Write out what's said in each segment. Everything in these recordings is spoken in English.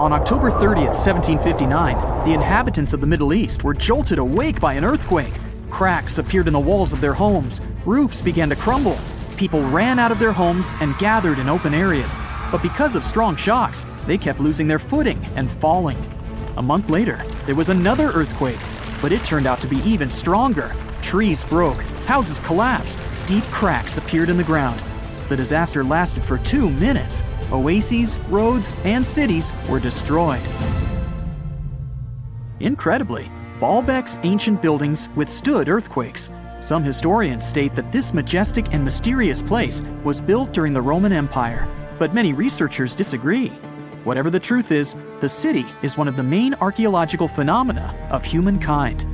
On October 30th, 1759, the inhabitants of the Middle East were jolted awake by an earthquake. Cracks appeared in the walls of their homes, roofs began to crumble. People ran out of their homes and gathered in open areas. But because of strong shocks, they kept losing their footing and falling. A month later, there was another earthquake, but it turned out to be even stronger. Trees broke, houses collapsed, deep cracks appeared in the ground. The disaster lasted for 2 minutes. Oases, roads, and cities were destroyed. Incredibly, Baalbek's ancient buildings withstood earthquakes. Some historians state that this majestic and mysterious place was built during the Roman Empire, but many researchers disagree. Whatever the truth is, the city is one of the main archaeological phenomena of humankind.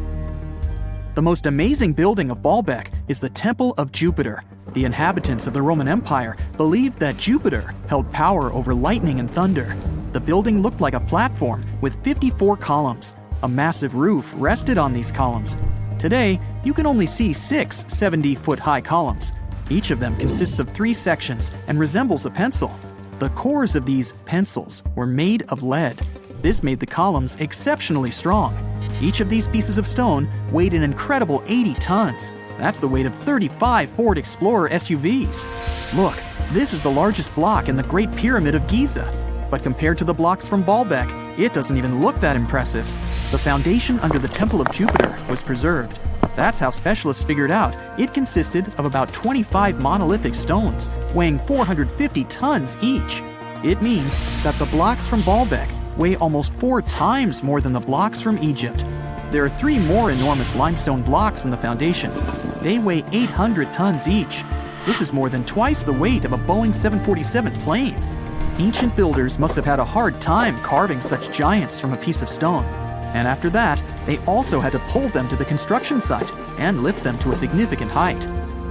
The most amazing building of Baalbek is the Temple of Jupiter. The inhabitants of the Roman Empire believed that Jupiter held power over lightning and thunder. The building looked like a platform with 54 columns. A massive roof rested on these columns. Today, you can only see 6 70-foot-high columns. Each of them consists of 3 sections and resembles a pencil. The cores of these pencils were made of lead. This made the columns exceptionally strong. Each of these pieces of stone weighed an incredible 80 tons. That's the weight of 35 Ford Explorer SUVs. Look, this is the largest block in the Great Pyramid of Giza. But compared to the blocks from Baalbek, it doesn't even look that impressive. The foundation under the Temple of Jupiter was preserved. That's how specialists figured out it consisted of about 25 monolithic stones, weighing 450 tons each. It means that the blocks from Baalbek weigh almost 4 times more than the blocks from Egypt. There are 3 more enormous limestone blocks in the foundation. They weigh 800 tons each. This is more than twice the weight of a Boeing 747 plane. Ancient builders must have had a hard time carving such giants from a piece of stone. And after that, they also had to pull them to the construction site and lift them to a significant height.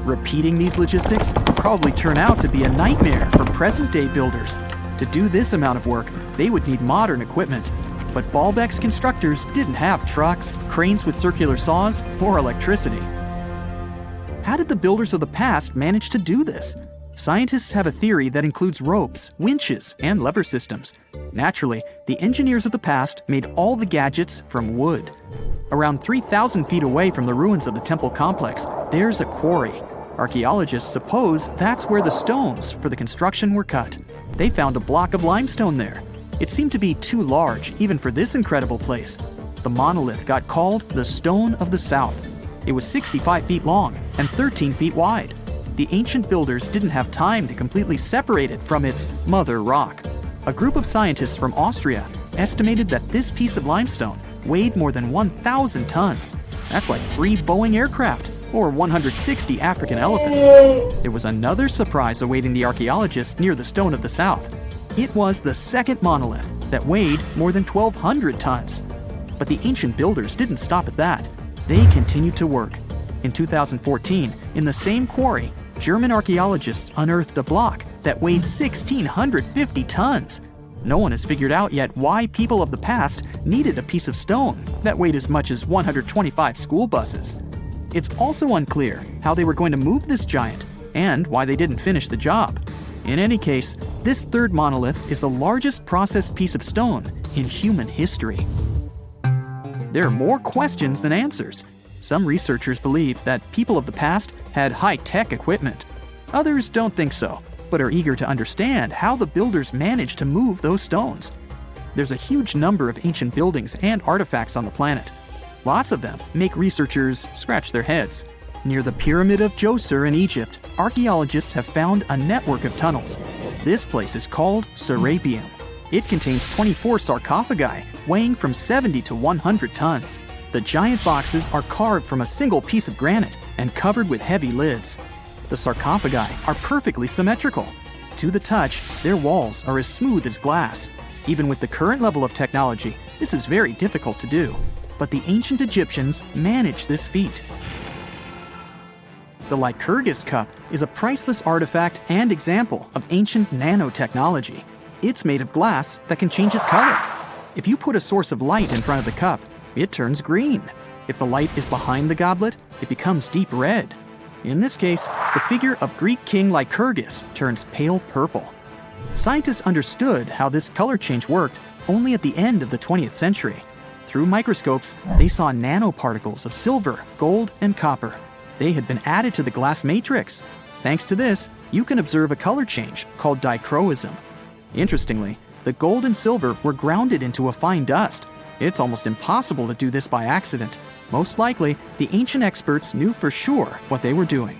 Repeating these logistics would probably turn out to be a nightmare for present-day builders. To do this amount of work, they would need modern equipment. But Baalbek's constructors didn't have trucks, cranes with circular saws, or electricity. How did the builders of the past manage to do this? Scientists have a theory that includes ropes, winches, and lever systems. Naturally, the engineers of the past made all the gadgets from wood. Around 3,000 feet away from the ruins of the temple complex, there's a quarry. Archaeologists suppose that's where the stones for the construction were cut. They found a block of limestone there. It seemed to be too large even for this incredible place. The monolith got called the Stone of the South. It was 65 feet long and 13 feet wide. The ancient builders didn't have time to completely separate it from its mother rock. A group of scientists from Austria estimated that this piece of limestone weighed more than 1,000 tons. That's like 3 Boeing aircraft or 160 African elephants. There was another surprise awaiting the archaeologists near the Stone of the South. It was the second monolith that weighed more than 1,200 tons. But the ancient builders didn't stop at that. They continued to work. In 2014, in the same quarry, German archaeologists unearthed a block that weighed 1,650 tons. No one has figured out yet why people of the past needed a piece of stone that weighed as much as 125 school buses. It's also unclear how they were going to move this giant and why they didn't finish the job. In any case, this third monolith is the largest processed piece of stone in human history. There are more questions than answers. Some researchers believe that people of the past had high-tech equipment. Others don't think so, but are eager to understand how the builders managed to move those stones. There's a huge number of ancient buildings and artifacts on the planet. Lots of them make researchers scratch their heads. Near the Pyramid of Djoser in Egypt, archaeologists have found a network of tunnels. This place is called Serapeum. It contains 24 sarcophagi weighing from 70 to 100 tons. The giant boxes are carved from a single piece of granite and covered with heavy lids. The sarcophagi are perfectly symmetrical. To the touch, their walls are as smooth as glass. Even with the current level of technology, this is very difficult to do. But the ancient Egyptians managed this feat. The Lycurgus cup is a priceless artifact and example of ancient nanotechnology. It's made of glass that can change its color. If you put a source of light in front of the cup, it turns green. If the light is behind the goblet, it becomes deep red. In this case, the figure of Greek king Lycurgus turns pale purple. Scientists understood how this color change worked only at the end of the 20th century. Through microscopes, they saw nanoparticles of silver, gold, and copper. They had been added to the glass matrix. Thanks to this, you can observe a color change called dichroism. Interestingly, the gold and silver were grounded into a fine dust. It's almost impossible to do this by accident. Most likely, the ancient experts knew for sure what they were doing.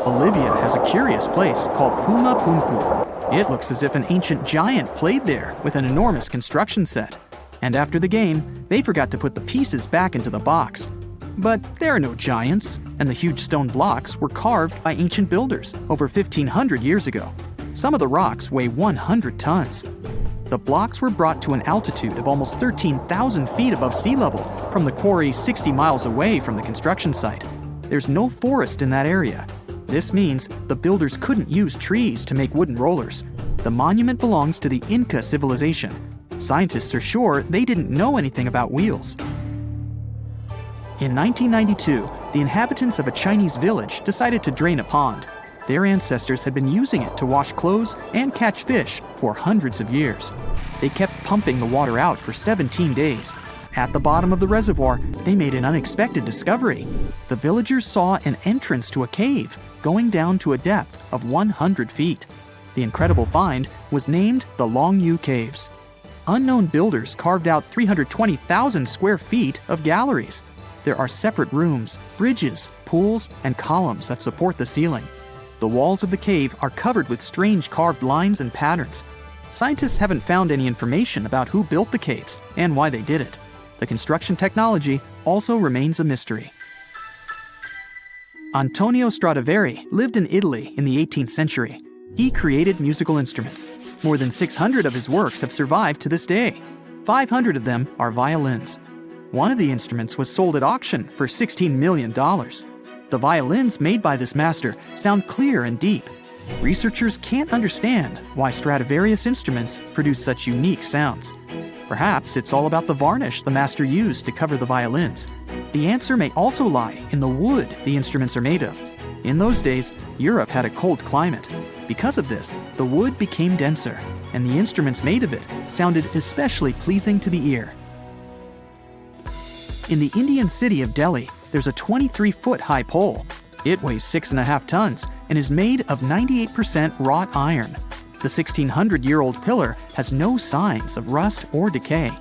Bolivia has a curious place called Puma Punku. It looks as if an ancient giant played there with an enormous construction set. And after the game, they forgot to put the pieces back into the box. But there are no giants, and the huge stone blocks were carved by ancient builders over 1,500 years ago. Some of the rocks weigh 100 tons. The blocks were brought to an altitude of almost 13,000 feet above sea level from the quarry 60 miles away from the construction site. There's no forest in that area. This means the builders couldn't use trees to make wooden rollers. The monument belongs to the Inca civilization. Scientists are sure they didn't know anything about wheels. In 1992, the inhabitants of a Chinese village decided to drain a pond. Their ancestors had been using it to wash clothes and catch fish for hundreds of years. They kept pumping the water out for 17 days. At the bottom of the reservoir, they made an unexpected discovery. The villagers saw an entrance to a cave going down to a depth of 100 feet. The incredible find was named the Longyu Caves. Unknown builders carved out 320,000 square feet of galleries. There are separate rooms, bridges, pools, and columns that support the ceiling. The walls of the cave are covered with strange carved lines and patterns. Scientists haven't found any information about who built the caves and why they did it. The construction technology also remains a mystery. Antonio Stradivari lived in Italy in the 18th century. He created musical instruments. More than 600 of his works have survived to this day. 500 of them are violins. One of the instruments was sold at auction for $16 million. The violins made by this master sound clear and deep. Researchers can't understand why Stradivarius instruments produce such unique sounds. Perhaps it's all about the varnish the master used to cover the violins. The answer may also lie in the wood the instruments are made of. In those days, Europe had a cold climate. Because of this, the wood became denser, and the instruments made of it sounded especially pleasing to the ear. In the Indian city of Delhi, there's a 23-foot-high pole. It weighs 6.5 tons and is made of 98% wrought iron. The 1,600-year-old pillar has no signs of rust or decay.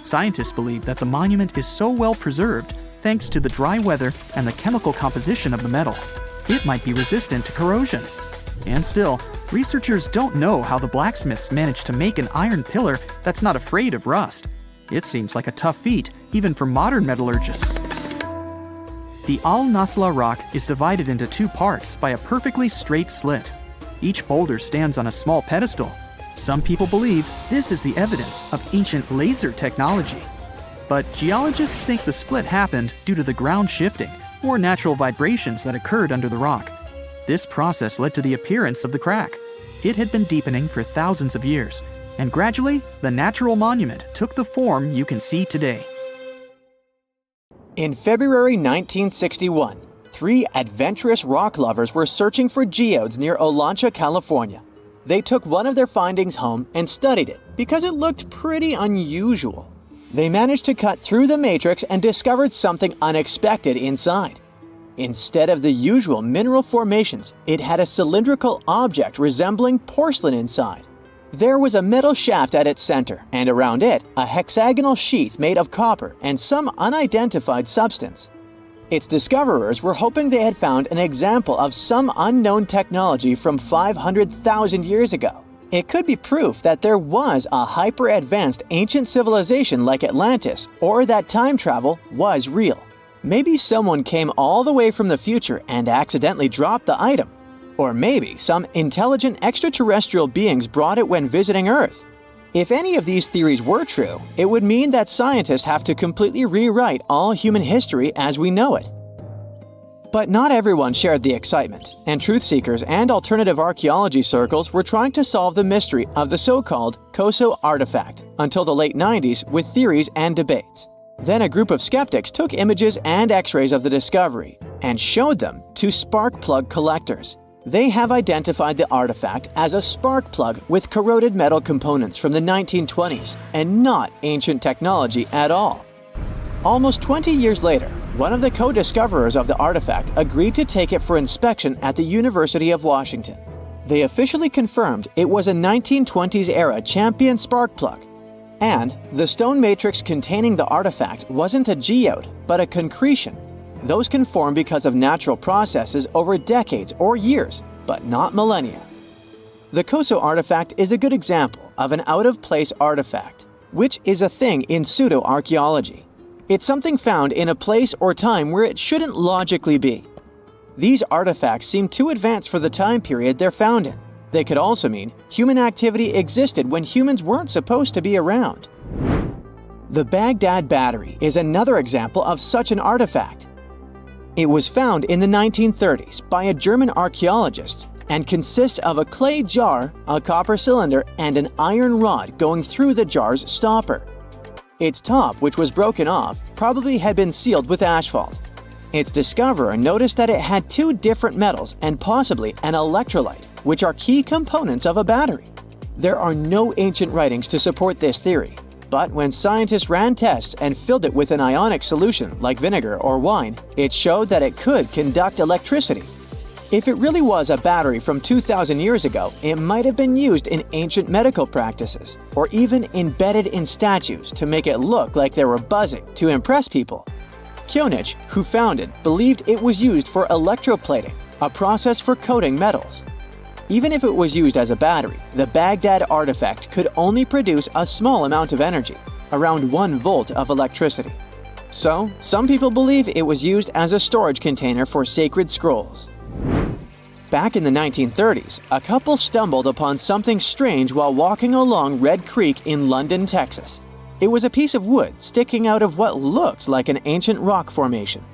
Scientists believe that the monument is so well preserved thanks to the dry weather and the chemical composition of the metal. It might be resistant to corrosion. And still, researchers don't know how the blacksmiths managed to make an iron pillar that's not afraid of rust. It seems like a tough feat, even for modern metallurgists. The Al-Nasla rock is divided into two parts by a perfectly straight slit. Each boulder stands on a small pedestal. Some people believe this is the evidence of ancient laser technology. But geologists think the split happened due to the ground shifting or natural vibrations that occurred under the rock. This process led to the appearance of the crack. It had been deepening for thousands of years, and gradually, the natural monument took the form you can see today. In February 1961, 3 adventurous rock lovers were searching for geodes near Olancha, California. They took one of their findings home and studied it because it looked pretty unusual. They managed to cut through the matrix and discovered something unexpected inside. Instead of the usual mineral formations, it had a cylindrical object resembling porcelain inside. There was a metal shaft at its center, and around it, a hexagonal sheath made of copper and some unidentified substance. Its discoverers were hoping they had found an example of some unknown technology from 500,000 years ago. It could be proof that there was a hyper-advanced ancient civilization like Atlantis, or that time travel was real. Maybe someone came all the way from the future and accidentally dropped the item. Or maybe some intelligent extraterrestrial beings brought it when visiting Earth. If any of these theories were true, it would mean that scientists have to completely rewrite all human history as we know it. But not everyone shared the excitement, and truth seekers and alternative archaeology circles were trying to solve the mystery of the so-called Koso artifact until the late 90s with theories and debates. Then a group of skeptics took images and x-rays of the discovery and showed them to spark plug collectors. They have identified the artifact as a spark plug with corroded metal components from the 1920s and not ancient technology at all. Almost 20 years later, one of the co-discoverers of the artifact agreed to take it for inspection at the University of Washington. They officially confirmed it was a 1920s-era champion spark plug. And the stone matrix containing the artifact wasn't a geode, but a concretion. Those can form because of natural processes over decades or years, but not millennia. The Koso artifact is a good example of an out-of-place artifact, which is a thing in pseudo-archaeology. It's something found in a place or time where it shouldn't logically be. These artifacts seem too advanced for the time period they're found in. They could also mean human activity existed when humans weren't supposed to be around. The Baghdad Battery is another example of such an artifact. It was found in the 1930s by a German archaeologist and consists of a clay jar, a copper cylinder, and an iron rod going through the jar's stopper. Its top, which was broken off, probably had been sealed with asphalt. Its discoverer noticed that it had two different metals and possibly an electrolyte, which are key components of a battery. There are no ancient writings to support this theory, but when scientists ran tests and filled it with an ionic solution like vinegar or wine, it showed that it could conduct electricity. If it really was a battery from 2,000 years ago, it might have been used in ancient medical practices, or even embedded in statues to make it look like they were buzzing to impress people. Kionich, who found it, believed it was used for electroplating, a process for coating metals. Even if it was used as a battery, the Baghdad artifact could only produce a small amount of energy, around 1 volt of electricity. So, some people believe it was used as a storage container for sacred scrolls. Back in the 1930s, a couple stumbled upon something strange while walking along Red Creek in London, Texas. It was a piece of wood sticking out of what looked like an ancient rock formation.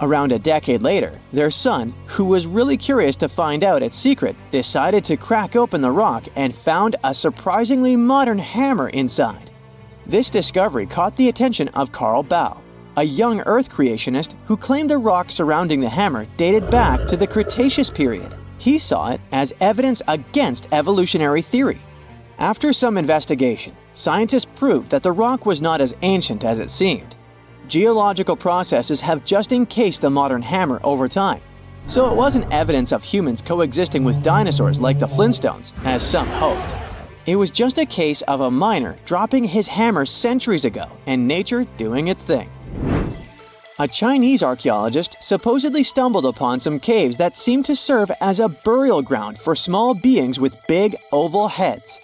Around a decade later, their son, who was really curious to find out its secret, decided to crack open the rock and found a surprisingly modern hammer inside. This discovery caught the attention of Carl Bau, a young Earth creationist who claimed the rock surrounding the hammer dated back to the Cretaceous period. He saw it as evidence against evolutionary theory. After some investigation, scientists proved that the rock was not as ancient as it seemed. Geological processes have just encased the modern hammer over time, so it wasn't evidence of humans coexisting with dinosaurs like the Flintstones, as some hoped. It was just a case of a miner dropping his hammer centuries ago and nature doing its thing. A Chinese archaeologist supposedly stumbled upon some caves that seemed to serve as a burial ground for small beings with big, oval heads.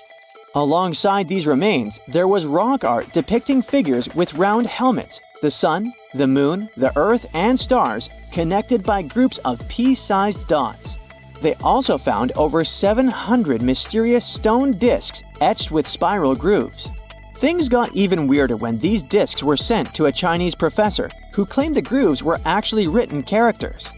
Alongside these remains, there was rock art depicting figures with round helmets, the sun, the moon, the earth, and stars connected by groups of pea-sized dots. They also found over 700 mysterious stone discs etched with spiral grooves. Things got even weirder when these discs were sent to a Chinese professor who claimed the grooves were actually written characters.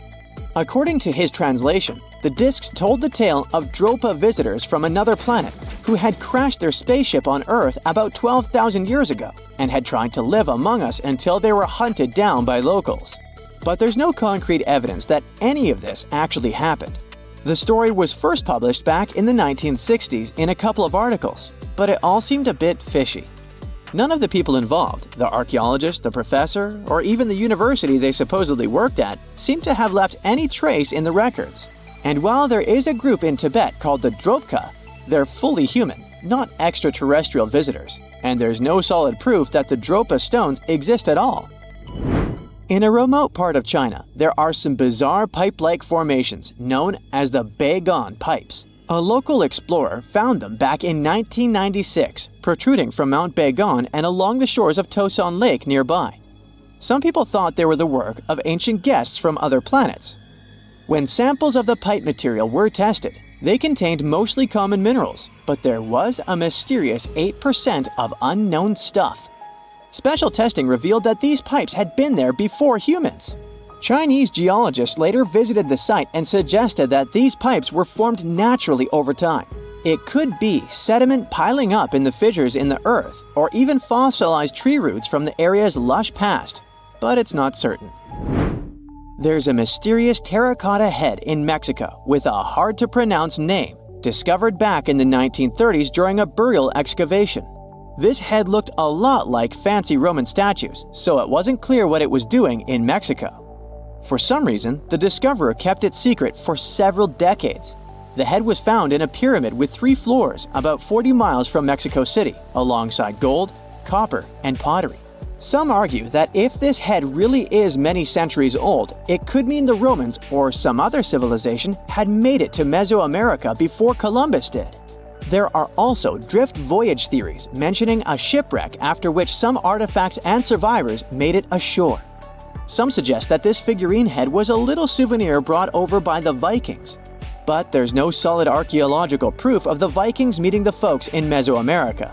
According to his translation, the discs told the tale of Dropa visitors from another planet who had crashed their spaceship on Earth about 12,000 years ago and had tried to live among us until they were hunted down by locals. But there's no concrete evidence that any of this actually happened. The story was first published back in the 1960s in a couple of articles, but it all seemed a bit fishy. None of the people involved, the archaeologist, the professor, or even the university they supposedly worked at, seemed to have left any trace in the records. And while there is a group in Tibet called the Dropka, they're fully human, not extraterrestrial visitors, and there's no solid proof that the Dropa stones exist at all. In a remote part of China, there are some bizarre pipe-like formations known as the Beigan pipes. A local explorer found them back in 1996, protruding from Mount Beigan and along the shores of Tosan Lake nearby. Some people thought they were the work of ancient guests from other planets. When samples of the pipe material were tested, they contained mostly common minerals, but there was a mysterious 8% of unknown stuff. Special testing revealed that these pipes had been there before humans. Chinese geologists later visited the site and suggested that these pipes were formed naturally over time. It could be sediment piling up in the fissures in the earth, or even fossilized tree roots from the area's lush past, but it's not certain. There's a mysterious terracotta head in Mexico with a hard-to-pronounce name, discovered back in the 1930s during a burial excavation. This head looked a lot like fancy Roman statues, so it wasn't clear what it was doing in Mexico. For some reason, the discoverer kept it secret for several decades. The head was found in a pyramid with 3 floors about 40 miles from Mexico City, alongside gold, copper, and pottery. Some argue that if this head really is many centuries old, it could mean the Romans or some other civilization had made it to Mesoamerica before Columbus did. There are also drift voyage theories mentioning a shipwreck after which some artifacts and survivors made it ashore. Some suggest that this figurine head was a little souvenir brought over by the Vikings. But there's no solid archaeological proof of the Vikings meeting the folks in Mesoamerica.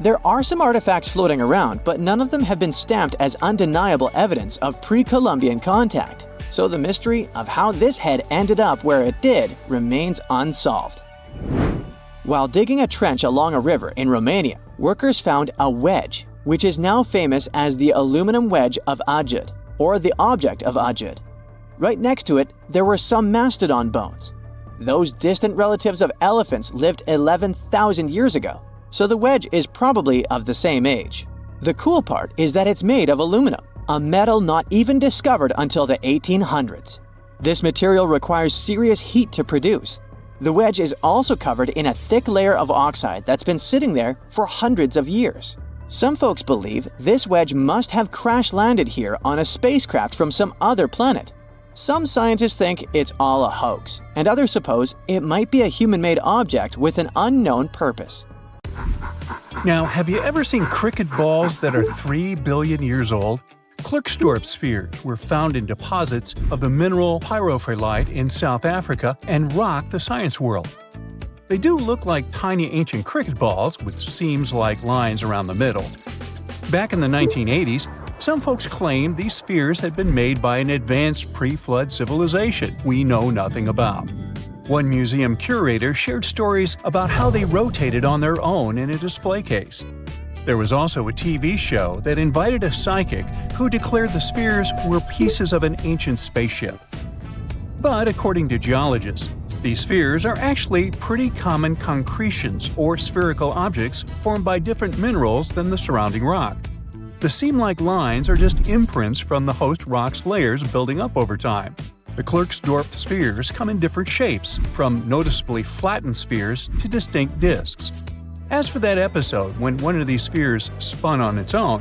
There are some artifacts floating around, but none of them have been stamped as undeniable evidence of pre-Columbian contact, so the mystery of how this head ended up where it did remains unsolved. While digging a trench along a river in Romania, workers found a wedge, which is now famous as the aluminum wedge of Ajud, or the object of Ajud. Right next to it, there were some mastodon bones. Those distant relatives of elephants lived 11,000 years ago, so the wedge is probably of the same age. The cool part is that it's made of aluminum, a metal not even discovered until the 1800s. This material requires serious heat to produce. The wedge is also covered in a thick layer of oxide that's been sitting there for hundreds of years. Some folks believe this wedge must have crash-landed here on a spacecraft from some other planet. Some scientists think it's all a hoax, and others suppose it might be a human-made object with an unknown purpose. Now, have you ever seen cricket balls that are 3 billion years old? Klerksdorp spheres were found in deposits of the mineral pyrophyllite in South Africa and rock the science world. They do look like tiny ancient cricket balls with seams-like lines around the middle. Back in the 1980s, some folks claimed these spheres had been made by an advanced pre-flood civilization we know nothing about. One museum curator shared stories about how they rotated on their own in a display case. There was also a TV show that invited a psychic who declared the spheres were pieces of an ancient spaceship. But according to geologists, these spheres are actually pretty common concretions or spherical objects formed by different minerals than the surrounding rock. The seam-like lines are just imprints from the host rock's layers building up over time. The Klerksdorp spheres come in different shapes, from noticeably flattened spheres to distinct discs. As for that episode when one of these spheres spun on its own,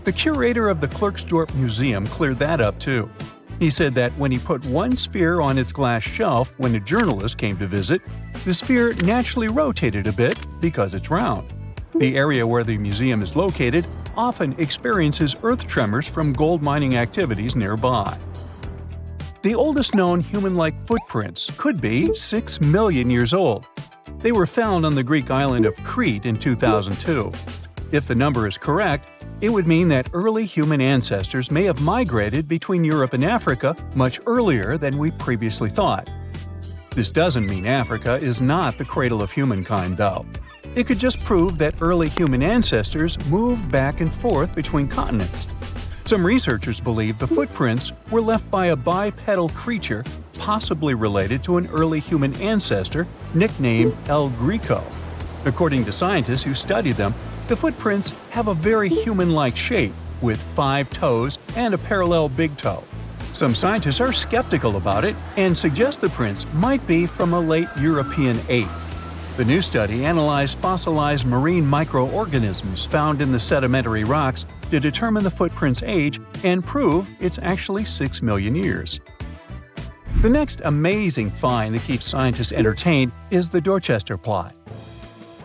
the curator of the Klerksdorp Museum cleared that up too. He said that when he put one sphere on its glass shelf when a journalist came to visit, the sphere naturally rotated a bit because it's round. The area where the museum is located often experiences earth tremors from gold mining activities nearby. The oldest known human-like footprints could be 6 million years old. They were found on the Greek island of Crete in 2002. If the number is correct, it would mean that early human ancestors may have migrated between Europe and Africa much earlier than we previously thought. This doesn't mean Africa is not the cradle of humankind, though. It could just prove that early human ancestors moved back and forth between continents. Some researchers believe the footprints were left by a bipedal creature possibly related to an early human ancestor nicknamed El Greco. According to scientists who studied them, the footprints have a very human-like shape, with 5 toes and a parallel big toe. Some scientists are skeptical about it and suggest the prints might be from a late European ape. The new study analyzed fossilized marine microorganisms found in the sedimentary rocks to determine the footprint's age and prove it's actually 6 million years. The next amazing find that keeps scientists entertained is the Dorchester plot.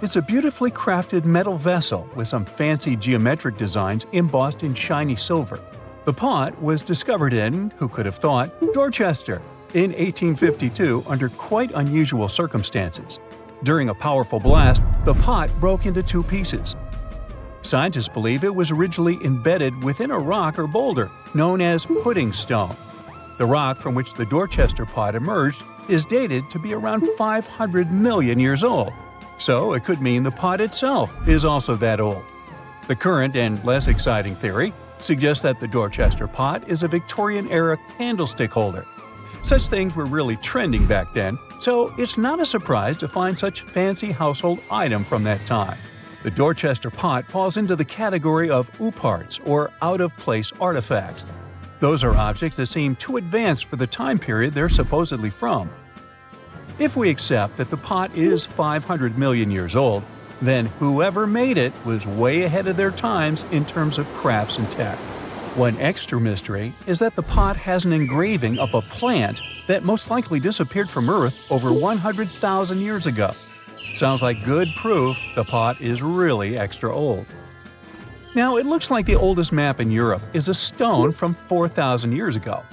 It's a beautifully crafted metal vessel with some fancy geometric designs embossed in shiny silver. The pot was discovered in, who could have thought, Dorchester in 1852 under quite unusual circumstances. During a powerful blast, the pot broke into 2 pieces. Scientists believe it was originally embedded within a rock or boulder known as pudding stone. The rock from which the Dorchester pot emerged is dated to be around 500 million years old, so it could mean the pot itself is also that old. The current and less exciting theory suggests that the Dorchester pot is a Victorian-era candlestick holder. Such things were really trending back then, so it's not a surprise to find such fancy household item from that time. The Dorchester pot falls into the category of ouparts, or out-of-place artifacts. Those are objects that seem too advanced for the time period they're supposedly from. If we accept that the pot is 500 million years old, then whoever made it was way ahead of their times in terms of crafts and tech. One extra mystery is that the pot has an engraving of a plant that most likely disappeared from Earth over 100,000 years ago. Sounds like good proof the pot is really extra old. Now, it looks like the oldest map in Europe is a stone from 4,000 years ago.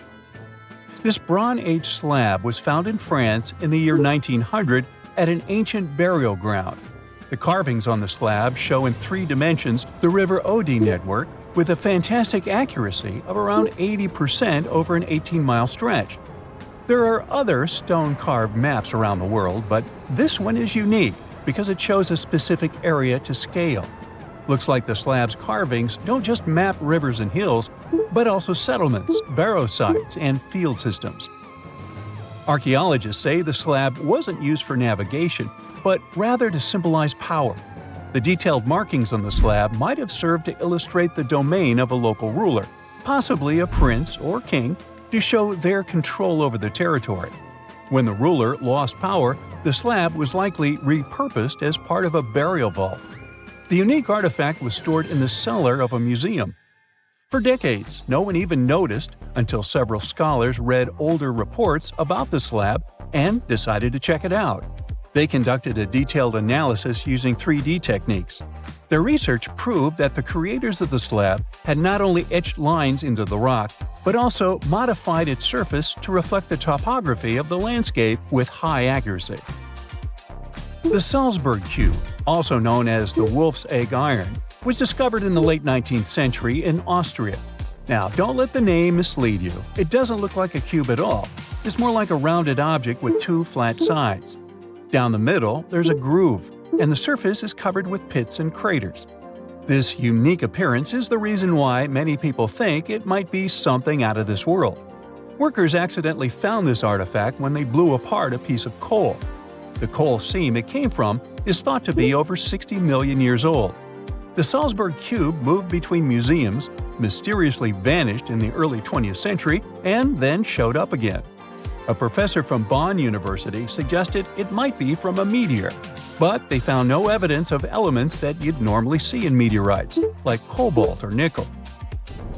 This Bronze Age slab was found in France in the year 1900 at an ancient burial ground. The carvings on the slab show in 3 dimensions the River Odey network with a fantastic accuracy of around 80% over an 18-mile stretch. There are other stone-carved maps around the world, but this one is unique because it shows a specific area to scale. Looks like the slab's carvings don't just map rivers and hills, but also settlements, barrow sites, and field systems. Archaeologists say the slab wasn't used for navigation, but rather to symbolize power. The detailed markings on the slab might have served to illustrate the domain of a local ruler, possibly a prince or king, to show their control over the territory. When the ruler lost power, the slab was likely repurposed as part of a burial vault. The unique artifact was stored in the cellar of a museum. For decades, no one even noticed until several scholars read older reports about the slab and decided to check it out. They conducted a detailed analysis using 3D techniques. Their research proved that the creators of the slab had not only etched lines into the rock, but also modified its surface to reflect the topography of the landscape with high accuracy. The Salzburg cube, also known as the Wolf's Egg iron, was discovered in the late 19th century in Austria. Now, don't let the name mislead you. It doesn't look like a cube at all. It's more like a rounded object with 2 flat sides. Down the middle, there's a groove, and the surface is covered with pits and craters. This unique appearance is the reason why many people think it might be something out of this world. Workers accidentally found this artifact when they blew apart a piece of coal. The coal seam it came from is thought to be over 60 million years old. The Salzburg cube moved between museums, mysteriously vanished in the early 20th century, and then showed up again. A professor from Bonn University suggested it might be from a meteor, but they found no evidence of elements that you'd normally see in meteorites, like cobalt or nickel.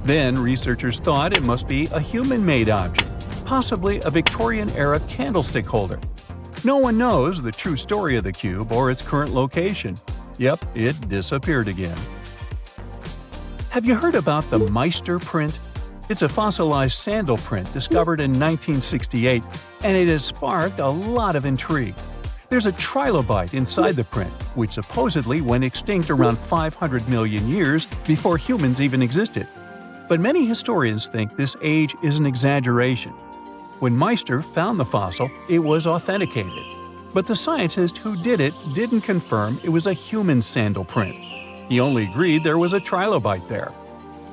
Then researchers thought it must be a human-made object, possibly a Victorian-era candlestick holder. No one knows the true story of the cube or its current location. Yep, it disappeared again. Have you heard about the Meister print? It's a fossilized sandal print discovered in 1968, and it has sparked a lot of intrigue. There's a trilobite inside the print, which supposedly went extinct around 500 million years before humans even existed. But many historians think this age is an exaggeration. When Meister found the fossil, it was authenticated. But the scientist who did it didn't confirm it was a human sandal print. He only agreed there was a trilobite there.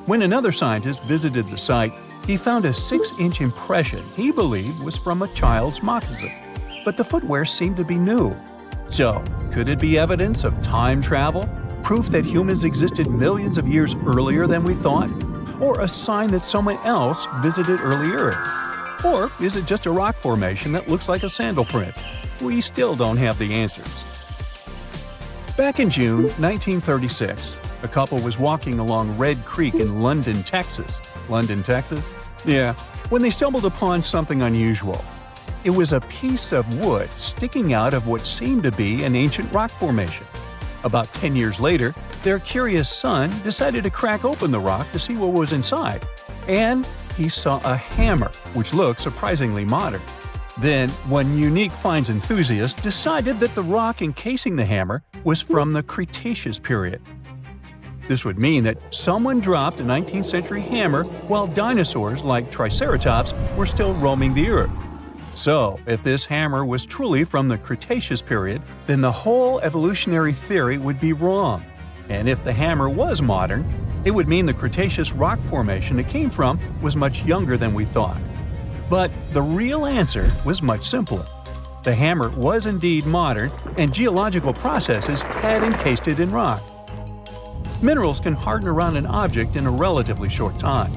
When another scientist visited the site, he found a 6-inch impression he believed was from a child's moccasin. But the footwear seemed to be new. So, could it be evidence of time travel? Proof that humans existed millions of years earlier than we thought? Or a sign that someone else visited early Earth? Or is it just a rock formation that looks like a sandal print? We still don't have the answers. Back in June 1936, a couple was walking along Red Creek in London, Texas. London, Texas? Yeah, when they stumbled upon something unusual. It was a piece of wood sticking out of what seemed to be an ancient rock formation. About 10 years later, their curious son decided to crack open the rock to see what was inside. And he saw a hammer, which looked surprisingly modern. Then, one unique finds enthusiast decided that the rock encasing the hammer was from the Cretaceous period. This would mean that someone dropped a 19th century hammer while dinosaurs like Triceratops were still roaming the earth. So, if this hammer was truly from the Cretaceous period, then the whole evolutionary theory would be wrong. And if the hammer was modern, It would mean the Cretaceous rock formation it came from was much younger than we thought. But the real answer was much simpler. The hammer was indeed modern, and geological processes had encased it in rock. Minerals can harden around an object in a relatively short time.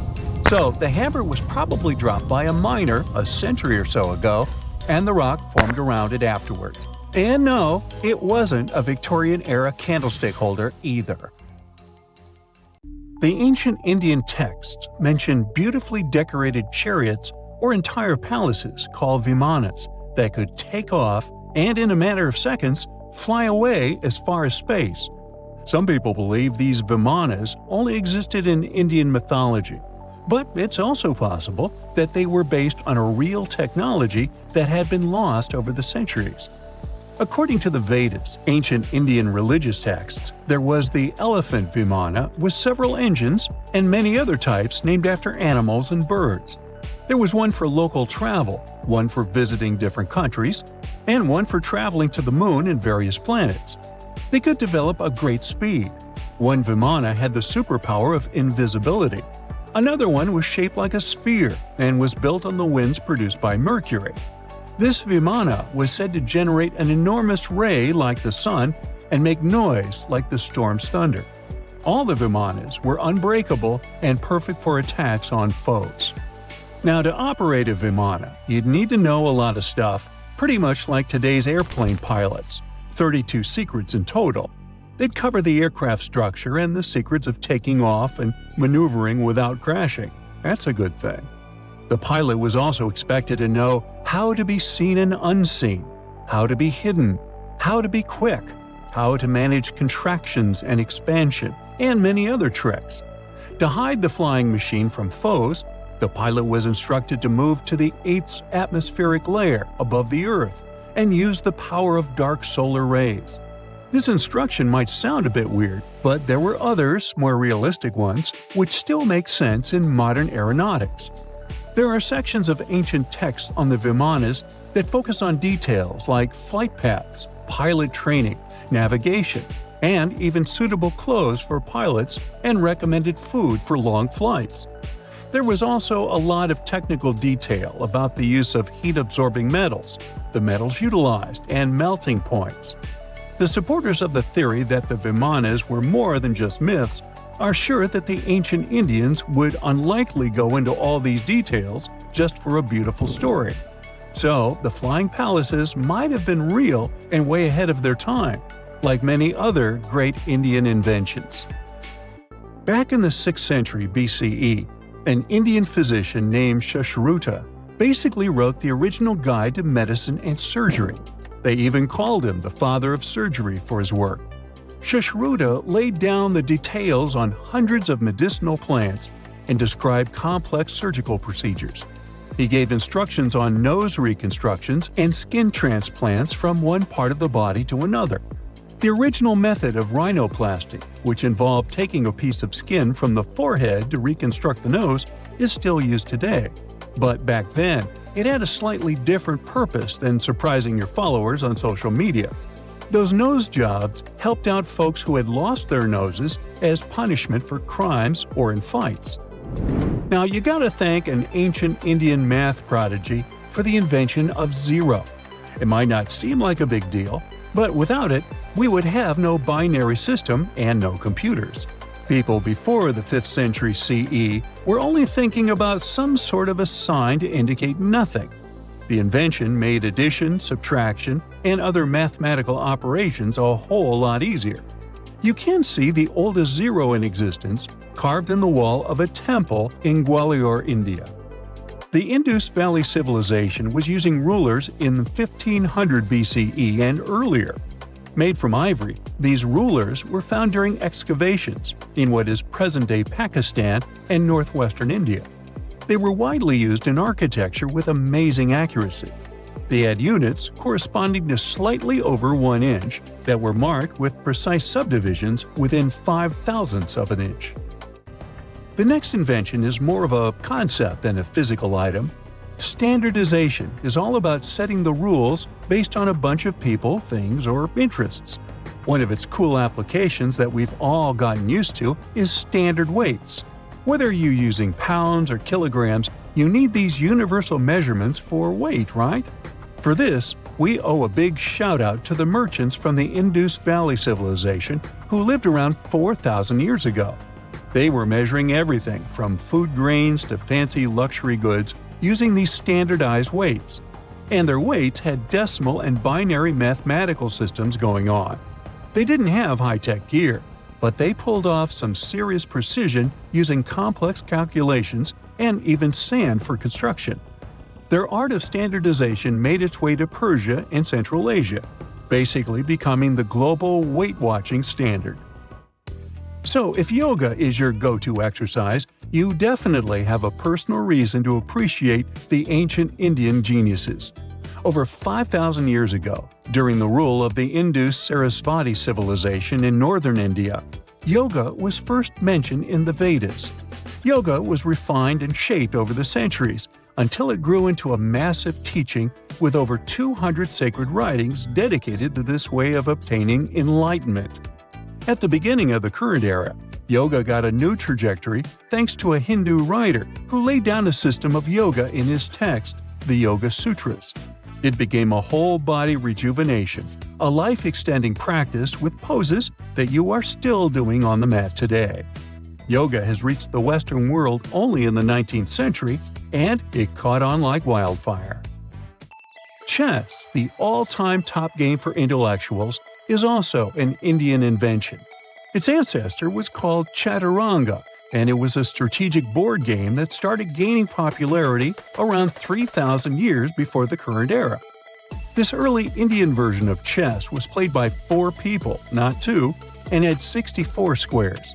So the hammer was probably dropped by a miner a century or so ago, and the rock formed around it afterwards. And no, it wasn't a Victorian-era candlestick holder either. The ancient Indian texts mention beautifully decorated chariots or entire palaces called vimanas that could take off and, in a matter of seconds, fly away as far as space. Some people believe these vimanas only existed in Indian mythology, but it's also possible that they were based on a real technology that had been lost over the centuries. According to the Vedas, ancient Indian religious texts, there was the elephant vimana with several engines and many other types named after animals and birds. There was one for local travel, one for visiting different countries, and one for traveling to the moon and various planets. They could develop a great speed. One vimana had the superpower of invisibility. Another one was shaped like a sphere and was built on the winds produced by Mercury. This vimana was said to generate an enormous ray like the sun and make noise like the storm's thunder. All the vimanas were unbreakable and perfect for attacks on foes. Now, to operate a vimana, you'd need to know a lot of stuff, pretty much like today's airplane pilots. 32 secrets in total. They'd cover the aircraft structure and the secrets of taking off and maneuvering without crashing. That's a good thing. The pilot was also expected to know how to be seen and unseen, how to be hidden, how to be quick, how to manage contractions and expansion, and many other tricks. To hide the flying machine from foes, the pilot was instructed to move to the 8th atmospheric layer above the Earth and use the power of dark solar rays. This instruction might sound a bit weird, but there were others, more realistic ones, which still make sense in modern aeronautics. There are sections of ancient texts on the vimanas that focus on details like flight paths, pilot training, navigation, and even suitable clothes for pilots and recommended food for long flights. There was also a lot of technical detail about the use of heat-absorbing metals, the metals utilized, and melting points. The supporters of the theory that the vimanas were more than just myths are sure that the ancient Indians would unlikely go into all these details just for a beautiful story. So, the flying palaces might have been real and way ahead of their time, like many other great Indian inventions. Back in the 6th century BCE, an Indian physician named Sushruta basically wrote the original guide to medicine and surgery. They even called him the father of surgery for his work. Sushruta laid down the details on hundreds of medicinal plants and described complex surgical procedures. He gave instructions on nose reconstructions and skin transplants from one part of the body to another. The original method of rhinoplasty, which involved taking a piece of skin from the forehead to reconstruct the nose, is still used today. But back then, it had a slightly different purpose than surprising your followers on social media. Those nose jobs helped out folks who had lost their noses as punishment for crimes or in fights. Now, you gotta thank an ancient Indian math prodigy for the invention of zero. It might not seem like a big deal, but without it, we would have no binary system and no computers. People before the 5th century CE were only thinking about some sort of a sign to indicate nothing. The invention made addition, subtraction, and other mathematical operations a whole lot easier. You can see the oldest zero in existence carved in the wall of a temple in Gwalior, India. The Indus Valley Civilization was using rulers in 1500 BCE and earlier. Made from ivory, these rulers were found during excavations in what is present-day Pakistan and northwestern India. They were widely used in architecture with amazing accuracy. They had units corresponding to slightly over 1 inch that were marked with precise subdivisions within 5/1000ths of an inch. The next invention is more of a concept than a physical item. Standardization is all about setting the rules based on a bunch of people, things, or interests. One of its cool applications that we've all gotten used to is standard weights. Whether you're using pounds or kilograms, you need these universal measurements for weight, right? For this, we owe a big shout-out to the merchants from the Indus Valley Civilization who lived around 4,000 years ago. They were measuring everything from food grains to fancy luxury goods using these standardized weights. And their weights had decimal and binary mathematical systems going on. They didn't have high-tech gear, but they pulled off some serious precision using complex calculations and even sand for construction. Their art of standardization made its way to Persia and Central Asia, basically becoming the global weight-watching standard. So if yoga is your go-to exercise, you definitely have a personal reason to appreciate the ancient Indian geniuses. Over 5,000 years ago, during the rule of the Indus-Sarasvati civilization in northern India, yoga was first mentioned in the Vedas. Yoga was refined and shaped over the centuries, until it grew into a massive teaching with over 200 sacred writings dedicated to this way of obtaining enlightenment. At the beginning of the current era, yoga got a new trajectory thanks to a Hindu writer who laid down a system of yoga in his text, the Yoga Sutras. It became a whole-body rejuvenation, a life-extending practice with poses that you are still doing on the mat today. Yoga has reached the Western world only in the 19th century, and it caught on like wildfire. Chess, the all-time top game for intellectuals, is also an Indian invention. Its ancestor was called Chaturanga, and it was a strategic board game that started gaining popularity around 3,000 years before the current era. This early Indian version of chess was played by 4 people, not 2, and had 64 squares.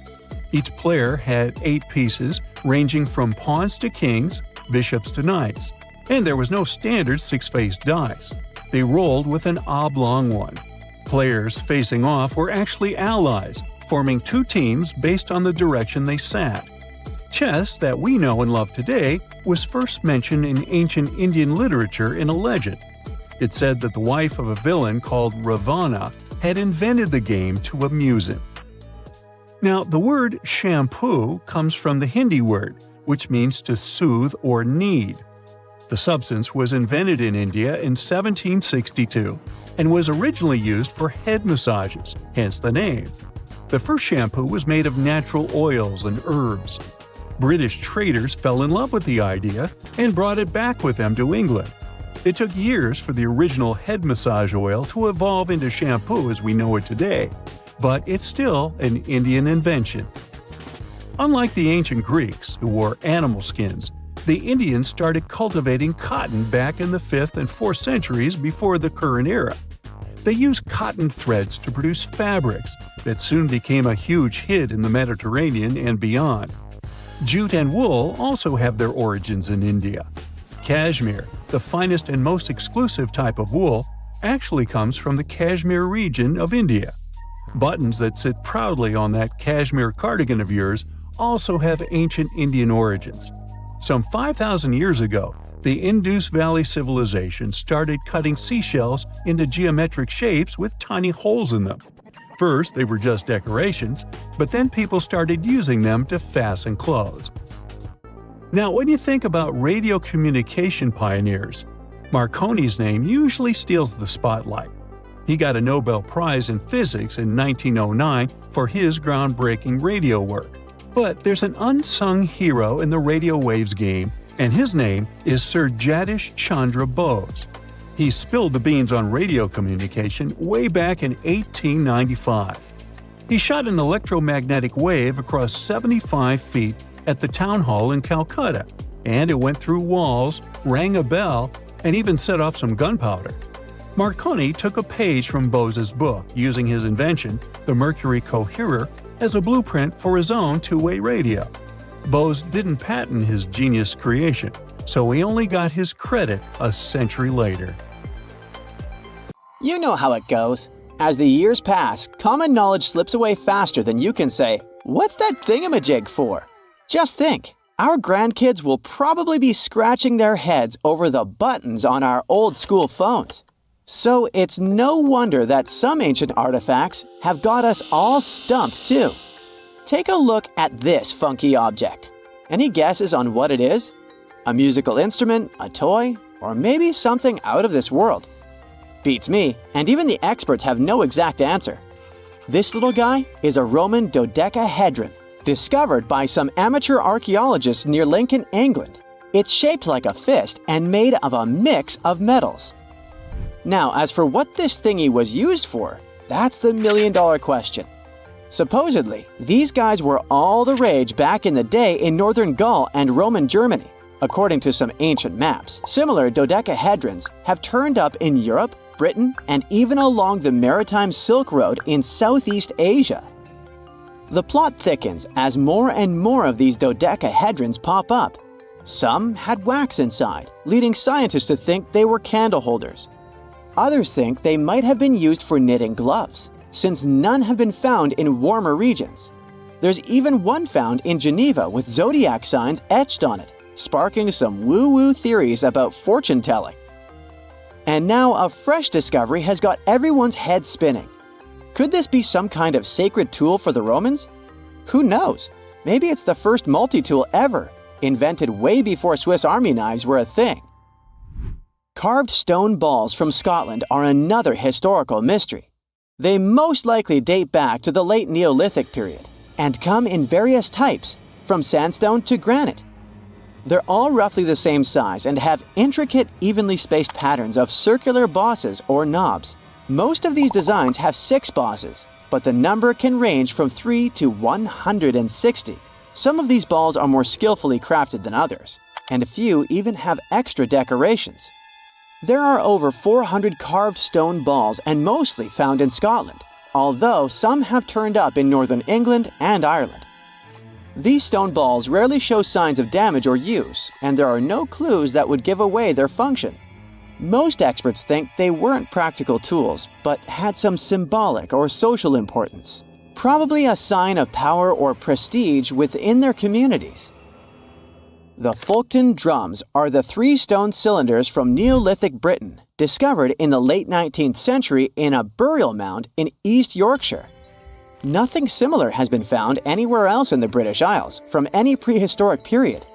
Each player had 8 pieces, ranging from pawns to kings, bishops to knights, and there was no standard 6-faced dice. They rolled with an oblong one. Players facing off were actually allies, forming 2 teams based on the direction they sat. Chess, that we know and love today, was first mentioned in ancient Indian literature in a legend. It said that the wife of a villain called Ravana had invented the game to amuse him. Now, the word shampoo comes from the Hindi word, which means to soothe or knead. The substance was invented in India in 1762 and was originally used for head massages, hence the name. The first shampoo was made of natural oils and herbs. British traders fell in love with the idea and brought it back with them to England. It took years for the original head massage oil to evolve into shampoo as we know it today, but it's still an Indian invention. Unlike the ancient Greeks, who wore animal skins, the Indians started cultivating cotton back in the 5th and 4th centuries before the current era. They used cotton threads to produce fabrics that soon became a huge hit in the Mediterranean and beyond. Jute and wool also have their origins in India. Cashmere, the finest and most exclusive type of wool, actually comes from the Kashmir region of India. Buttons that sit proudly on that cashmere cardigan of yours also have ancient Indian origins. Some 5,000 years ago, the Indus Valley Civilization started cutting seashells into geometric shapes with tiny holes in them. First, they were just decorations, but then people started using them to fasten clothes. Now, when you think about radio communication pioneers, Marconi's name usually steals the spotlight. He got a Nobel Prize in Physics in 1909 for his groundbreaking radio work. But there's an unsung hero in the radio waves game, and his name is Sir Jagdish Chandra Bose. He spilled the beans on radio communication way back in 1895. He shot an electromagnetic wave across 75 feet at the town hall in Calcutta, and it went through walls, rang a bell, and even set off some gunpowder. Marconi took a page from Bose's book, using his invention, the Mercury Coherer, as a blueprint for his own two-way radio. Bose didn't patent his genius creation, so he only got his credit a century later. You know how it goes. As the years pass, common knowledge slips away faster than you can say, "What's that thingamajig for?" Just think, our grandkids will probably be scratching their heads over the buttons on our old-school phones. So it's no wonder that some ancient artifacts have got us all stumped too. Take a look at this funky object. Any guesses on what it is? A musical instrument, a toy, or maybe something out of this world? Beats me, and even the experts have no exact answer. This little guy is a Roman dodecahedron, discovered by some amateur archaeologists near Lincoln, England. It's shaped like a fist and made of a mix of metals. Now, as for what this thingy was used for, that's the million-dollar question. Supposedly, these guys were all the rage back in the day in northern Gaul and Roman Germany. According to some ancient maps, similar dodecahedrons have turned up in Europe, Britain, and even along the maritime Silk Road in Southeast Asia. The plot thickens as more and more of these dodecahedrons pop up. Some had wax inside, leading scientists to think they were candle holders. Others think they might have been used for knitting gloves, since none have been found in warmer regions. There's even one found in Geneva with zodiac signs etched on it, sparking some woo-woo theories about fortune-telling. And now a fresh discovery has got everyone's head spinning. Could this be some kind of sacred tool for the Romans? Who knows? Maybe it's the first multi-tool ever, invented way before Swiss Army knives were a thing. Carved stone balls from Scotland are another historical mystery. They most likely date back to the late Neolithic period and come in various types, from sandstone to granite. They're all roughly the same size and have intricate, evenly spaced patterns of circular bosses or knobs. Most of these designs have 6 bosses, but the number can range from 3 to 160. Some of these balls are more skillfully crafted than others, and a few even have extra decorations. There are over 400 carved stone balls and mostly found in Scotland, although some have turned up in northern England and Ireland. These stone balls rarely show signs of damage or use, and there are no clues that would give away their function. Most experts think they weren't practical tools, but had some symbolic or social importance, probably a sign of power or prestige within their communities. The Folkton drums are the 3 stone cylinders from Neolithic Britain, discovered in the late 19th century in a burial mound in East Yorkshire. Nothing similar has been found anywhere else in the British Isles from any prehistoric period.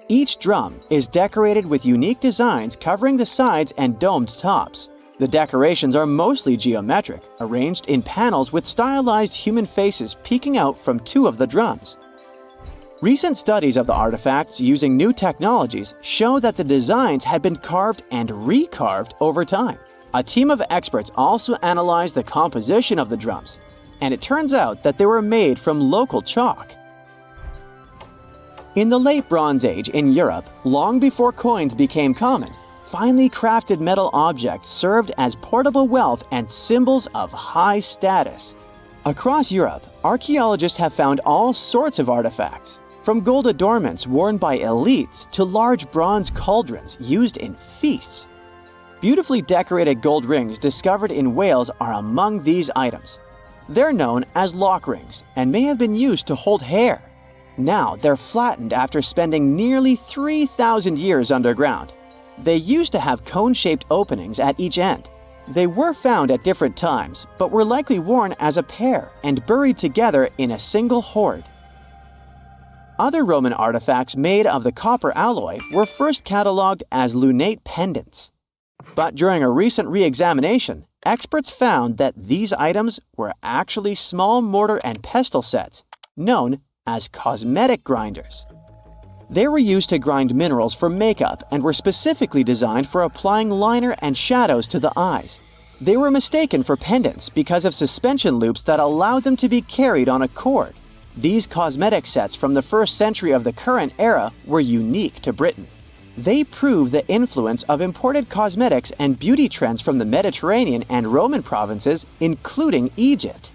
Each drum is decorated with unique designs covering the sides and domed tops. The decorations are mostly geometric, arranged in panels with stylized human faces peeking out from 2 of the drums. Recent studies of the artifacts using new technologies show that the designs had been carved and recarved over time. A team of experts also analyzed the composition of the drums, and it turns out that they were made from local chalk. In the late Bronze Age in Europe, long before coins became common, finely crafted metal objects served as portable wealth and symbols of high status. Across Europe, archaeologists have found all sorts of artifacts, from gold adornments worn by elites to large bronze cauldrons used in feasts. Beautifully decorated gold rings discovered in Wales are among these items. They're known as lock rings and may have been used to hold hair. Now they're flattened after spending nearly 3,000 years underground. They used to have cone-shaped openings at each end. They were found at different times, but were likely worn as a pair and buried together in a single hoard. Other Roman artifacts made of the copper alloy were first catalogued as lunate pendants. But during a recent re-examination, experts found that these items were actually small mortar and pestle sets, known as cosmetic grinders. They were used to grind minerals for makeup and were specifically designed for applying liner and shadows to the eyes. They were mistaken for pendants because of suspension loops that allowed them to be carried on a cord. These cosmetic sets from the 1st century of the current era were unique to Britain. They prove the influence of imported cosmetics and beauty trends from the Mediterranean and Roman provinces, including Egypt.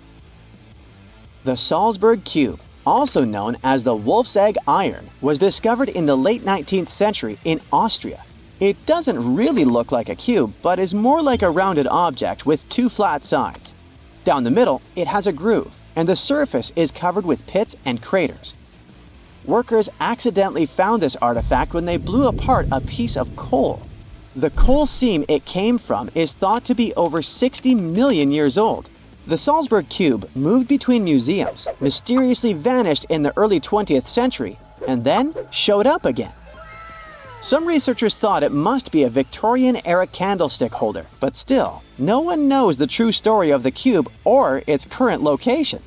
The Salzburg Cube, also known as the Wolf's Egg Iron, was discovered in the late 19th century in Austria. It doesn't really look like a cube, but is more like a rounded object with 2 flat sides. Down the middle, it has a groove, and the surface is covered with pits and craters. Workers accidentally found this artifact when they blew apart a piece of coal. The coal seam it came from is thought to be over 60 million years old. The Salzburg cube moved between museums, mysteriously vanished in the early 20th century, and then showed up again. Some researchers thought it must be a Victorian-era candlestick holder, but still, no one knows the true story of the cube or its current location.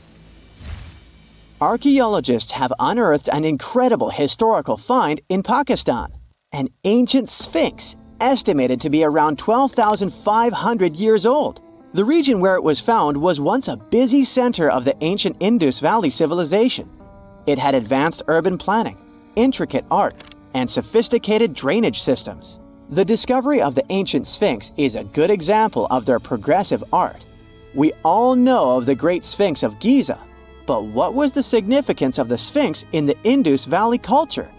Archaeologists have unearthed an incredible historical find in Pakistan, an ancient sphinx estimated to be around 12,500 years old. The region where it was found was once a busy center of the ancient Indus Valley civilization. It had advanced urban planning, intricate art, and sophisticated drainage systems. The discovery of the ancient Sphinx is a good example of their progressive art. We all know of the Great Sphinx of Giza, but what was the significance of the Sphinx in the Indus Valley culture?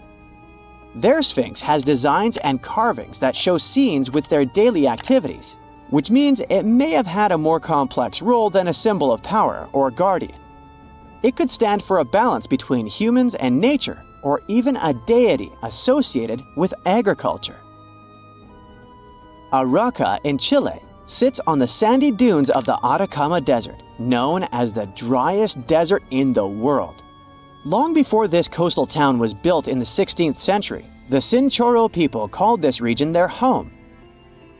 Their Sphinx has designs and carvings that show scenes with their daily activities, which means it may have had a more complex role than a symbol of power or guardian. It could stand for a balance between humans and nature, or even a deity associated with agriculture. Arauca in Chile sits on the sandy dunes of the Atacama Desert, known as the driest desert in the world. Long before this coastal town was built in the 16th century, the Chinchorro people called this region their home.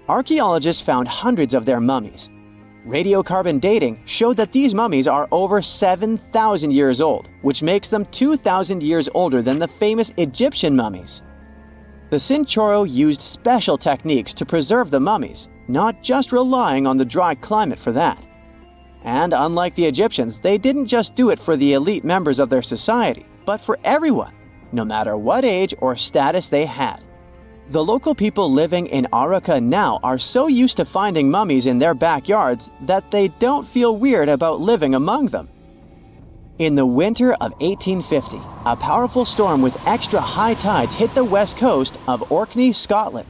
Archaeologists found hundreds of their mummies. Radiocarbon dating showed that these mummies are over 7,000 years old, which makes them 2,000 years older than the famous Egyptian mummies. The Chinchorro used special techniques to preserve the mummies, not just relying on the dry climate for that. And unlike the Egyptians, they didn't just do it for the elite members of their society, but for everyone, no matter what age or status they had. The local people living in Arauca now are so used to finding mummies in their backyards that they don't feel weird about living among them. In the winter of 1850, a powerful storm with extra high tides hit the west coast of Orkney, Scotland.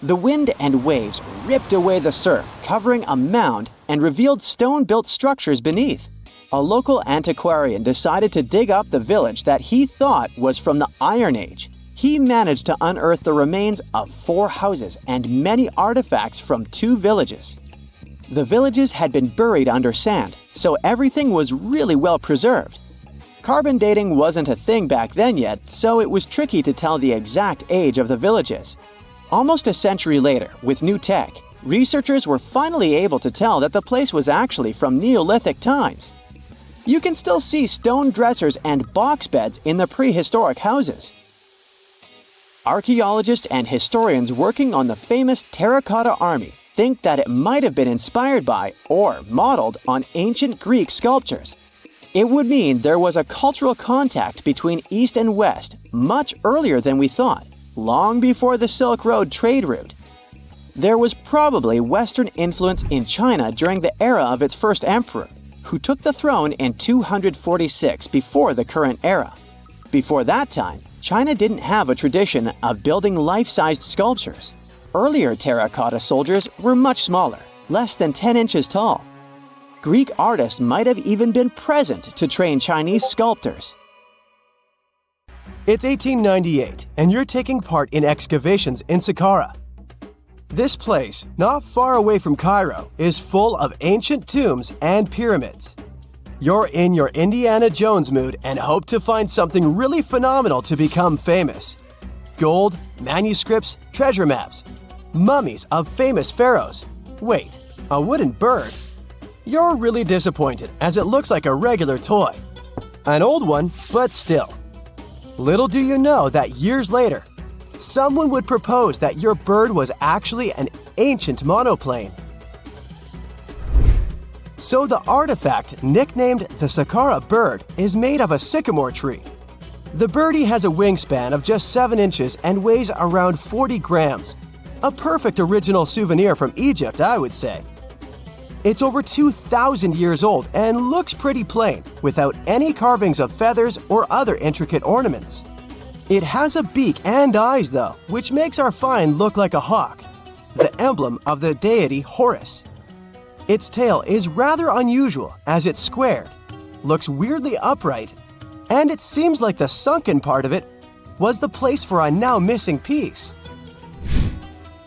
The wind and waves ripped away the surf, covering a mound, and revealed stone-built structures beneath. A local antiquarian decided to dig up the village that he thought was from the Iron Age. He managed to unearth the remains of 4 houses and many artifacts from 2 villages. The villages had been buried under sand, so everything was really well preserved. Carbon dating wasn't a thing back then yet, so it was tricky to tell the exact age of the villages. Almost a century later, with new tech, researchers were finally able to tell that the place was actually from Neolithic times. You can still see stone dressers and box beds in the prehistoric houses. Archaeologists and historians working on the famous Terracotta Army think that it might have been inspired by or modeled on ancient Greek sculptures. It would mean there was a cultural contact between East and West much earlier than we thought, long before the Silk Road trade route. There was probably Western influence in China during the era of its first emperor, who took the throne in 246 before the current era. Before that time, China didn't have a tradition of building life-sized sculptures. Earlier terracotta soldiers were much smaller, less than 10 inches tall. Greek artists might have even been present to train Chinese sculptors. It's 1898, and you're taking part in excavations in Saqqara. This place, not far away from Cairo, is full of ancient tombs and pyramids. You're in your Indiana Jones mood and hope to find something really phenomenal to become famous. Gold, manuscripts, treasure maps, mummies of famous pharaohs. Wait, a wooden bird? You're really disappointed as it looks like a regular toy. An old one, but still. Little do you know that years later, someone would propose that your bird was actually an ancient monoplane. So the artifact, nicknamed the Saqqara bird, is made of a sycamore tree. The birdie has a wingspan of just 7 inches and weighs around 40 grams. A perfect original souvenir from Egypt, I would say. It's over 2,000 years old and looks pretty plain, without any carvings of feathers or other intricate ornaments. It has a beak and eyes though, which makes our find look like a hawk, the emblem of the deity Horus. Its tail is rather unusual as it's squared, looks weirdly upright, and it seems like the sunken part of it was the place for a now missing piece.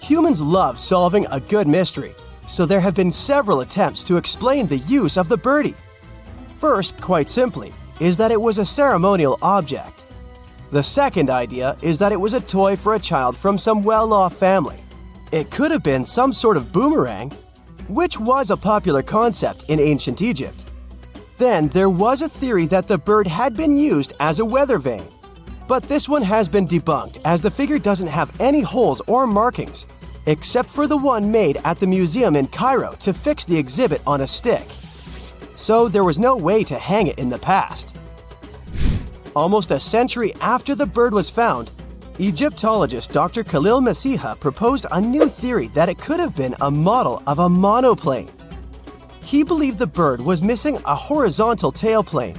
Humans love solving a good mystery, so there have been several attempts to explain the use of the birdie. First, quite simply, is that it was a ceremonial object. The second idea is that it was a toy for a child from some well-off family. It could have been some sort of boomerang, which was a popular concept in ancient Egypt. Then there was a theory that the bird had been used as a weather vane. But this one has been debunked as the figure doesn't have any holes or markings, except for the one made at the museum in Cairo to fix the exhibit on a stick. So there was no way to hang it in the past. Almost a century after the bird was found, Egyptologist Dr. Khalil Masiha proposed a new theory that it could have been a model of a monoplane. He believed the bird was missing a horizontal tailplane.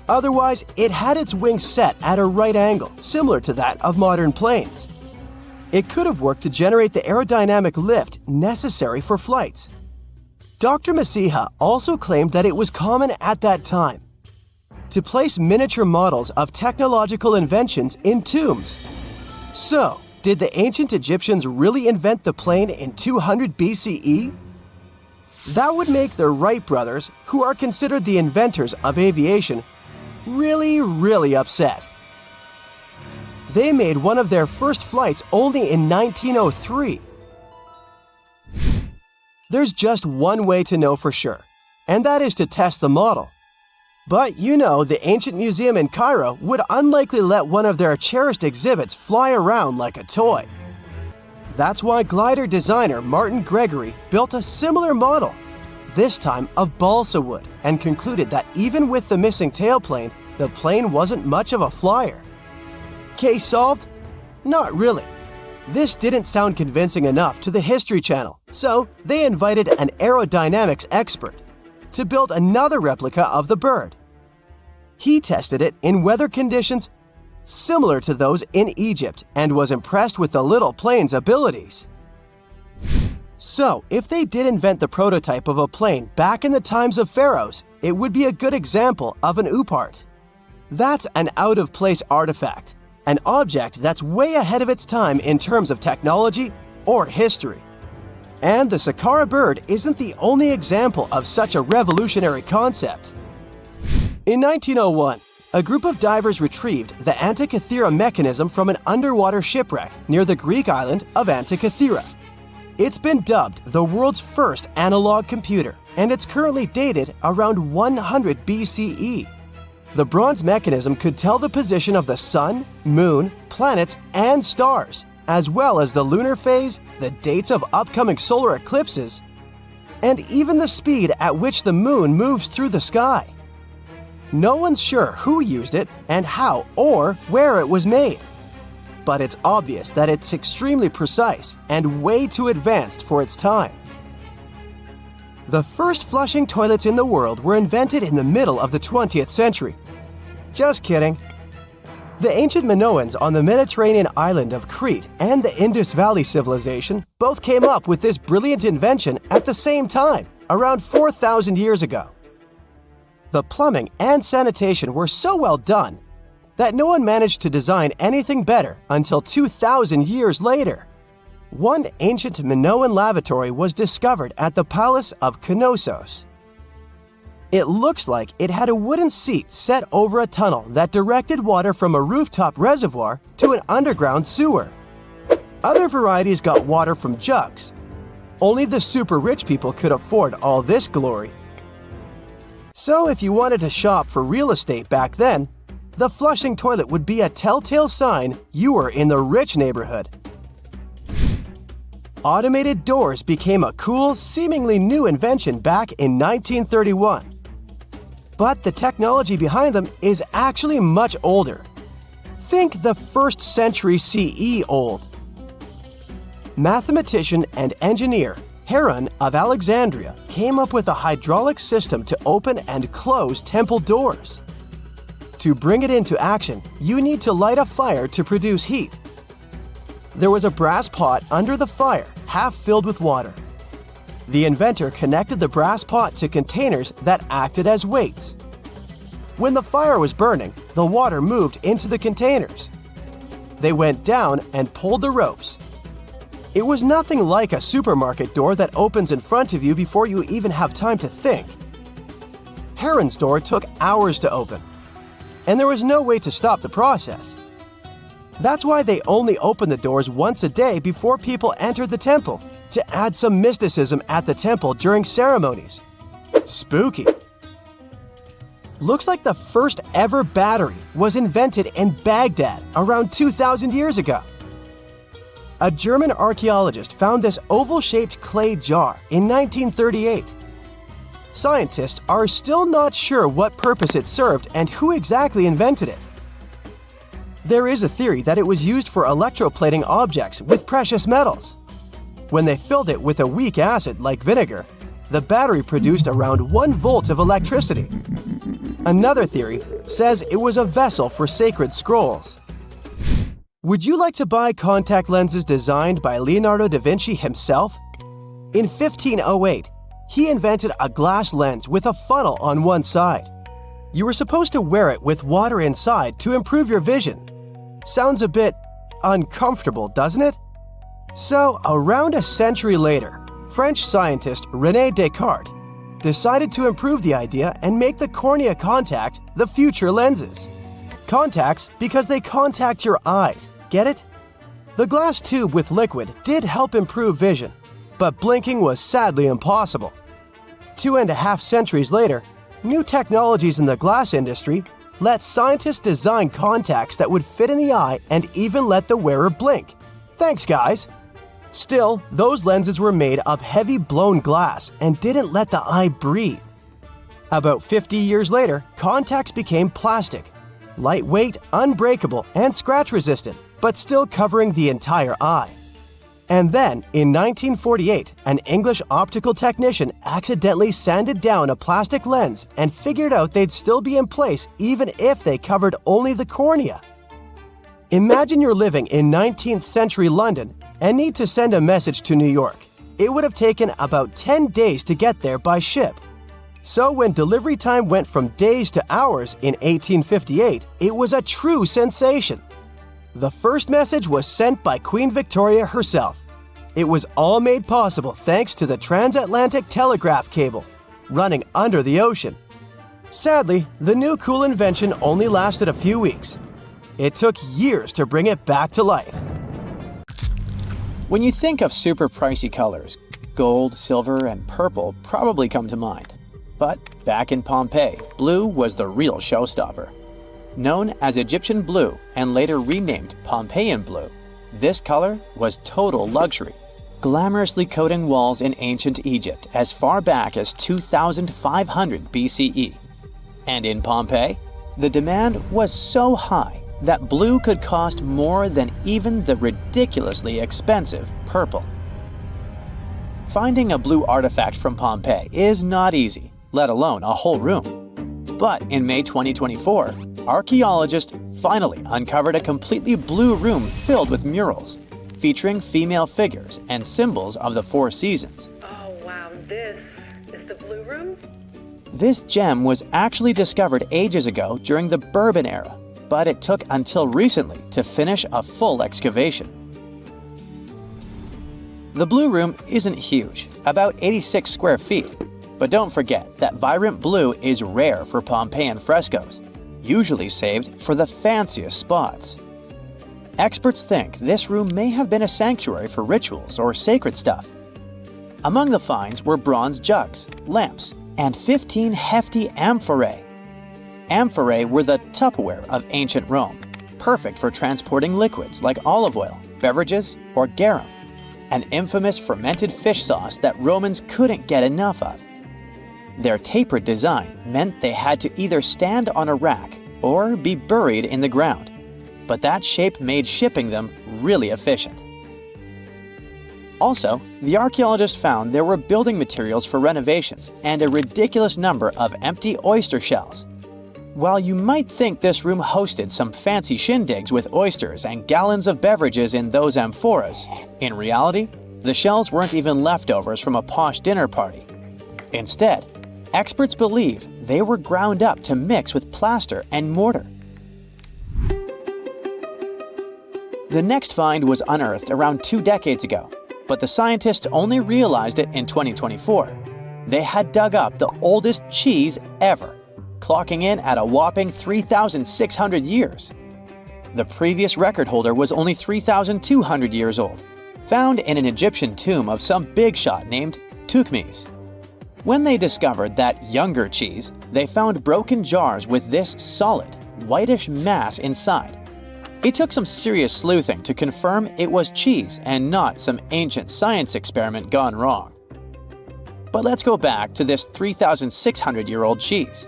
Otherwise, it had its wings set at a right angle, similar to that of modern planes. It could have worked to generate the aerodynamic lift necessary for flights. Dr. Masiha also claimed that it was common at that time to place miniature models of technological inventions in tombs. So, did the ancient Egyptians really invent the plane in 200 BCE? That would make the Wright brothers, who are considered the inventors of aviation, really upset. They made one of their first flights only in 1903. There's just one way to know for sure, and that is to test the model. But you know, the ancient museum in Cairo would unlikely let one of their cherished exhibits fly around like a toy. That's why glider designer Martin Gregory built a similar model, this time of balsa wood, and concluded that even with the missing tailplane, the plane wasn't much of a flyer. Case solved? Not really. This didn't sound convincing enough to the History Channel, so they invited an aerodynamics expert to build another replica of the bird. He tested it in weather conditions similar to those in Egypt and was impressed with the little plane's abilities. So, if they did invent the prototype of a plane back in the times of pharaohs, it would be a good example of an oopart. That's an out-of-place artifact, an object that's way ahead of its time in terms of technology or history. And the Saqqara bird isn't the only example of such a revolutionary concept. In 1901, a group of divers retrieved the Antikythera mechanism from an underwater shipwreck near the Greek island of Antikythera. It's been dubbed the world's first analog computer, and it's currently dated around 100 BCE. The bronze mechanism could tell the position of the sun, moon, planets, and stars, as well as the lunar phase, the dates of upcoming solar eclipses, and even the speed at which the moon moves through the sky. No one's sure who used it and how or where it was made. But it's obvious that it's extremely precise and way too advanced for its time. The first flushing toilets in the world were invented in the middle of the 20th century. Just kidding. The ancient Minoans on the Mediterranean island of Crete and the Indus Valley civilization both came up with this brilliant invention at the same time, around 4,000 years ago. The plumbing and sanitation were so well done that no one managed to design anything better until 2,000 years later. One ancient Minoan lavatory was discovered at the Palace of Knossos. It looks like it had a wooden seat set over a tunnel that directed water from a rooftop reservoir to an underground sewer. Other varieties got water from jugs. Only the super rich people could afford all this glory. So if you wanted to shop for real estate back then, the flushing toilet would be a telltale sign you were in the rich neighborhood. Automated doors became a cool, seemingly new invention back in 1931. But the technology behind them is actually much older. Think the 1st century CE old. Mathematician and engineer Heron of Alexandria came up with a hydraulic system to open and close temple doors. To bring it into action, you need to light a fire to produce heat. There was a brass pot under the fire, half filled with water. The inventor connected the brass pot to containers that acted as weights. When the fire was burning, the water moved into the containers. They went down and pulled the ropes. It was nothing like a supermarket door that opens in front of you before you even have time to think. Heron's door took hours to open, and there was no way to stop the process. That's why they only opened the doors once a day before people entered the temple, to add some mysticism at the temple during ceremonies. Spooky. Looks like the first ever battery was invented in Baghdad around 2,000 years ago. A German archaeologist found this oval-shaped clay jar in 1938. Scientists are still not sure what purpose it served and who exactly invented it. There is a theory that it was used for electroplating objects with precious metals. When they filled it with a weak acid like vinegar, the battery produced around 1 volt of electricity. Another theory says it was a vessel for sacred scrolls. Would you like to buy contact lenses designed by Leonardo da Vinci himself? In 1508, he invented a glass lens with a funnel on one side. You were supposed to wear it with water inside to improve your vision. Sounds a bit uncomfortable, doesn't it? So, around a century later, French scientist René Descartes decided to improve the idea and make the cornea contact the future lenses. Contacts because they contact your eyes, get it? The glass tube with liquid did help improve vision, but blinking was sadly impossible. 2.5 centuries later, new technologies in the glass industry let scientists design contacts that would fit in the eye and even let the wearer blink. Thanks, guys! Still, those lenses were made of heavy blown glass and didn't let the eye breathe. About 50 years later, contacts became plastic, lightweight, unbreakable, and scratch-resistant, but still covering the entire eye. And then, in 1948, an English optical technician accidentally sanded down a plastic lens and figured out they'd still be in place even if they covered only the cornea. Imagine you're living in 19th century London and need to send a message to New York. It would have taken about 10 days to get there by ship. So when delivery time went from days to hours in 1858, it was a true sensation. The first message was sent by Queen Victoria herself. It was all made possible thanks to the transatlantic telegraph cable, running under the ocean. Sadly, the new cool invention only lasted a few weeks. It took years to bring it back to life. When you think of super pricey colors, gold, silver, and purple probably come to mind. But back in Pompeii, blue was the real showstopper. Known as Egyptian blue and later renamed Pompeian blue, this color was total luxury, glamorously coating walls in ancient Egypt as far back as 2500 BCE. And in Pompeii, the demand was so high that blue could cost more than even the ridiculously expensive purple. Finding a blue artifact from Pompeii is not easy, let alone a whole room. But in May 2024, archaeologists finally uncovered a completely blue room filled with murals, featuring female figures and symbols of the 4 seasons. Oh wow, this is the blue room? This gem was actually discovered ages ago during the Bourbon era, but it took until recently to finish a full excavation. The blue room isn't huge, about 86 square feet, but don't forget that vibrant blue is rare for Pompeian frescoes, usually saved for the fanciest spots. Experts think this room may have been a sanctuary for rituals or sacred stuff. Among the finds were bronze jugs, lamps, and 15 hefty amphorae. Amphorae were the Tupperware of ancient Rome, perfect for transporting liquids like olive oil, beverages, or garum, an infamous fermented fish sauce that Romans couldn't get enough of. Their tapered design meant they had to either stand on a rack or be buried in the ground, but that shape made shipping them really efficient. Also, the archaeologists found there were building materials for renovations and a ridiculous number of empty oyster shells. While you might think this room hosted some fancy shindigs with oysters and gallons of beverages in those amphoras, in reality, the shells weren't even leftovers from a posh dinner party. Instead, experts believe they were ground up to mix with plaster and mortar. The next find was unearthed around 2 decades ago, but the scientists only realized it in 2024. They had dug up the oldest cheese ever, clocking in at a whopping 3,600 years. The previous record holder was only 3,200 years old, found in an Egyptian tomb of some big shot named Tookmes. When they discovered that younger cheese, they found broken jars with this solid, whitish mass inside. It took some serious sleuthing to confirm it was cheese and not some ancient science experiment gone wrong. But let's go back to this 3,600-year-old cheese.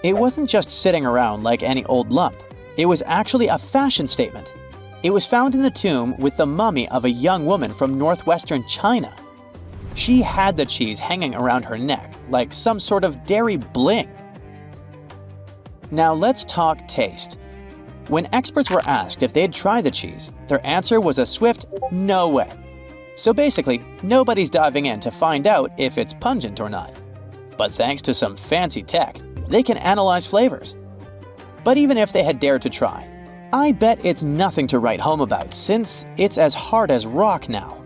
It wasn't just sitting around like any old lump. It was actually a fashion statement. It was found in the tomb with the mummy of a young woman from northwestern China. She had the cheese hanging around her neck like some sort of dairy bling. Now let's talk taste. When experts were asked if they'd try the cheese, their answer was a swift no way. So basically, nobody's diving in to find out if it's pungent or not. But thanks to some fancy tech, they can analyze flavors. But even if they had dared to try, I bet it's nothing to write home about since it's as hard as rock now.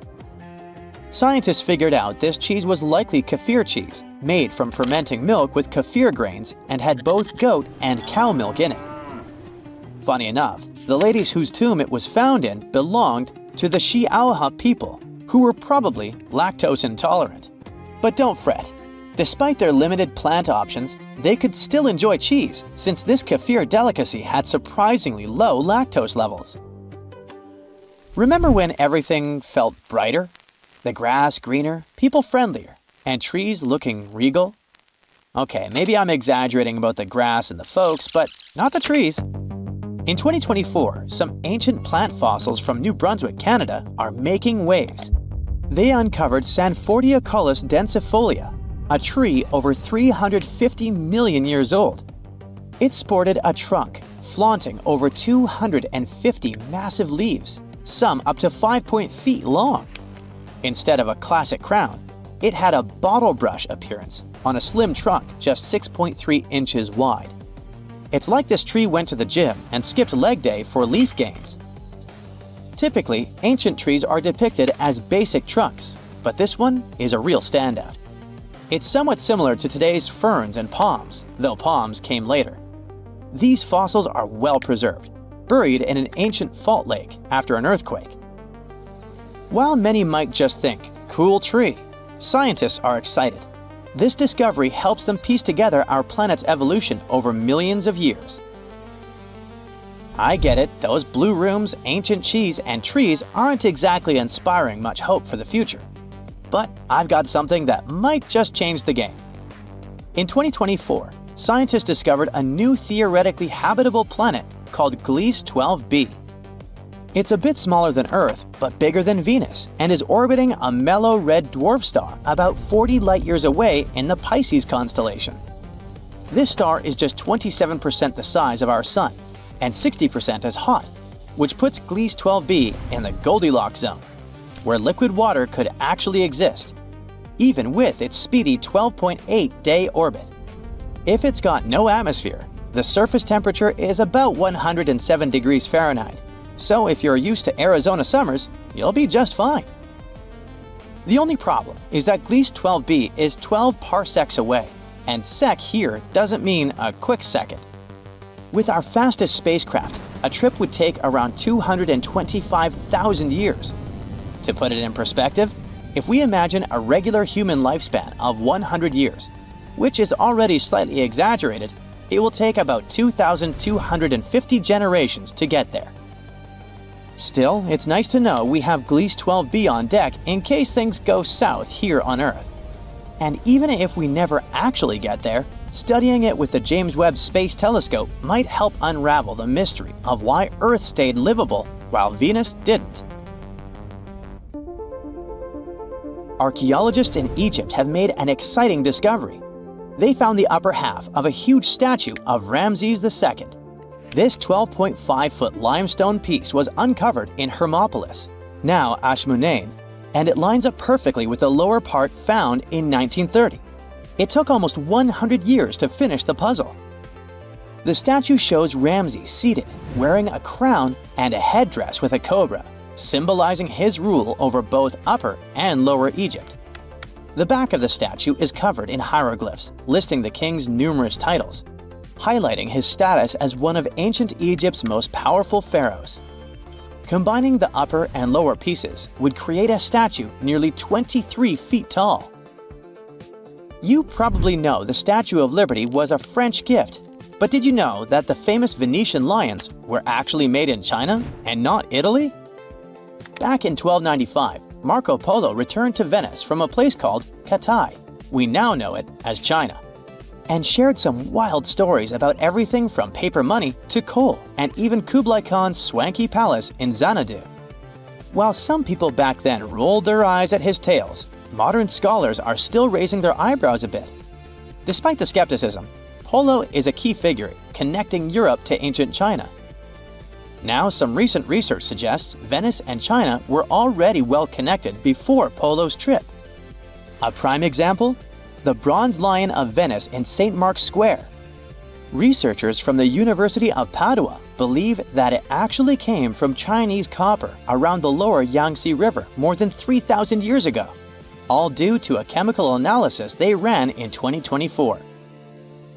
Scientists figured out this cheese was likely kefir cheese, made from fermenting milk with kefir grains and had both goat and cow milk in it. Funny enough, the ladies whose tomb it was found in belonged to the Xiaohe people, who were probably lactose intolerant. But don't fret. Despite their limited plant options, they could still enjoy cheese since this kefir delicacy had surprisingly low lactose levels. Remember when everything felt brighter? The grass greener, people friendlier, and trees looking regal? Okay, maybe I'm exaggerating about the grass and the folks, but not the trees. In 2024, some ancient plant fossils from New Brunswick, Canada, are making waves. They uncovered Sanfordiaculus densifolia, a tree over 350 million years old. It sported a trunk, flaunting over 250 massive leaves, some up to 5 feet long. Instead of a classic crown, it had a bottle brush appearance on a slim trunk just 6.3 inches wide. It's like this tree went to the gym and skipped leg day for leaf gains. Typically, ancient trees are depicted as basic trunks, but this one is a real standout. It's somewhat similar to today's ferns and palms, though palms came later. These fossils are well preserved, buried in an ancient fault lake after an earthquake. While many might just think, cool tree, scientists are excited. This discovery helps them piece together our planet's evolution over millions of years. I get it, those blue rooms, ancient cheese, and trees aren't exactly inspiring much hope for the future. But I've got something that might just change the game. In 2024, scientists discovered a new theoretically habitable planet called Gliese 12b. It's a bit smaller than Earth, but bigger than Venus, and is orbiting a mellow red dwarf star about 40 light-years away in the Pisces constellation. This star is just 27% the size of our Sun, and 60% as hot, which puts Gliese 12b in the Goldilocks zone, where liquid water could actually exist, even with its speedy 12.8-day orbit. If it's got no atmosphere, the surface temperature is about 107 degrees Fahrenheit, so if you're used to Arizona summers, you'll be just fine. The only problem is that Gliese 12b is 12 parsecs away, and sec here doesn't mean a quick second. With our fastest spacecraft, a trip would take around 225,000 years. To put it in perspective, if we imagine a regular human lifespan of 100 years, which is already slightly exaggerated, it will take about 2,250 generations to get there. Still, it's nice to know we have Gliese 12b on deck in case things go south here on Earth. And even if we never actually get there, studying it with the James Webb Space Telescope might help unravel the mystery of why Earth stayed livable while Venus didn't. Archaeologists in Egypt have made an exciting discovery. They found the upper half of a huge statue of Ramses II. This 12.5-foot limestone piece was uncovered in Hermopolis, now Ashmunain, and it lines up perfectly with the lower part found in 1930. It took almost 100 years to finish the puzzle. The statue shows Ramses seated, wearing a crown and a headdress with a cobra, symbolizing his rule over both Upper and Lower Egypt. The back of the statue is covered in hieroglyphs, listing the king's numerous titles, highlighting his status as one of ancient Egypt's most powerful pharaohs. Combining the upper and lower pieces would create a statue nearly 23 feet tall. You probably know the Statue of Liberty was a French gift, but did you know that the famous Venetian lions were actually made in China and not Italy? Back in 1295, Marco Polo returned to Venice from a place called Cathay, we now know it as China, and shared some wild stories about everything from paper money to coal and even Kublai Khan's swanky palace in Xanadu. While some people back then rolled their eyes at his tales, modern scholars are still raising their eyebrows a bit. Despite the skepticism, Polo is a key figure connecting Europe to ancient China. Now, some recent research suggests Venice and China were already well connected before Polo's trip. A prime example? The Bronze Lion of Venice in St. Mark's Square. Researchers from the University of Padua believe that it actually came from Chinese copper around the lower Yangtze River more than 3,000 years ago, all due to a chemical analysis they ran in 2024.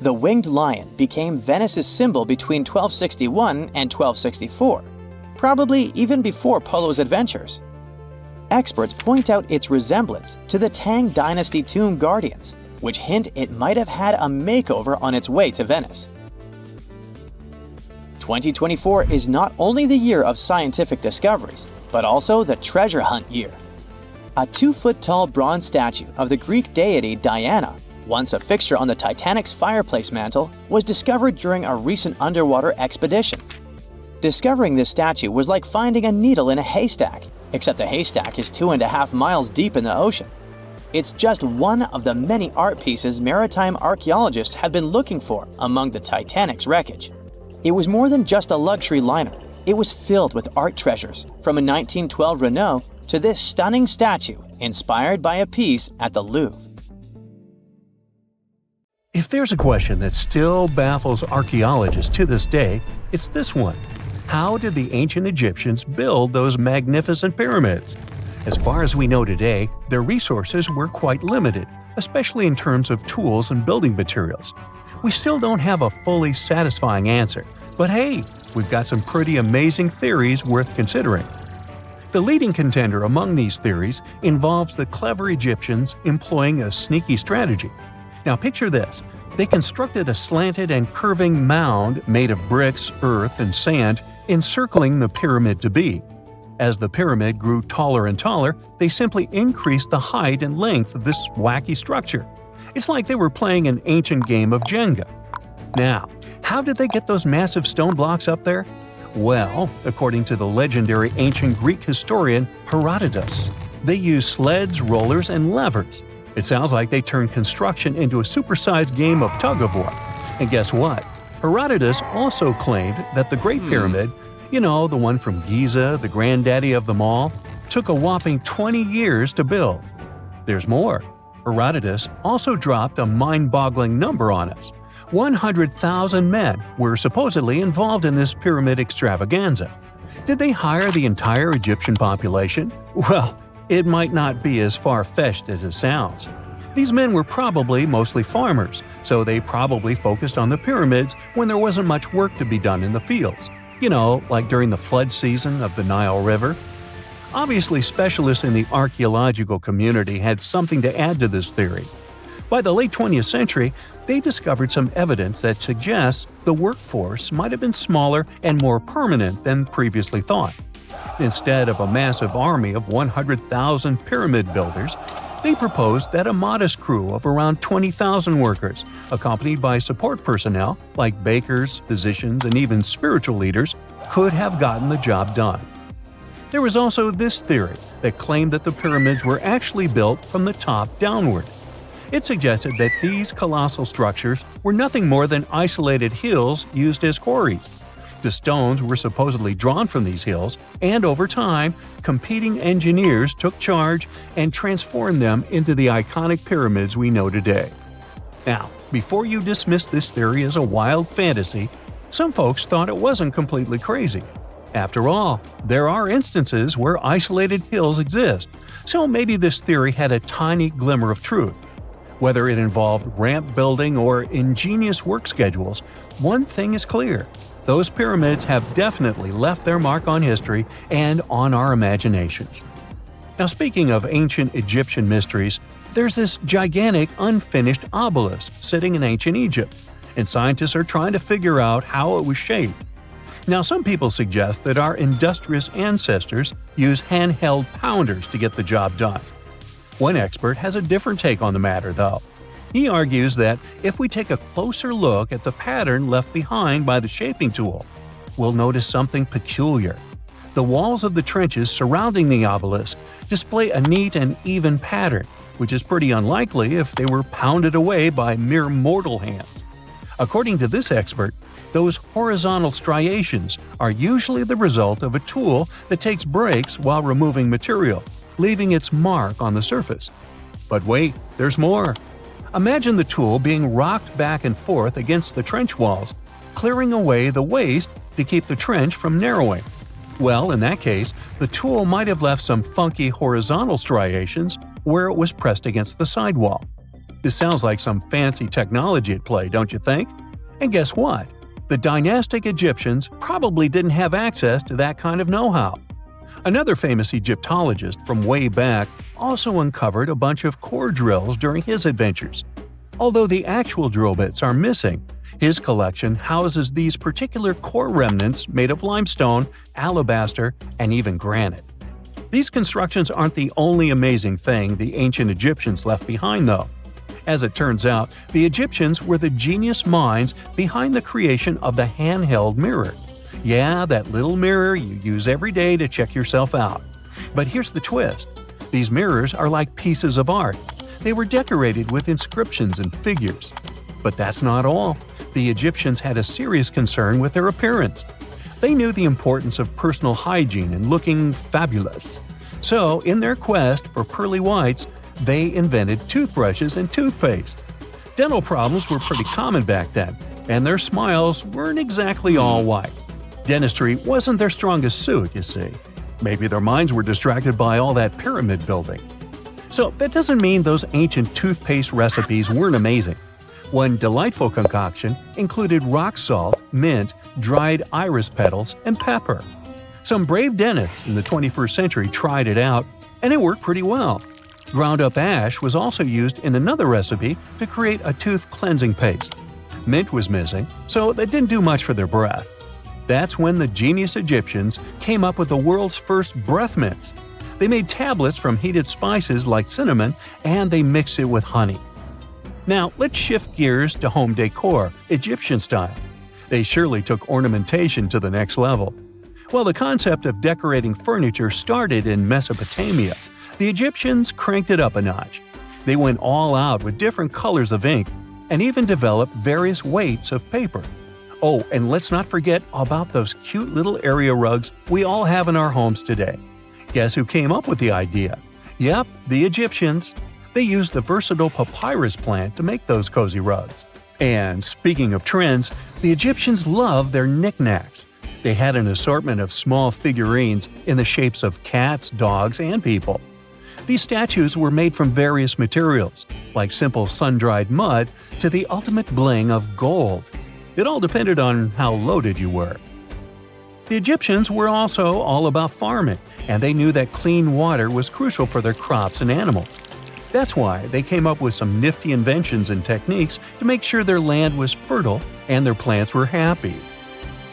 The winged lion became Venice's symbol between 1261 and 1264, probably even before Polo's adventures. Experts point out its resemblance to the Tang Dynasty tomb guardians, which hint it might have had a makeover on its way to Venice. 2024 is not only the year of scientific discoveries, but also the treasure hunt year. A 2-foot-tall bronze statue of the Greek deity Diana, once a fixture on the Titanic's fireplace mantle, was discovered during a recent underwater expedition. Discovering this statue was like finding a needle in a haystack, except the haystack is 2.5 miles deep in the ocean. It's just one of the many art pieces maritime archaeologists have been looking for among the Titanic's wreckage. It was more than just a luxury liner. It was filled with art treasures, from a 1912 Renault to this stunning statue inspired by a piece at the Louvre. If there's a question that still baffles archaeologists to this day, it's this one. How did the ancient Egyptians build those magnificent pyramids? As far as we know today, their resources were quite limited, especially in terms of tools and building materials. We still don't have a fully satisfying answer, but hey, we've got some pretty amazing theories worth considering. The leading contender among these theories involves the clever Egyptians employing a sneaky strategy. Now picture this. They constructed a slanted and curving mound made of bricks, earth, and sand encircling the pyramid to be. As the pyramid grew taller and taller, they simply increased the height and length of this wacky structure. It's like they were playing an ancient game of Jenga. Now, how did they get those massive stone blocks up there? Well, according to the legendary ancient Greek historian Herodotus, they used sleds, rollers, and levers. It sounds like they turned construction into a supersized game of tug-of-war. And guess what? Herodotus also claimed that the Great Pyramid, the one from Giza, the granddaddy of them all, took a whopping 20 years to build. There's more. Herodotus also dropped a mind-boggling number on us. 100,000 men were supposedly involved in this pyramid extravaganza. Did they hire the entire Egyptian population? Well, it might not be as far-fetched as it sounds. These men were probably mostly farmers, so they probably focused on the pyramids when there wasn't much work to be done in the fields. Like during the flood season of the Nile River. Obviously, specialists in the archaeological community had something to add to this theory. By the late 20th century, they discovered some evidence that suggests the workforce might have been smaller and more permanent than previously thought. Instead of a massive army of 100,000 pyramid builders, they proposed that a modest crew of around 20,000 workers, accompanied by support personnel like bakers, physicians, and even spiritual leaders, could have gotten the job done. There was also this theory that claimed that the pyramids were actually built from the top downward. It suggested that these colossal structures were nothing more than isolated hills used as quarries. The stones were supposedly drawn from these hills, and over time, competing engineers took charge and transformed them into the iconic pyramids we know today. Now, before you dismiss this theory as a wild fantasy, some folks thought it wasn't completely crazy. After all, there are instances where isolated hills exist, so maybe this theory had a tiny glimmer of truth. Whether it involved ramp building or ingenious work schedules, one thing is clear: those pyramids have definitely left their mark on history and on our imaginations. Now, speaking of ancient Egyptian mysteries, there's this gigantic unfinished obelisk sitting in ancient Egypt, and scientists are trying to figure out how it was shaped. Now, some people suggest that our industrious ancestors used handheld pounders to get the job done. One expert has a different take on the matter, though. He argues that if we take a closer look at the pattern left behind by the shaping tool, we'll notice something peculiar. The walls of the trenches surrounding the obelisk display a neat and even pattern, which is pretty unlikely if they were pounded away by mere mortal hands. According to this expert, those horizontal striations are usually the result of a tool that takes breaks while removing material, leaving its mark on the surface. But wait, there's more. Imagine the tool being rocked back and forth against the trench walls, clearing away the waste to keep the trench from narrowing. Well, in that case, the tool might have left some funky horizontal striations where it was pressed against the sidewall. This sounds like some fancy technology at play, don't you think? And guess what? The dynastic Egyptians probably didn't have access to that kind of know-how. Another famous Egyptologist from way back also uncovered a bunch of core drills during his adventures. Although the actual drill bits are missing, his collection houses these particular core remnants made of limestone, alabaster, and even granite. These constructions aren't the only amazing thing the ancient Egyptians left behind, though. As it turns out, the Egyptians were the genius minds behind the creation of the handheld mirror. Yeah, that little mirror you use every day to check yourself out. But here's the twist. These mirrors are like pieces of art. They were decorated with inscriptions and figures. But that's not all. The Egyptians had a serious concern with their appearance. They knew the importance of personal hygiene and looking fabulous. So, in their quest for pearly whites, they invented toothbrushes and toothpaste. Dental problems were pretty common back then, and their smiles weren't exactly all white. Dentistry wasn't their strongest suit, you see. Maybe their minds were distracted by all that pyramid building. So that doesn't mean those ancient toothpaste recipes weren't amazing. One delightful concoction included rock salt, mint, dried iris petals, and pepper. Some brave dentists in the 21st century tried it out, and it worked pretty well. Ground-up ash was also used in another recipe to create a tooth cleansing paste. Mint was missing, so that didn't do much for their breath. That's when the genius Egyptians came up with the world's first breath mints. They made tablets from heated spices like cinnamon, and they mixed it with honey. Now, let's shift gears to home decor, Egyptian style. They surely took ornamentation to the next level. While the concept of decorating furniture started in Mesopotamia, the Egyptians cranked it up a notch. They went all out with different colors of ink and even developed various weights of paper. Oh, and let's not forget about those cute little area rugs we all have in our homes today. Guess who came up with the idea? Yep, the Egyptians. They used the versatile papyrus plant to make those cozy rugs. And speaking of trends, the Egyptians loved their knickknacks. They had an assortment of small figurines in the shapes of cats, dogs, and people. These statues were made from various materials, like simple sun-dried mud to the ultimate bling of gold. It all depended on how loaded you were. The Egyptians were also all about farming, and they knew that clean water was crucial for their crops and animals. That's why they came up with some nifty inventions and techniques to make sure their land was fertile and their plants were happy.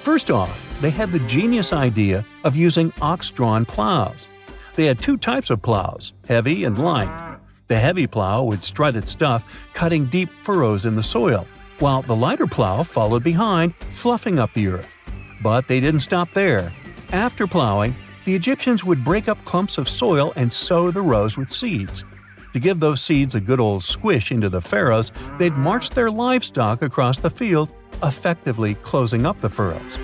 First off, they had the genius idea of using ox-drawn plows. They had two types of plows, heavy and light. The heavy plow would strut its stuff, cutting deep furrows in the soil, while the lighter plow followed behind, fluffing up the earth. But they didn't stop there. After plowing, the Egyptians would break up clumps of soil and sow the rows with seeds. To give those seeds a good old squish into the furrows, they'd march their livestock across the field, effectively closing up the furrows.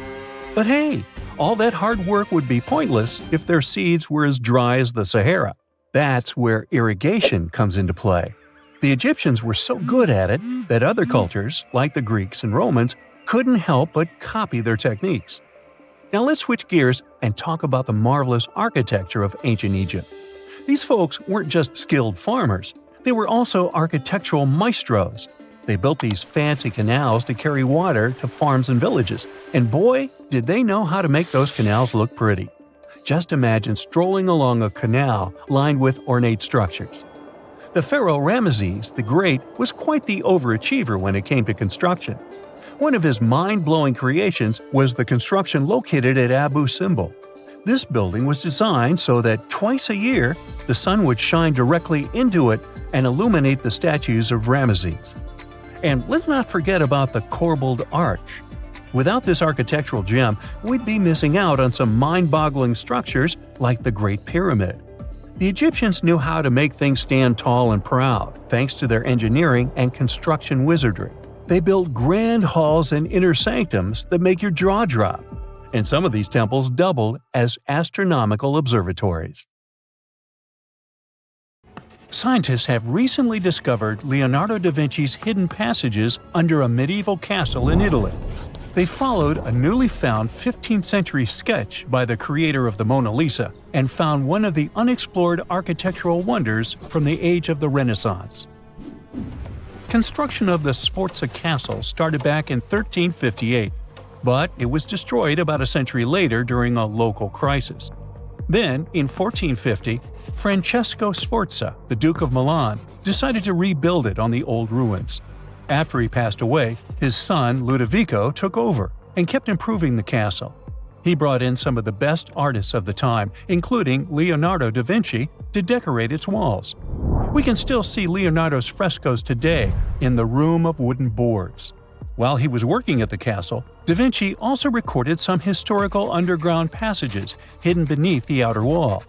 But hey, all that hard work would be pointless if their seeds were as dry as the Sahara. That's where irrigation comes into play. The Egyptians were so good at it that other cultures, like the Greeks and Romans, couldn't help but copy their techniques. Now let's switch gears and talk about the marvelous architecture of ancient Egypt. These folks weren't just skilled farmers, they were also architectural maestros. They built these fancy canals to carry water to farms and villages, and boy, did they know how to make those canals look pretty. Just imagine strolling along a canal lined with ornate structures. The pharaoh Ramesses the Great was quite the overachiever when it came to construction. One of his mind-blowing creations was the construction located at Abu Simbel. This building was designed so that twice a year, the sun would shine directly into it and illuminate the statues of Ramesses. And let's not forget about the corbelled arch. Without this architectural gem, we'd be missing out on some mind-boggling structures like the Great Pyramid. The Egyptians knew how to make things stand tall and proud, thanks to their engineering and construction wizardry. They built grand halls and inner sanctums that make your jaw drop, and some of these temples doubled as astronomical observatories. Scientists have recently discovered Leonardo da Vinci's hidden passages under a medieval castle in Italy. They followed a newly found 15th century sketch by the creator of the Mona Lisa and found one of the unexplored architectural wonders from the age of the Renaissance. Construction of the Sforza Castle started back in 1358, but it was destroyed about a century later during a local crisis. Then, in 1450, Francesco Sforza, the Duke of Milan, decided to rebuild it on the old ruins. After he passed away, his son Ludovico took over and kept improving the castle. He brought in some of the best artists of the time, including Leonardo da Vinci, to decorate its walls. We can still see Leonardo's frescoes today in the Room of Wooden Boards. While he was working at the castle, da Vinci also recorded some historical underground passages hidden beneath the outer wall.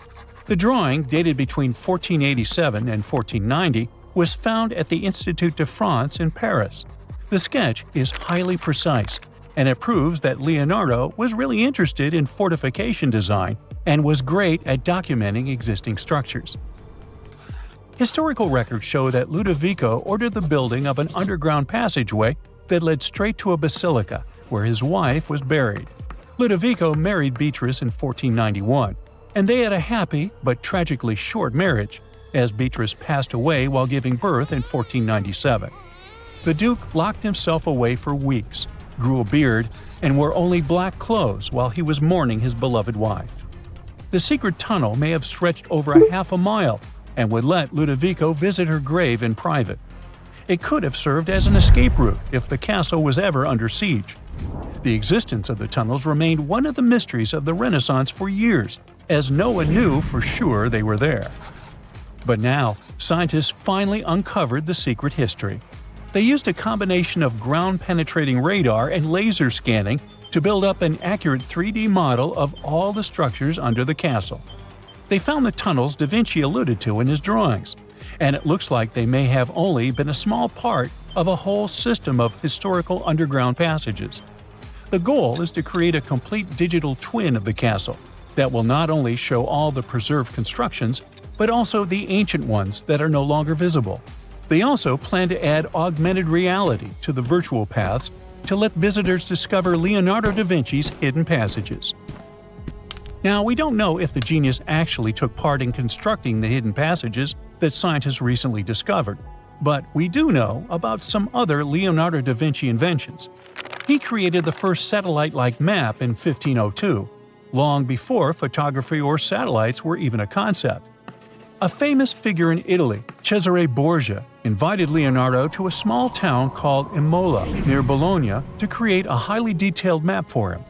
The drawing, dated between 1487 and 1490, was found at the Institut de France in Paris. The sketch is highly precise, and it proves that Leonardo was really interested in fortification design and was great at documenting existing structures. Historical records show that Ludovico ordered the building of an underground passageway that led straight to a basilica, where his wife was buried. Ludovico married Beatrice in 1491, and they had a happy but tragically short marriage, as Beatrice passed away while giving birth in 1497. The Duke locked himself away for weeks, grew a beard, and wore only black clothes while he was mourning his beloved wife. The secret tunnel may have stretched over a half a mile and would let Ludovico visit her grave in private. It could have served as an escape route if the castle was ever under siege. The existence of the tunnels remained one of the mysteries of the Renaissance for years, as no one knew for sure they were there. But now, scientists finally uncovered the secret history. They used a combination of ground-penetrating radar and laser scanning to build up an accurate 3D model of all the structures under the castle. They found the tunnels da Vinci alluded to in his drawings, and it looks like they may have only been a small part of a whole system of historical underground passages. The goal is to create a complete digital twin of the castle that will not only show all the preserved constructions, but also the ancient ones that are no longer visible. They also plan to add augmented reality to the virtual paths to let visitors discover Leonardo da Vinci's hidden passages. Now, we don't know if the genius actually took part in constructing the hidden passages that scientists recently discovered, but we do know about some other Leonardo da Vinci inventions. He created the first satellite-like map in 1502, long before photography or satellites were even a concept. A famous figure in Italy, Cesare Borgia, invited Leonardo to a small town called Imola, near Bologna, to create a highly detailed map for him.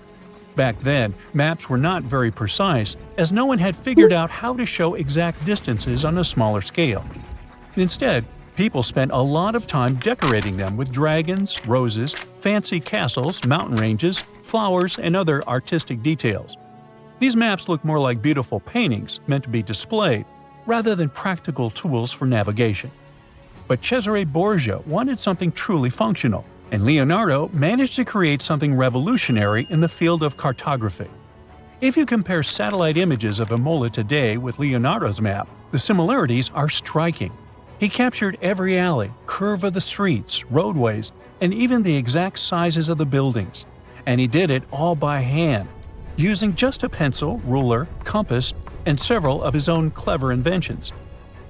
Back then, maps were not very precise, as no one had figured out how to show exact distances on a smaller scale. Instead, people spent a lot of time decorating them with dragons, roses, fancy castles, mountain ranges, flowers, and other artistic details. These maps look more like beautiful paintings meant to be displayed, rather than practical tools for navigation. But Cesare Borgia wanted something truly functional, and Leonardo managed to create something revolutionary in the field of cartography. If you compare satellite images of Imola today with Leonardo's map, the similarities are striking. He captured every alley, curve of the streets, roadways, and even the exact sizes of the buildings. And he did it all by hand. using just a pencil, ruler, compass, and several of his own clever inventions.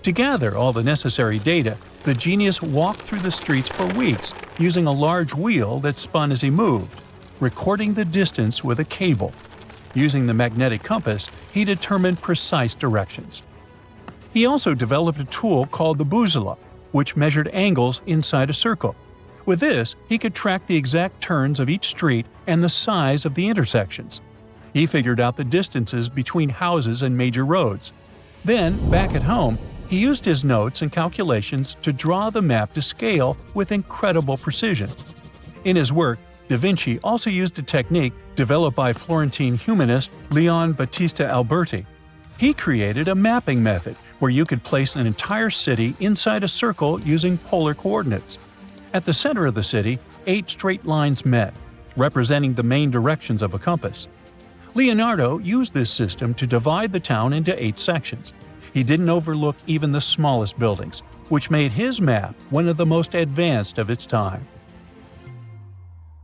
To gather all the necessary data, the genius walked through the streets for weeks using a large wheel that spun as he moved, recording the distance with a cable. Using the magnetic compass, he determined precise directions. He also developed a tool called the boussole, which measured angles inside a circle. With this, he could track the exact turns of each street and the size of the intersections. He figured out the distances between houses and major roads. Then, back at home, he used his notes and calculations to draw the map to scale with incredible precision. In his work, Da Vinci also used a technique developed by Florentine humanist Leon Battista Alberti. He created a mapping method where you could place an entire city inside a circle using polar coordinates. At the center of the city, 8 straight lines met, representing the main directions of a compass. Leonardo used this system to divide the town into 8 sections. He didn't overlook even the smallest buildings, which made his map one of the most advanced of its time.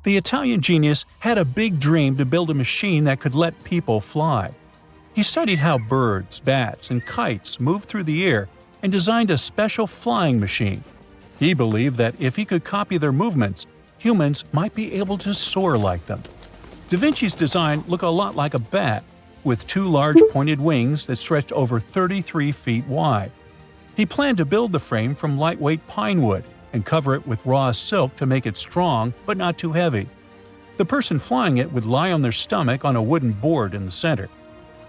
The Italian genius had a big dream to build a machine that could let people fly. He studied how birds, bats, and kites moved through the air and designed a special flying machine. He believed that if he could copy their movements, humans might be able to soar like them. Da Vinci's design looked a lot like a bat, with 2 large pointed wings that stretched over 33 feet wide. He planned to build the frame from lightweight pine wood and cover it with raw silk to make it strong but not too heavy. The person flying it would lie on their stomach on a wooden board in the center.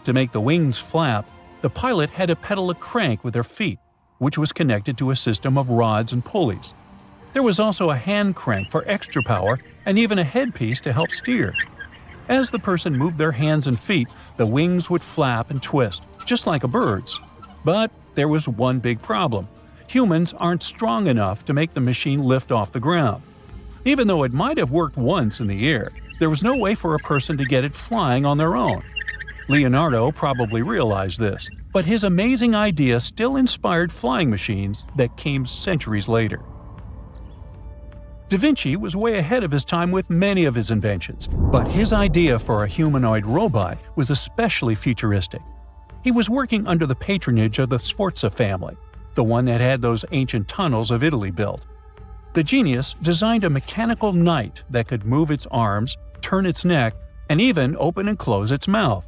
To make the wings flap, the pilot had to pedal a crank with their feet, which was connected to a system of rods and pulleys. There was also a hand crank for extra power and even a headpiece to help steer. As the person moved their hands and feet, the wings would flap and twist, just like a bird's. But there was one big problem. Humans aren't strong enough to make the machine lift off the ground. Even though it might have worked once in the air, there was no way for a person to get it flying on their own. Leonardo probably realized this, but his amazing idea still inspired flying machines that came centuries later. Da Vinci was way ahead of his time with many of his inventions, but his idea for a humanoid robot was especially futuristic. He was working under the patronage of the Sforza family, the one that had those ancient tunnels of Italy built. The genius designed a mechanical knight that could move its arms, turn its neck, and even open and close its mouth.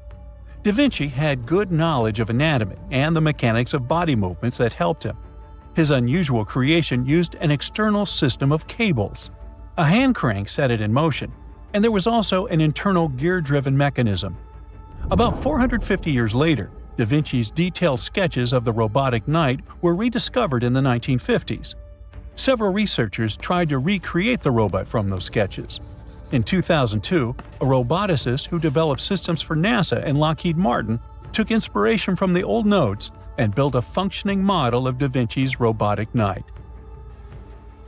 Da Vinci had good knowledge of anatomy and the mechanics of body movements that helped him. His unusual creation used an external system of cables. A hand crank set it in motion, and there was also an internal gear-driven mechanism. About 450 years later, Da Vinci's detailed sketches of the robotic knight were rediscovered in the 1950s. Several researchers tried to recreate the robot from those sketches. In 2002, a roboticist who developed systems for NASA and Lockheed Martin took inspiration from the old notes and built a functioning model of Da Vinci's robotic knight.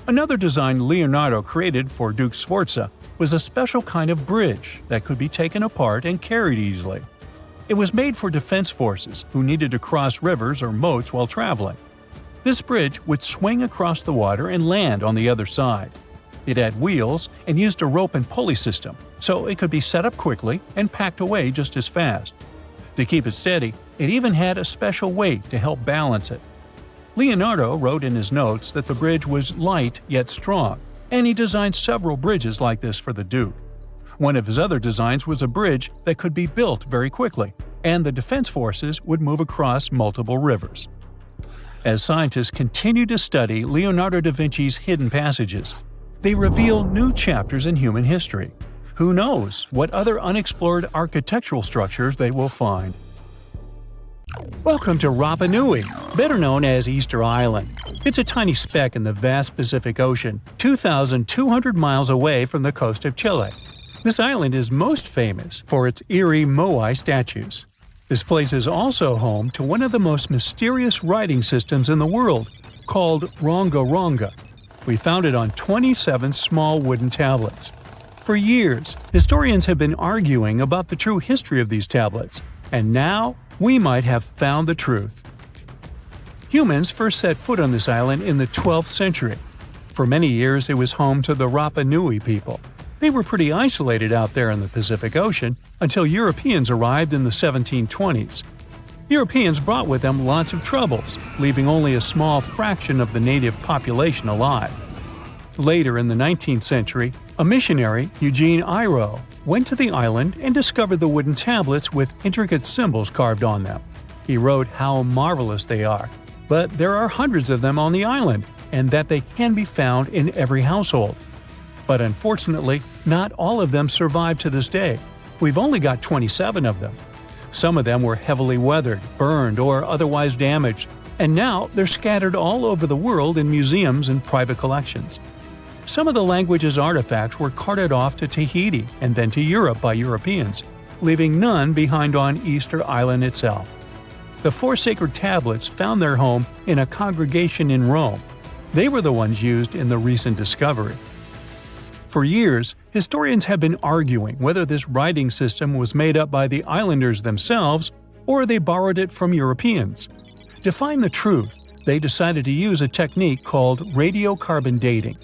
Another design Leonardo created for Duke Sforza was a special kind of bridge that could be taken apart and carried easily. It was made for defense forces who needed to cross rivers or moats while traveling. This bridge would swing across the water and land on the other side. It had wheels and used a rope and pulley system, so it could be set up quickly and packed away just as fast. To keep it steady, it even had a special weight to help balance it. Leonardo wrote in his notes that the bridge was light yet strong, and he designed several bridges like this for the Duke. One of his other designs was a bridge that could be built very quickly, and the defense forces would move across multiple rivers. As scientists continue to study Leonardo da Vinci's hidden passages, they reveal new chapters in human history. Who knows what other unexplored architectural structures they will find? Welcome to Rapa Nui, better known as Easter Island. It's a tiny speck in the vast Pacific Ocean, 2,200 miles away from the coast of Chile. This island is most famous for its eerie moai statues. This place is also home to one of the most mysterious writing systems in the world, called Ronga Ronga. We found it on 27 small wooden tablets. For years, historians have been arguing about the true history of these tablets, and now we might have found the truth. Humans first set foot on this island in the 12th century. For many years, it was home to the Rapa Nui people. They They were pretty isolated out there in the Pacific Ocean until Europeans arrived in the 1720s. Europeans brought with them lots of troubles, leaving only a small fraction of the native population alive. Later in the 19th century, a missionary, Eugene Iro, went to the island and discovered the wooden tablets with intricate symbols carved on them. He wrote how marvelous they are, but there are hundreds of them on the island, and that they can be found in every household. But unfortunately, not all of them survive to this day. We've only got 27 of them. Some of them were heavily weathered, burned, or otherwise damaged, and now they're scattered all over the world in museums and private collections. Some of the language's artifacts were carted off to Tahiti and then to Europe by Europeans, leaving none behind on Easter Island itself. The 4 sacred tablets found their home in a congregation in Rome. They were the ones used in the recent discovery. For years, historians have been arguing whether this writing system was made up by the islanders themselves or they borrowed it from Europeans. To find the truth, they decided to use a technique called radiocarbon dating.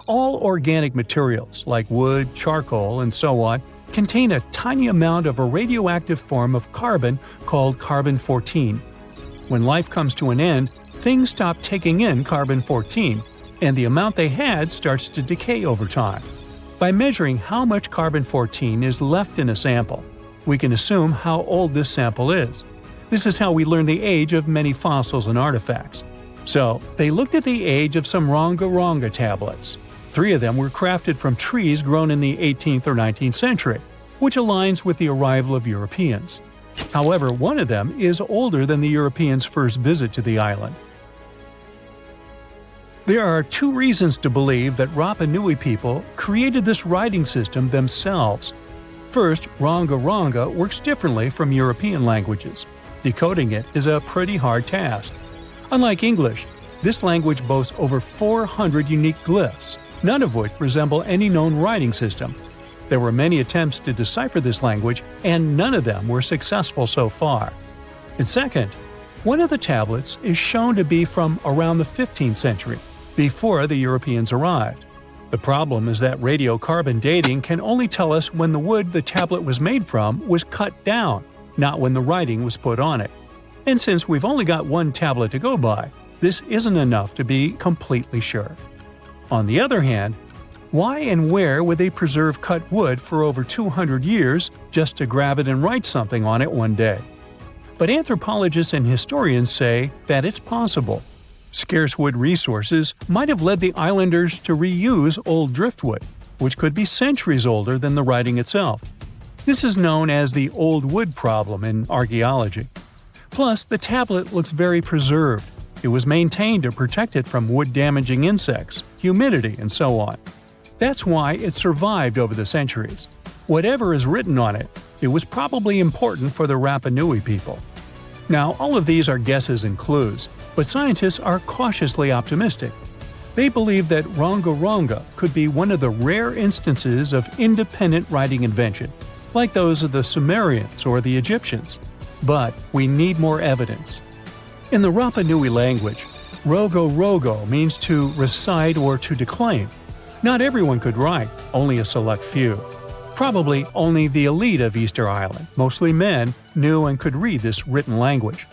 All organic materials, like wood, charcoal, and so on, contain a tiny amount of a radioactive form of carbon called carbon-14. When life comes to an end, things stop taking in carbon-14, and the amount they had starts to decay over time. By measuring how much carbon-14 is left in a sample, we can assume how old this sample is. This is how we learn the age of many fossils and artifacts. So, they looked at the age of some Ronga-Ronga tablets. 3 of them were crafted from trees grown in the 18th or 19th century, which aligns with the arrival of Europeans. However, one of them is older than the Europeans' first visit to the island. There are 2 reasons to believe that Rapa Nui people created this writing system themselves. First, Ronga-Ronga works differently from European languages. Decoding it is a pretty hard task. Unlike English, this language boasts over 400 unique glyphs, none of which resemble any known writing system. There were many attempts to decipher this language, and none of them were successful so far. And second, one of the tablets is shown to be from around the 15th century, before the Europeans arrived. The problem is that radiocarbon dating can only tell us when the wood the tablet was made from was cut down, not when the writing was put on it. And since we've only got one tablet to go by, this isn't enough to be completely sure. On the other hand, why and where would they preserve cut wood for over 200 years just to grab it and write something on it one day? But anthropologists and historians say that it's possible. Scarce wood resources might have led the islanders to reuse old driftwood, which could be centuries older than the writing itself. This is known as the old wood problem in archaeology. Plus, the tablet looks very preserved. It was maintained to protect it from wood-damaging insects, humidity, and so on. That's why it survived over the centuries. Whatever is written on it, it was probably important for the Rapa Nui people. Now, all of these are guesses and clues, but scientists are cautiously optimistic. They believe that Ronga-Ronga could be one of the rare instances of independent writing invention, like those of the Sumerians or the Egyptians. But we need more evidence. In the Rapa Nui language, rogo-rogo means to recite or to declaim. Not everyone could write, only a select few. Probably only the elite of Easter Island, mostly men, knew and could read this written language.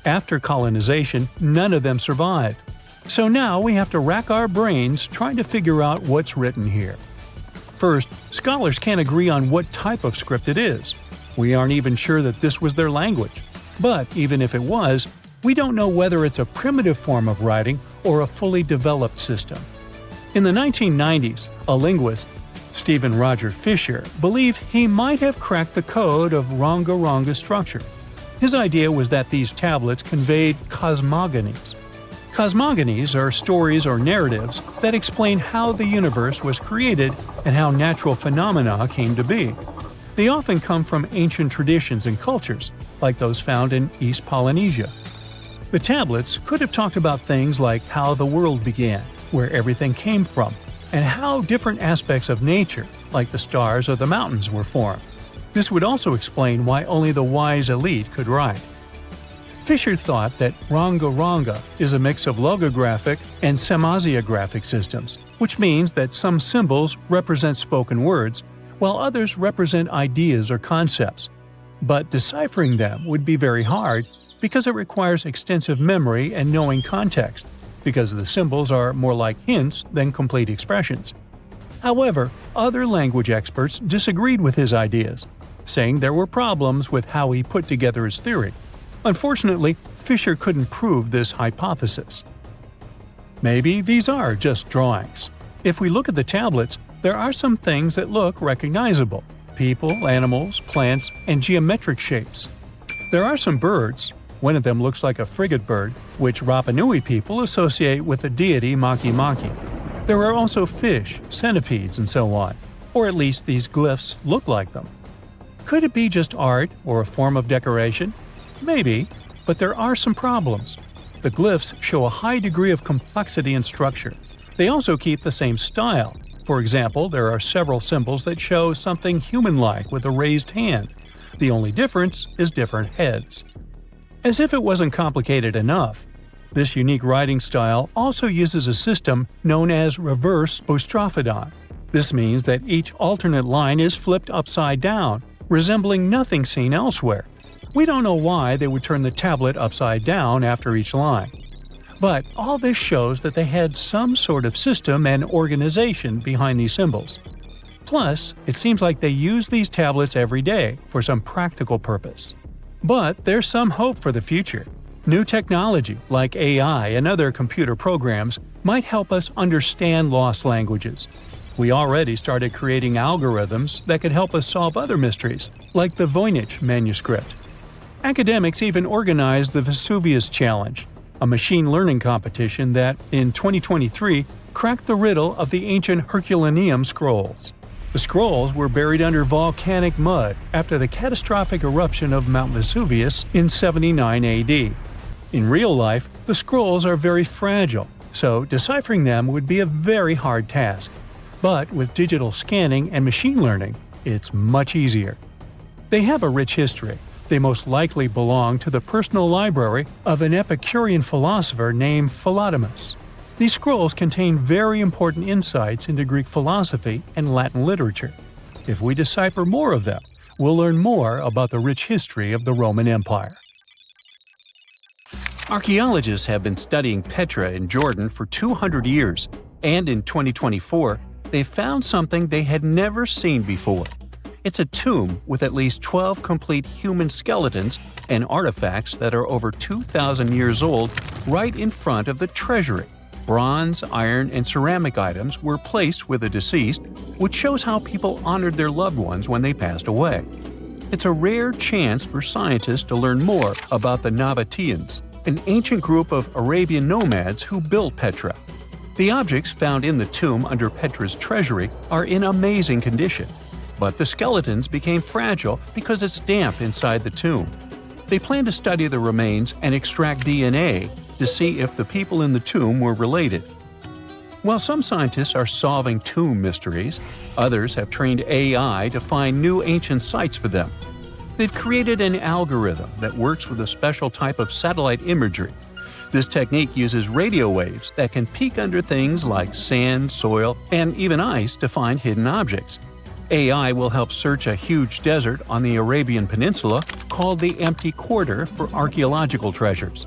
After colonization, none of them survived. So now we have to rack our brains trying to figure out what's written here. First, scholars can't agree on what type of script it is. We aren't even sure that this was their language. But even if it was, we don't know whether it's a primitive form of writing or a fully developed system. In the 1990s, a linguist, Stephen Roger Fisher, believed he might have cracked the code of Ronga-Ronga structure. His idea was that these tablets conveyed cosmogonies. Cosmogonies are stories or narratives that explain how the universe was created and how natural phenomena came to be. They often come from ancient traditions and cultures, like those found in East Polynesia. The tablets could have talked about things like how the world began, where everything came from, and how different aspects of nature, like the stars or the mountains, were formed. This would also explain why only the wise elite could write. Fisher thought that Ranga is a mix of logographic and semasiographic systems, which means that some symbols represent spoken words, while others represent ideas or concepts. But deciphering them would be very hard because it requires extensive memory and knowing context, because the symbols are more like hints than complete expressions. However, other language experts disagreed with his ideas, saying there were problems with how he put together his theory. Unfortunately, Fisher couldn't prove this hypothesis. Maybe these are just drawings. If we look at the tablets, there are some things that look recognizable: people, animals, plants, and geometric shapes. There are some birds. One of them looks like a frigate bird, which Rapa Nui people associate with the deity Maki Maki. There are also fish, centipedes, and so on, or at least these glyphs look like them. Could it be just art or a form of decoration? Maybe, but there are some problems. The glyphs show a high degree of complexity and structure. They also keep the same style. For example, there are several symbols that show something human-like with a raised hand. The only difference is different heads. As if it wasn't complicated enough, this unique writing style also uses a system known as reverse boustrophodon. This means that each alternate line is flipped upside down, resembling nothing seen elsewhere. We don't know why they would turn the tablet upside down after each line. But all this shows that they had some sort of system and organization behind these symbols. Plus, it seems like they use these tablets every day for some practical purpose. But there's some hope for the future. New technology, like AI and other computer programs, might help us understand lost languages. We already started creating algorithms that could help us solve other mysteries, like the Voynich manuscript. Academics even organized the Vesuvius Challenge, a machine learning competition that, in 2023, cracked the riddle of the ancient Herculaneum scrolls. The scrolls were buried under volcanic mud after the catastrophic eruption of Mount Vesuvius in 79 AD. In real life, the scrolls are very fragile, so deciphering them would be a very hard task. But with digital scanning and machine learning, it's much easier. They have a rich history. They most likely belong to the personal library of an Epicurean philosopher named Philodemus. These scrolls contain very important insights into Greek philosophy and Latin literature. If we decipher more of them, we'll learn more about the rich history of the Roman Empire. Archaeologists have been studying Petra in Jordan for 200 years, and in 2024, they found something they had never seen before. It's a tomb with at least 12 complete human skeletons and artifacts that are over 2,000 years old right in front of the treasury. Bronze, iron, and ceramic items were placed with the deceased, which shows how people honored their loved ones when they passed away. It's a rare chance for scientists to learn more about the Nabateans, an ancient group of Arabian nomads who built Petra. The objects found in the tomb under Petra's treasury are in amazing condition. But the skeletons became fragile because it's damp inside the tomb. They plan to study the remains and extract DNA to see if the people in the tomb were related. While some scientists are solving tomb mysteries, others have trained AI to find new ancient sites for them. They've created an algorithm that works with a special type of satellite imagery. This technique uses radio waves that can peek under things like sand, soil, and even ice to find hidden objects. AI will help search a huge desert on the Arabian Peninsula called the Empty Quarter for archaeological treasures.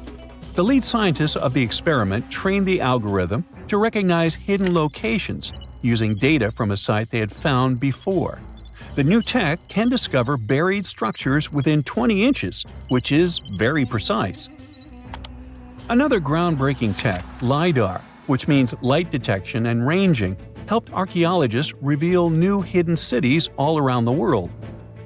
The lead scientists of the experiment trained the algorithm to recognize hidden locations using data from a site they had found before. The new tech can discover buried structures within 20 inches, which is very precise. Another groundbreaking tech, LiDAR, which means light detection and ranging, helped archaeologists reveal new hidden cities all around the world.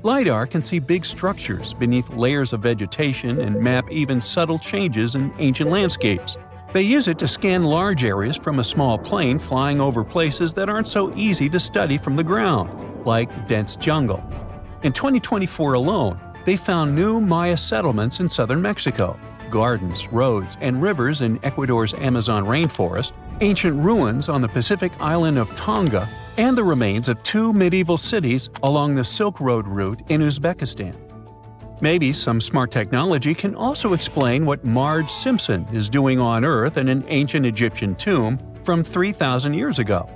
LiDAR can see big structures beneath layers of vegetation and map even subtle changes in ancient landscapes. They use it to scan large areas from a small plane flying over places that aren't so easy to study from the ground, like dense jungle. In 2024 alone, they found new Maya settlements in southern Mexico, gardens, roads, and rivers in Ecuador's Amazon rainforest, ancient ruins on the Pacific island of Tonga, and the remains of two medieval cities along the Silk Road route in Uzbekistan. Maybe some smart technology can also explain what Marge Simpson is doing on Earth in an ancient Egyptian tomb from 3,000 years ago.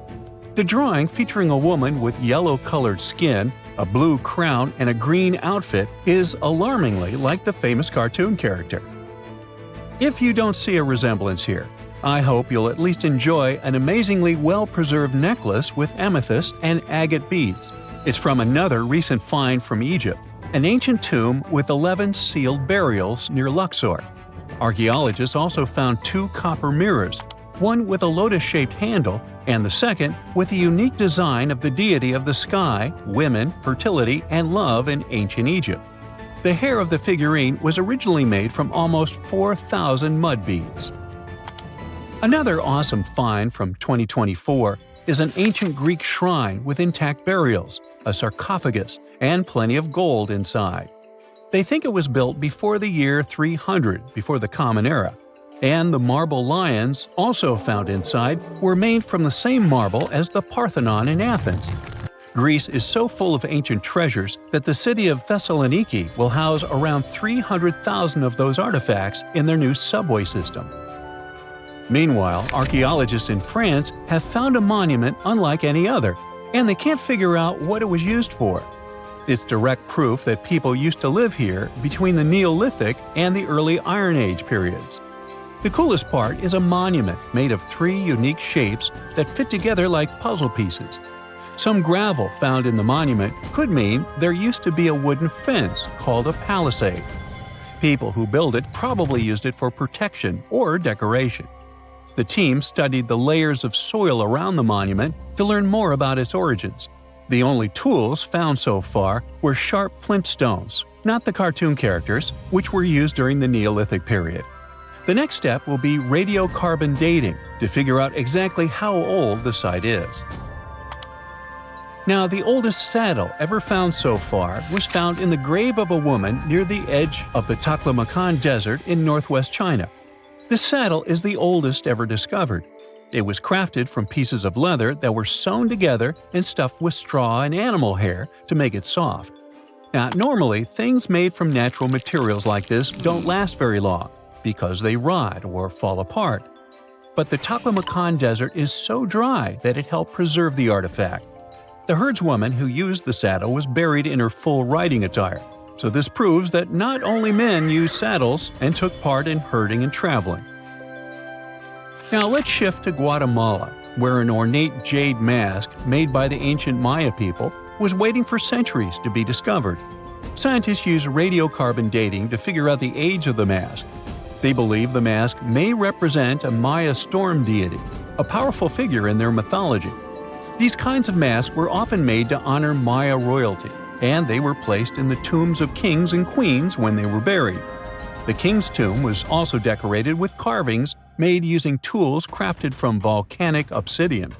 The drawing, featuring a woman with yellow-colored skin, a blue crown, and a green outfit, is alarmingly like the famous cartoon character. If you don't see a resemblance here, I hope you'll at least enjoy an amazingly well-preserved necklace with amethyst and agate beads. It's from another recent find from Egypt, an ancient tomb with 11 sealed burials near Luxor. Archaeologists also found 2 copper mirrors, one with a lotus-shaped handle and the second with a unique design of the deity of the sky, women, fertility, and love in ancient Egypt. The hair of the figurine was originally made from almost 4,000 mud beads. Another awesome find from 2024 is an ancient Greek shrine with intact burials, a sarcophagus, and plenty of gold inside. They think it was built before the year 300 before the Common Era, and the marble lions, also found inside, were made from the same marble as the Parthenon in Athens. Greece is so full of ancient treasures that the city of Thessaloniki will house around 300,000 of those artifacts in their new subway system. Meanwhile, archaeologists in France have found a monument unlike any other, and they can't figure out what it was used for. It's direct proof that people used to live here between the Neolithic and the early Iron Age periods. The coolest part is a monument made of 3 unique shapes that fit together like puzzle pieces. Some gravel found in the monument could mean there used to be a wooden fence called a palisade. People who built it probably used it for protection or decoration. The team studied the layers of soil around the monument to learn more about its origins. The only tools found so far were sharp flint stones, not the cartoon characters, which were used during the Neolithic period. The next step will be radiocarbon dating to figure out exactly how old the site is. Now, the oldest saddle ever found so far was found in the grave of a woman near the edge of the Taklamakan Desert in northwest China. This saddle is the oldest ever discovered. It was crafted from pieces of leather that were sewn together and stuffed with straw and animal hair to make it soft. Now, normally, things made from natural materials like this don't last very long because they rot or fall apart. But the Taklamakan Desert is so dry that it helped preserve the artifact. The herdswoman who used the saddle was buried in her full riding attire, so this proves that not only men used saddles and took part in herding and traveling. Now let's shift to Guatemala, where an ornate jade mask made by the ancient Maya people was waiting for centuries to be discovered. Scientists use radiocarbon dating to figure out the age of the mask. They believe the mask may represent a Maya storm deity, a powerful figure in their mythology. These kinds of masks were often made to honor Maya royalty, and they were placed in the tombs of kings and queens when they were buried. The king's tomb was also decorated with carvings made using tools crafted from volcanic obsidian.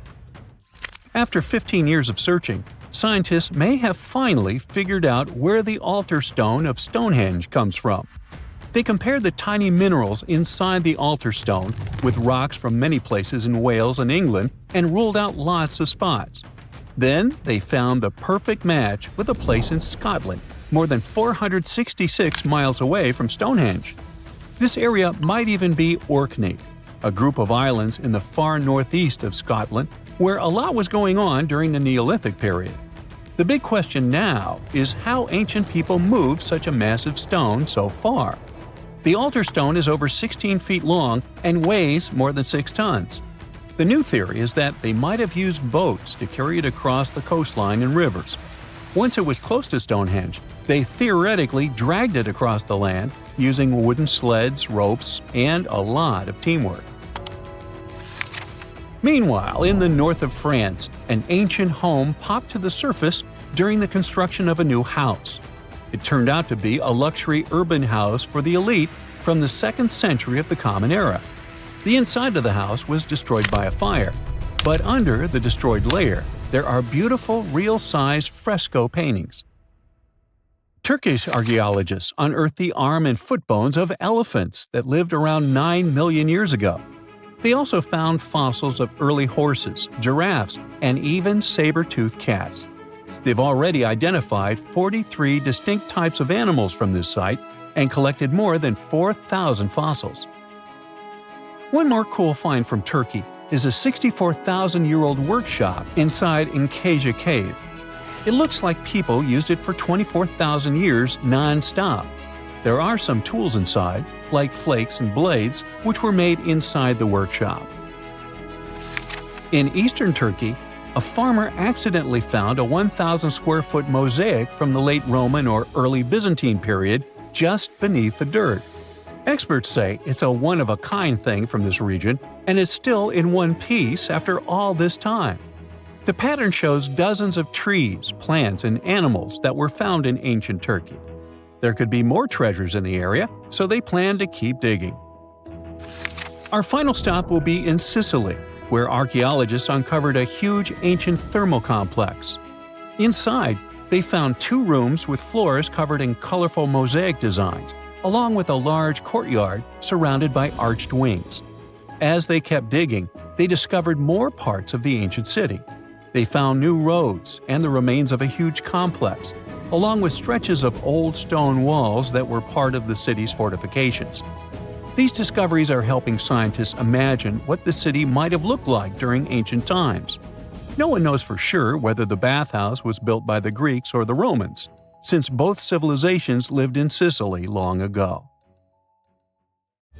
After 15 years of searching, scientists may have finally figured out where the altar stone of Stonehenge comes from. They compared the tiny minerals inside the altar stone with rocks from many places in Wales and England and ruled out lots of spots. Then they found the perfect match with a place in Scotland, more than 466 miles away from Stonehenge. This area might even be Orkney, a group of islands in the far northeast of Scotland where a lot was going on during the Neolithic period. The big question now is how ancient people moved such a massive stone so far. The altar stone is over 16 feet long and weighs more than 6 tons. The new theory is that they might have used boats to carry it across the coastline and rivers. Once it was close to Stonehenge, they theoretically dragged it across the land using wooden sleds, ropes, and a lot of teamwork. Meanwhile, in the north of France, an ancient home popped to the surface during the construction of a new house. It turned out to be a luxury urban house for the elite from the 2nd century of the Common Era. The inside of the house was destroyed by a fire, but under the destroyed layer, there are beautiful, real-size fresco paintings. Turkish archaeologists unearthed the arm and foot bones of elephants that lived around 9 million years ago. They also found fossils of early horses, giraffes, and even saber-toothed cats. They've already identified 43 distinct types of animals from this site and collected more than 4,000 fossils. One more cool find from Turkey is a 64,000-year-old workshop inside Incasia Cave. It looks like people used it for 24,000 years non-stop. There are some tools inside, like flakes and blades, which were made inside the workshop. In eastern Turkey, a farmer accidentally found a 1,000-square-foot mosaic from the late Roman or early Byzantine period just beneath the dirt. Experts say it's a one-of-a-kind thing from this region and is still in one piece after all this time. The pattern shows dozens of trees, plants, and animals that were found in ancient Turkey. There could be more treasures in the area, so they plan to keep digging. Our final stop will be in Sicily, where archaeologists uncovered a huge ancient thermal complex. Inside, they found 2 rooms with floors covered in colorful mosaic designs, along with a large courtyard surrounded by arched wings. As they kept digging, they discovered more parts of the ancient city. They found new roads and the remains of a huge complex, along with stretches of old stone walls that were part of the city's fortifications. These discoveries are helping scientists imagine what the city might have looked like during ancient times. No one knows for sure whether the bathhouse was built by the Greeks or the Romans, since both civilizations lived in Sicily long ago.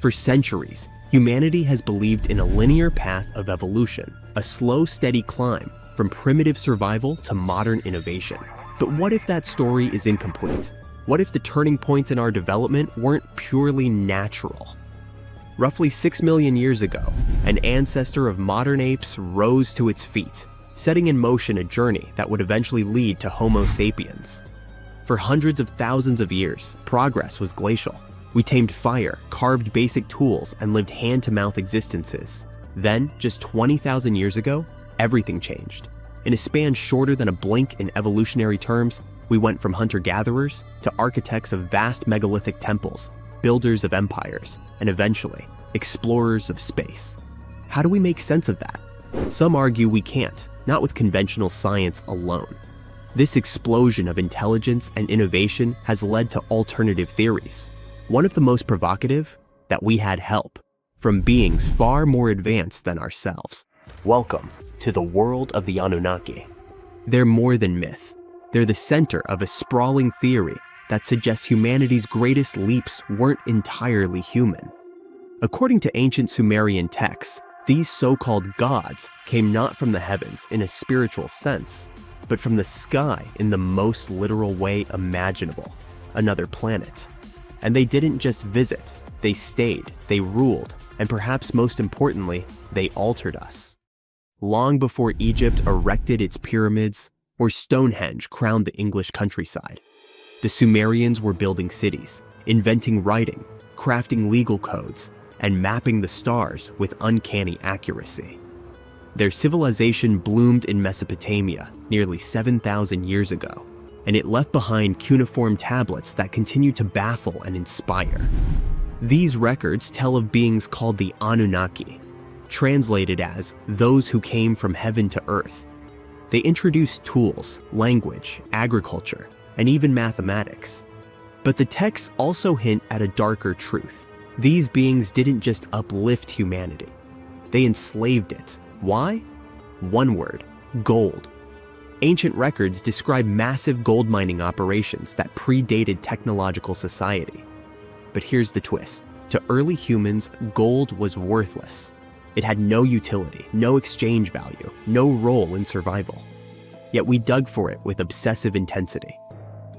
For centuries, humanity has believed in a linear path of evolution, a slow, steady climb from primitive survival to modern innovation. But what if that story is incomplete? What if the turning points in our development weren't purely natural? Roughly 6 million years ago, an ancestor of modern apes rose to its feet, setting in motion a journey that would eventually lead to Homo sapiens. For hundreds of thousands of years, progress was glacial. We tamed fire, carved basic tools, and lived hand-to-mouth existences. Then, just 20,000 years ago, everything changed. In a span shorter than a blink in evolutionary terms, we went from hunter-gatherers to architects of vast megalithic temples, builders of empires, and eventually, explorers of space. How do we make sense of that? Some argue we can't, not with conventional science alone. This explosion of intelligence and innovation has led to alternative theories. One of the most provocative, that we had help from beings far more advanced than ourselves. Welcome to the world of the Anunnaki. They're more than myth. They're the center of a sprawling theory that suggests humanity's greatest leaps weren't entirely human. According to ancient Sumerian texts, these so-called gods came not from the heavens in a spiritual sense, but from the sky in the most literal way imaginable, another planet. And they didn't just visit, they stayed, they ruled, and perhaps most importantly, they altered us. Long before Egypt erected its pyramids, or Stonehenge crowned the English countryside, the Sumerians were building cities, inventing writing, crafting legal codes, and mapping the stars with uncanny accuracy. Their civilization bloomed in Mesopotamia nearly 7,000 years ago, and it left behind cuneiform tablets that continue to baffle and inspire. These records tell of beings called the Anunnaki, translated as those who came from heaven to earth. They introduced tools, language, agriculture, and even mathematics. But the texts also hint at a darker truth. These beings didn't just uplift humanity. They enslaved it. Why? One word: gold. Ancient records describe massive gold mining operations that predated technological society. But here's the twist. To early humans, gold was worthless. It had no utility, no exchange value, no role in survival. Yet we dug for it with obsessive intensity.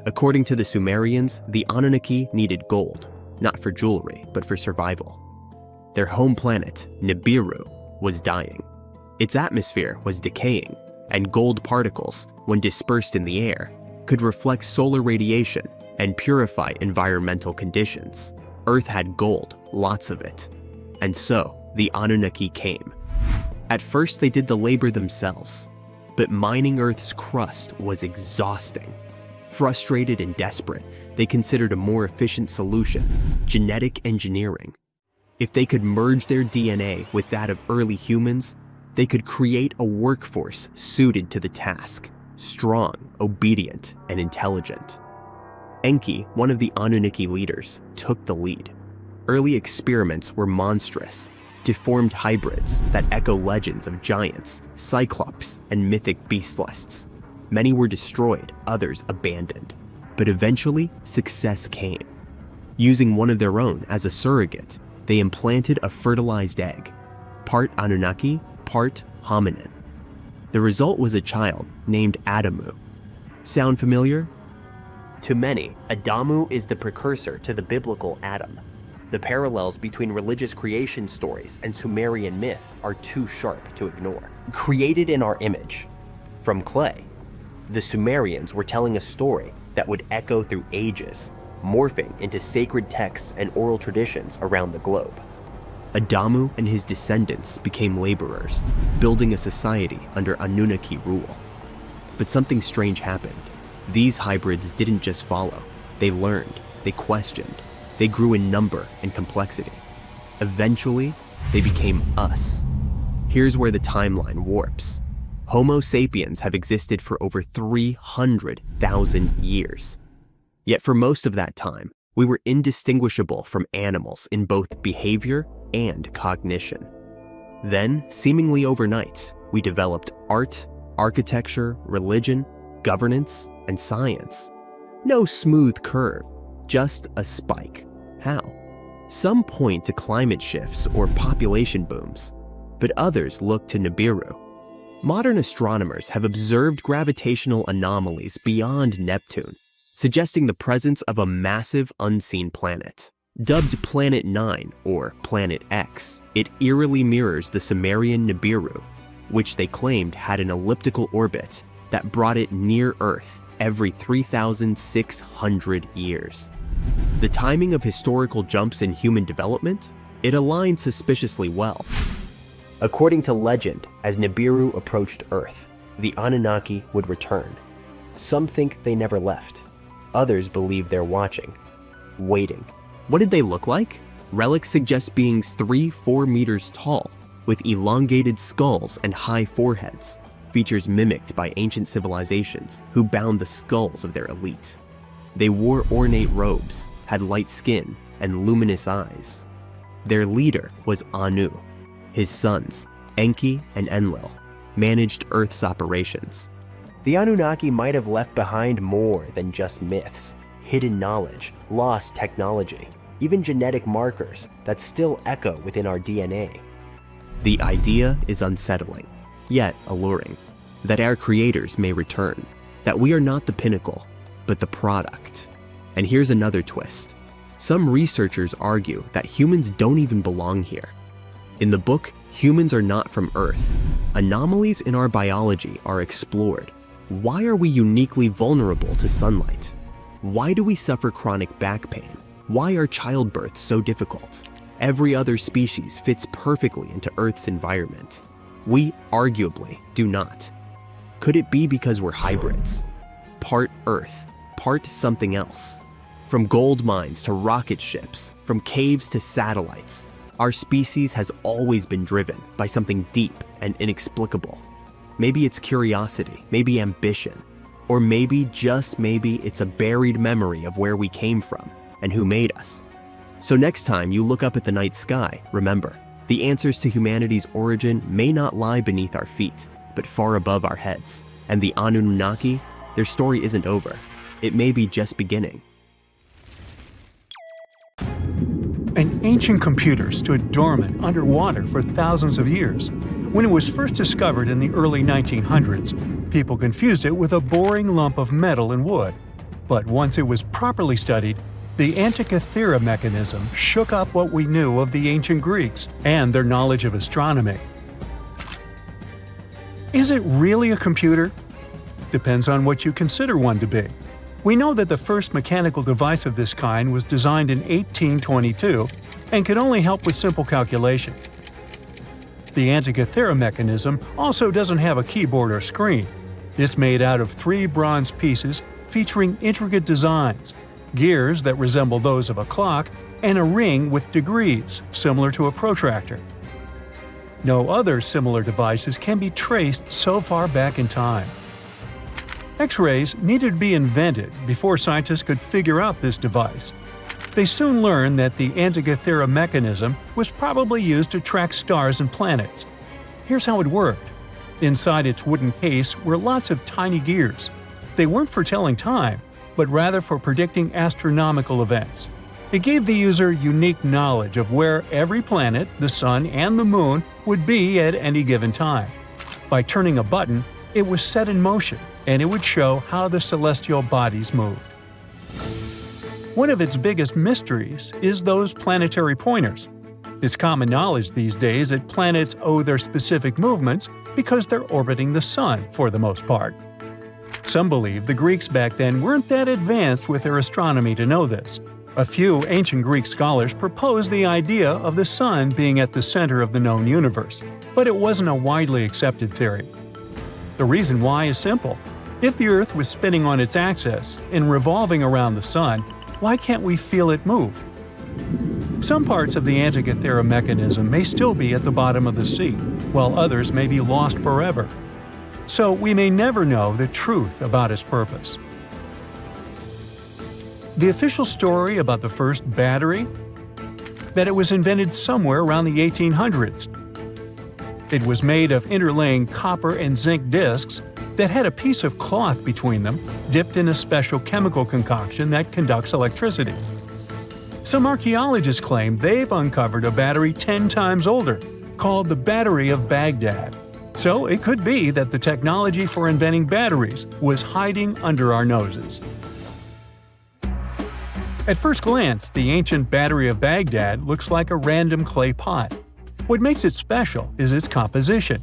According to the Sumerians, the Anunnaki needed gold, not for jewelry, but for survival. Their home planet, Nibiru, was dying. Its atmosphere was decaying, and gold particles, when dispersed in the air, could reflect solar radiation and purify environmental conditions. Earth had gold, lots of it. And so, the Anunnaki came. At first, they did the labor themselves, but mining Earth's crust was exhausting. Frustrated and desperate, they considered a more efficient solution: genetic engineering. If they could merge their DNA with that of early humans, they could create a workforce suited to the task. strong, obedient, and intelligent. Enki, one of the Anunnaki leaders, took the lead. Early experiments were monstrous, deformed hybrids that echo legends of giants, cyclops, and mythic beastlists. Many were destroyed, others abandoned. But eventually, success came. Using one of their own as a surrogate, they implanted a fertilized egg, part Anunnaki, part hominin. The result was a child named Adamu. Sound familiar? To many, Adamu is the precursor to the biblical Adam. The parallels between religious creation stories and Sumerian myth are too sharp to ignore. Created in our image, from clay, the Sumerians were telling a story that would echo through ages, morphing into sacred texts and oral traditions around the globe. Adamu and his descendants became laborers, building a society under Anunnaki rule. But something strange happened. These hybrids didn't just follow. They learned, they questioned, they grew in number and complexity. Eventually, they became us. Here's where the timeline warps. Homo sapiens have existed for over 300,000 years. Yet for most of that time, we were indistinguishable from animals in both behavior and cognition. Then, seemingly overnight, we developed art, architecture, religion, governance, and science. No smooth curve, just a spike. How? Some point to climate shifts or population booms, but others look to Nibiru. Modern astronomers have observed gravitational anomalies beyond Neptune, suggesting the presence of a massive unseen planet. Dubbed Planet 9 or Planet X, it eerily mirrors the Sumerian Nibiru, which they claimed had an elliptical orbit that brought it near Earth every 3,600 years. The timing of historical jumps in human development? It aligned suspiciously well. According to legend, as Nibiru approached Earth, the Anunnaki would return. Some think they never left. Others believe they're watching, waiting. What did they look like? Relics suggest beings 3-4 meters tall, with elongated skulls and high foreheads, features mimicked by ancient civilizations who bound the skulls of their elite. They wore ornate robes, had light skin, and luminous eyes. Their leader was Anu. His sons, Enki and Enlil, managed Earth's operations. The Anunnaki might have left behind more than just myths, hidden knowledge, lost technology, even genetic markers that still echo within our DNA. The idea is unsettling, yet alluring, that our creators may return, that we are not the pinnacle, but the product. And here's another twist. Some researchers argue that humans don't even belong here. In the book, Humans Are Not From Earth, anomalies in our biology are explored. Why are we uniquely vulnerable to sunlight? Why do we suffer chronic back pain? Why are childbirths so difficult? Every other species fits perfectly into Earth's environment. We arguably do not. Could it be because we're hybrids? Part Earth, part something else. From gold mines to rocket ships, from caves to satellites, our species has always been driven by something deep and inexplicable. Maybe it's curiosity, maybe ambition, or maybe, just maybe, it's a buried memory of where we came from and who made us. So next time you look up at the night sky, remember, the answers to humanity's origin may not lie beneath our feet, but far above our heads. And the Anunnaki, their story isn't over. It may be just beginning. An ancient computer stood dormant underwater for thousands of years. When it was first discovered in the early 1900s, people confused it with a boring lump of metal and wood. But once it was properly studied, the Antikythera mechanism shook up what we knew of the ancient Greeks and their knowledge of astronomy. Is it really a computer? Depends on what you consider one to be. We know that the first mechanical device of this kind was designed in 1822 and could only help with simple calculation. The Antikythera mechanism also doesn't have a keyboard or screen. It's made out of 3 bronze pieces featuring intricate designs, gears that resemble those of a clock, and a ring with degrees, similar to a protractor. No other similar devices can be traced so far back in time. X-rays needed to be invented before scientists could figure out this device. They soon learned that the Antikythera mechanism was probably used to track stars and planets. Here's how it worked. Inside its wooden case were lots of tiny gears. They weren't for telling time, but rather for predicting astronomical events. It gave the user unique knowledge of where every planet, the sun, and the moon would be at any given time. By turning a button, it was set in motion, and it would show how the celestial bodies moved. One of its biggest mysteries is those planetary pointers. It's common knowledge these days that planets owe their specific movements because they're orbiting the sun for the most part. Some believe the Greeks back then weren't that advanced with their astronomy to know this. A few ancient Greek scholars proposed the idea of the sun being at the center of the known universe, but it wasn't a widely accepted theory. The reason why is simple. If the Earth was spinning on its axis and revolving around the sun, why can't we feel it move? Some parts of the Antikythera mechanism may still be at the bottom of the sea, while others may be lost forever. So we may never know the truth about its purpose. The official story about the first battery? That it was invented somewhere around the 1800s. It was made of interlaying copper and zinc discs that had a piece of cloth between them, dipped in a special chemical concoction that conducts electricity. Some archaeologists claim they've uncovered a battery 10 times older, called the Battery of Baghdad. So it could be that the technology for inventing batteries was hiding under our noses. At first glance, the ancient Battery of Baghdad looks like a random clay pot. What makes it special is its composition,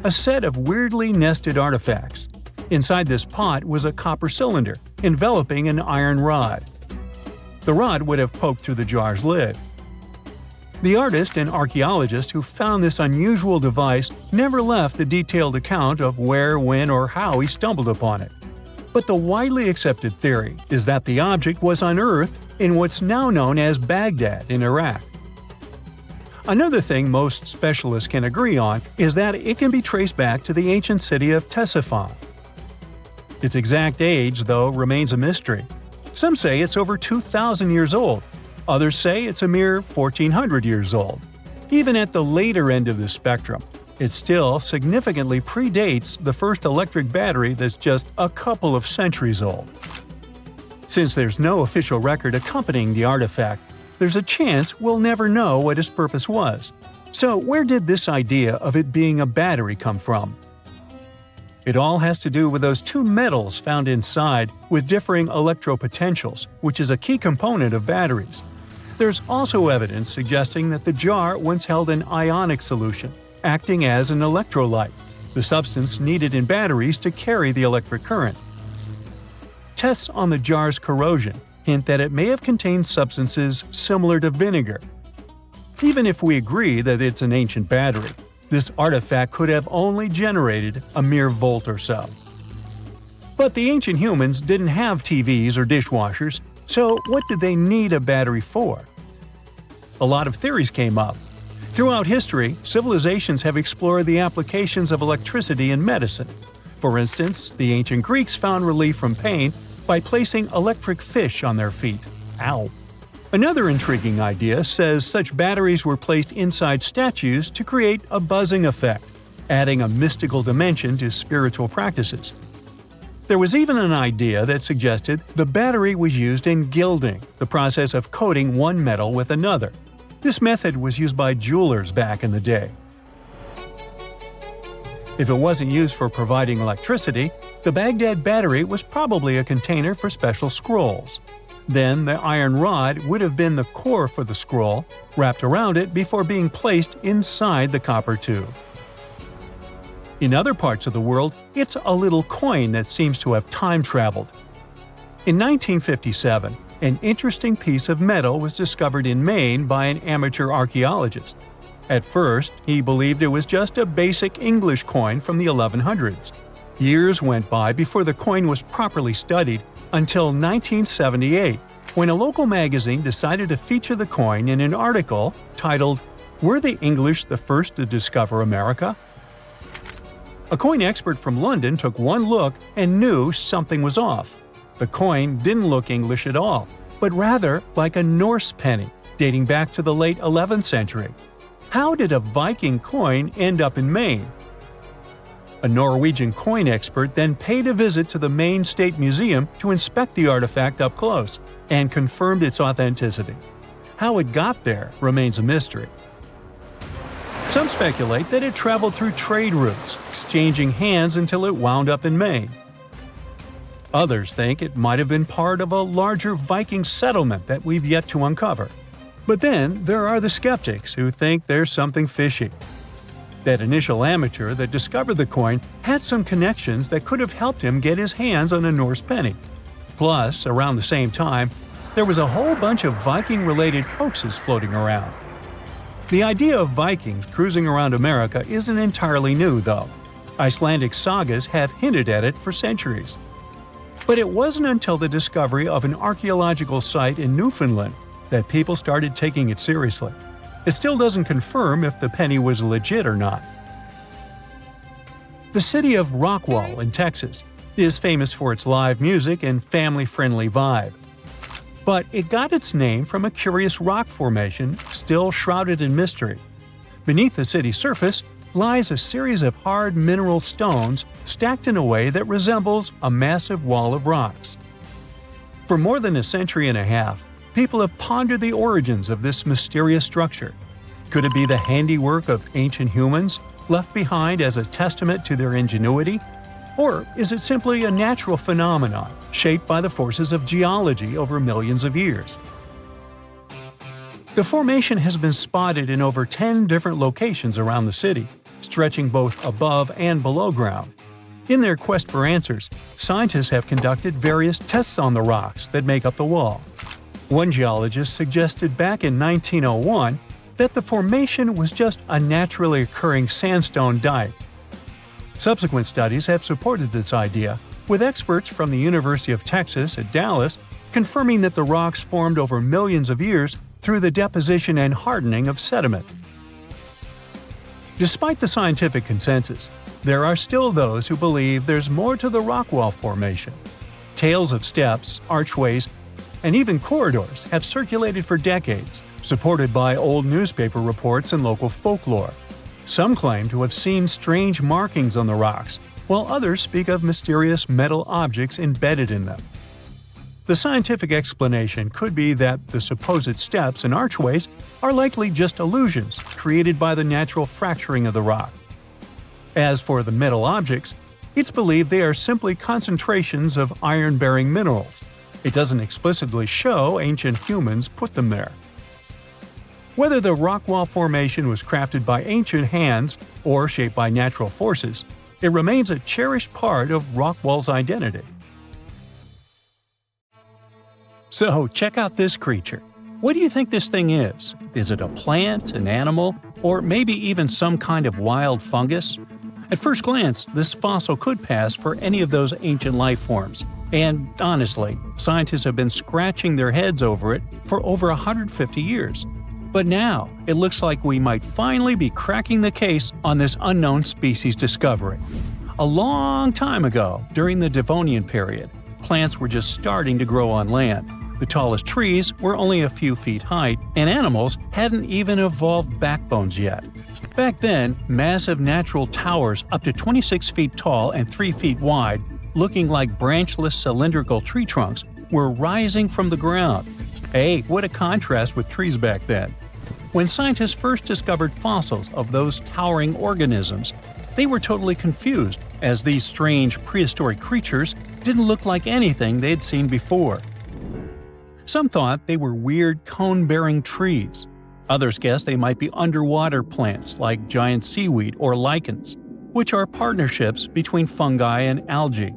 a set of weirdly nested artifacts. Inside this pot was a copper cylinder, enveloping an iron rod. The rod would have poked through the jar's lid. The artist and archaeologist who found this unusual device never left a detailed account of where, when, or how he stumbled upon it. But the widely accepted theory is that the object was unearthed in what's now known as Baghdad in Iraq. Another thing most specialists can agree on is that it can be traced back to the ancient city of Ctesiphon. Its exact age, though, remains a mystery. Some say it's over 2,000 years old. Others say it's a mere 1,400 years old. Even at the later end of the spectrum, it still significantly predates the first electric battery that's just a couple of centuries old. Since there's no official record accompanying the artifact, there's a chance we'll never know what its purpose was. So where did this idea of it being a battery come from? It all has to do with those two metals found inside with differing electropotentials, which is a key component of batteries. There's also evidence suggesting that the jar once held an ionic solution, acting as an electrolyte, the substance needed in batteries to carry the electric current. Tests on the jar's corrosion hint that it may have contained substances similar to vinegar. Even if we agree that it's an ancient battery, this artifact could have only generated a mere volt or so. But the ancient humans didn't have TVs or dishwashers, so what did they need a battery for? A lot of theories came up. Throughout history, civilizations have explored the applications of electricity in medicine. For instance, the ancient Greeks found relief from pain by placing electric fish on their feet. Ow! Another intriguing idea says such batteries were placed inside statues to create a buzzing effect, adding a mystical dimension to spiritual practices. There was even an idea that suggested the battery was used in gilding, the process of coating one metal with another. This method was used by jewelers back in the day. If it wasn't used for providing electricity, the Baghdad battery was probably a container for special scrolls. Then the iron rod would have been the core for the scroll, wrapped around it before being placed inside the copper tube. In other parts of the world, it's a little coin that seems to have time-traveled. In 1957, an interesting piece of metal was discovered in Maine by an amateur archaeologist. At first, he believed it was just a basic English coin from the 1100s. Years went by before the coin was properly studied until 1978, when a local magazine decided to feature the coin in an article titled, "Were the English the First to Discover America?" A coin expert from London took one look and knew something was off. The coin didn't look English at all, but rather like a Norse penny, dating back to the late 11th century. How did a Viking coin end up in Maine? A Norwegian coin expert then paid a visit to the Maine State Museum to inspect the artifact up close and confirmed its authenticity. How it got there remains a mystery. Some speculate that it traveled through trade routes, exchanging hands until it wound up in Maine. Others think it might have been part of a larger Viking settlement that we've yet to uncover. But then there are the skeptics who think there's something fishy. That initial amateur that discovered the coin had some connections that could have helped him get his hands on a Norse penny. Plus, around the same time, there was a whole bunch of Viking-related hoaxes floating around. The idea of Vikings cruising around America isn't entirely new, though. Icelandic sagas have hinted at it for centuries. But it wasn't until the discovery of an archaeological site in Newfoundland that people started taking it seriously. It still doesn't confirm if the penny was legit or not. The city of Rockwall in Texas is famous for its live music and family-friendly vibe. But it got its name from a curious rock formation still shrouded in mystery. Beneath the city's surface lies a series of hard mineral stones stacked in a way that resembles a massive wall of rocks. For more than a century and a half, people have pondered the origins of this mysterious structure. Could it be the handiwork of ancient humans, left behind as a testament to their ingenuity? Or is it simply a natural phenomenon, shaped by the forces of geology over millions of years? The formation has been spotted in over 10 different locations around the city, stretching both above and below ground. In their quest for answers, scientists have conducted various tests on the rocks that make up the wall. One geologist suggested back in 1901 that the formation was just a naturally occurring sandstone dike. Subsequent studies have supported this idea, with experts from the University of Texas at Dallas confirming that the rocks formed over millions of years through the deposition and hardening of sediment. Despite the scientific consensus, there are still those who believe there's more to the Rockwall Formation. Tales of steps, archways, and even corridors have circulated for decades, supported by old newspaper reports and local folklore. Some claim to have seen strange markings on the rocks, while others speak of mysterious metal objects embedded in them. The scientific explanation could be that the supposed steps and archways are likely just illusions created by the natural fracturing of the rock. As for the metal objects, it's believed they are simply concentrations of iron-bearing minerals. It doesn't explicitly show ancient humans put them there. Whether the Rockwall Formation was crafted by ancient hands or shaped by natural forces, it remains a cherished part of Rockwall's identity. So, check out this creature. What do you think this thing is? Is it a plant, an animal, or maybe even some kind of wild fungus? At first glance, this fossil could pass for any of those ancient life forms. And honestly, scientists have been scratching their heads over it for over 150 years. But now, it looks like we might finally be cracking the case on this unknown species discovery. A long time ago, during the Devonian period, plants were just starting to grow on land. The tallest trees were only a few feet high, and animals hadn't even evolved backbones yet. Back then, massive natural towers up to 26 feet tall and 3 feet wide, looking like branchless cylindrical tree trunks, were rising from the ground. Hey, what a contrast with trees back then. When scientists first discovered fossils of those towering organisms, they were totally confused, as these strange prehistoric creatures didn't look like anything they'd seen before. Some thought they were weird cone-bearing trees. Others guessed they might be underwater plants like giant seaweed or lichens, which are partnerships between fungi and algae.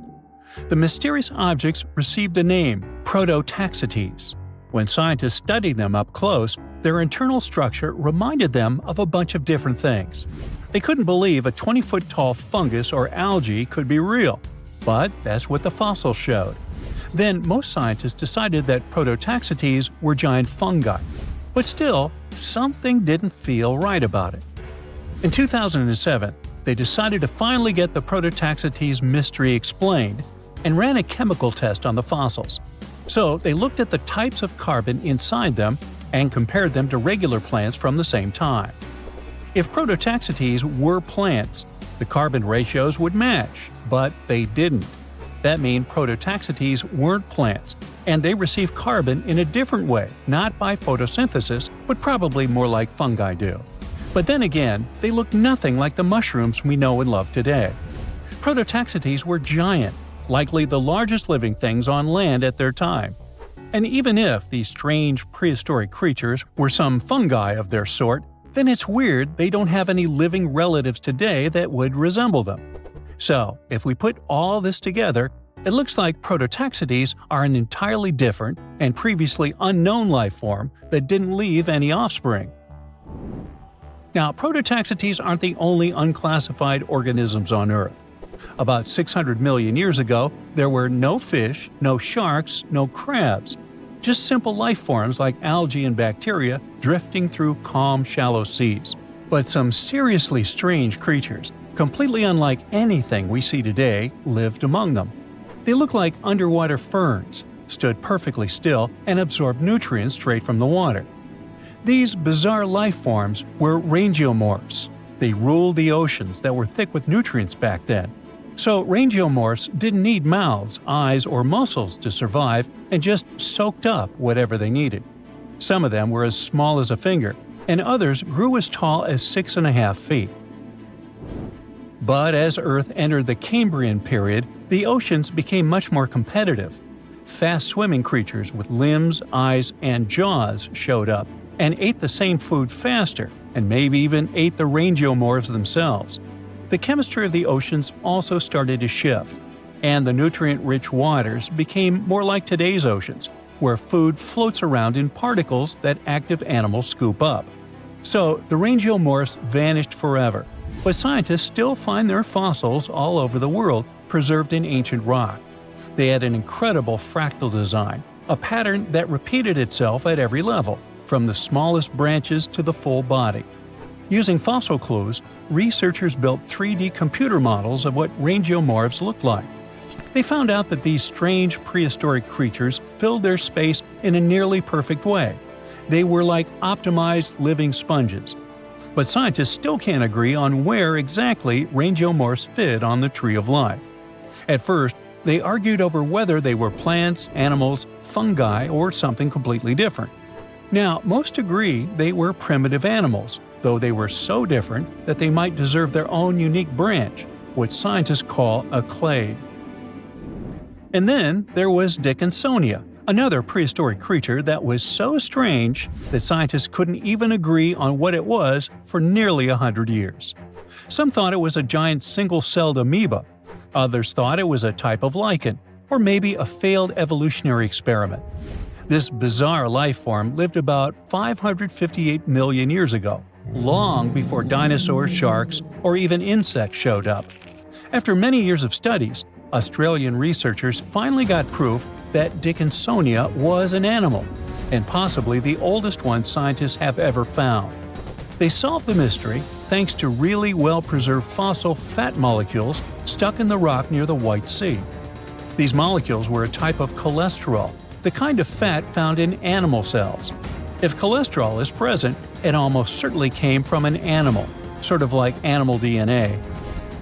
The mysterious objects received a name, Prototaxites. When scientists studied them up close, their internal structure reminded them of a bunch of different things. They couldn't believe a 20-foot-tall fungus or algae could be real, but that's what the fossils showed. Then most scientists decided that Prototaxites were giant fungi. But still, something didn't feel right about it. In 2007, they decided to finally get the Prototaxites mystery explained and ran a chemical test on the fossils. So they looked at the types of carbon inside them and compared them to regular plants from the same time. If Prototaxites were plants, the carbon ratios would match, but they didn't. That means Prototaxites weren't plants, and they received carbon in a different way, not by photosynthesis, but probably more like fungi do. But then again, they look nothing like the mushrooms we know and love today. Prototaxites were giant, likely the largest living things on land at their time. And even if these strange prehistoric creatures were some fungi of their sort, then it's weird they don't have any living relatives today that would resemble them. So, if we put all this together, it looks like Prototaxites are an entirely different and previously unknown life form that didn't leave any offspring. Now, Prototaxites aren't the only unclassified organisms on Earth. About 600 million years ago, there were no fish, no sharks, no crabs. Just simple life forms like algae and bacteria drifting through calm, shallow seas. But some seriously strange creatures, completely unlike anything we see today, lived among them. They looked like underwater ferns, stood perfectly still, and absorbed nutrients straight from the water. These bizarre life forms were rangeomorphs. They ruled the oceans that were thick with nutrients back then. So rangeomorphs didn't need mouths, eyes, or muscles to survive and just soaked up whatever they needed. Some of them were as small as a finger, and others grew as tall as 6.5 feet. But as Earth entered the Cambrian period, the oceans became much more competitive. Fast-swimming creatures with limbs, eyes, and jaws showed up and ate the same food faster, and maybe even ate the rangeomorphs themselves. The chemistry of the oceans also started to shift, and the nutrient-rich waters became more like today's oceans, where food floats around in particles that active animals scoop up. So the rangeomorphs vanished forever, but scientists still find their fossils all over the world preserved in ancient rock. They had an incredible fractal design, a pattern that repeated itself at every level, from the smallest branches to the full body. Using fossil clues, researchers built 3D computer models of what rangeomorphs looked like. They found out that these strange prehistoric creatures filled their space in a nearly perfect way. They were like optimized living sponges. But scientists still can't agree on where exactly rangeomorphs fit on the tree of life. At first, they argued over whether they were plants, animals, fungi, or something completely different. Now, most agree they were primitive animals, though they were so different that they might deserve their own unique branch, what scientists call a clade. And then there was Dickinsonia, another prehistoric creature that was so strange that scientists couldn't even agree on what it was for nearly 100 years. Some thought it was a giant single-celled amoeba. Others thought it was a type of lichen, or maybe a failed evolutionary experiment. This bizarre life form lived about 558 million years ago, long before dinosaurs, sharks, or even insects showed up. After many years of studies, Australian researchers finally got proof that Dickinsonia was an animal, and possibly the oldest one scientists have ever found. They solved the mystery thanks to really well-preserved fossil fat molecules stuck in the rock near the White Sea. These molecules were a type of cholesterol, the kind of fat found in animal cells. If cholesterol is present, it almost certainly came from an animal, sort of like animal DNA.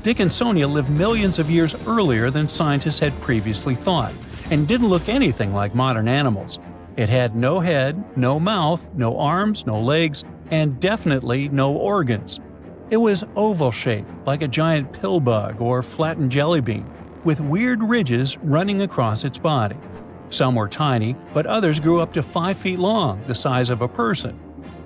Dickinsonia lived millions of years earlier than scientists had previously thought, and didn't look anything like modern animals. It had no head, no mouth, no arms, no legs, and definitely no organs. It was oval-shaped, like a giant pill bug or flattened jelly bean, with weird ridges running across its body. Some were tiny, but others grew up to 5 feet long, the size of a person.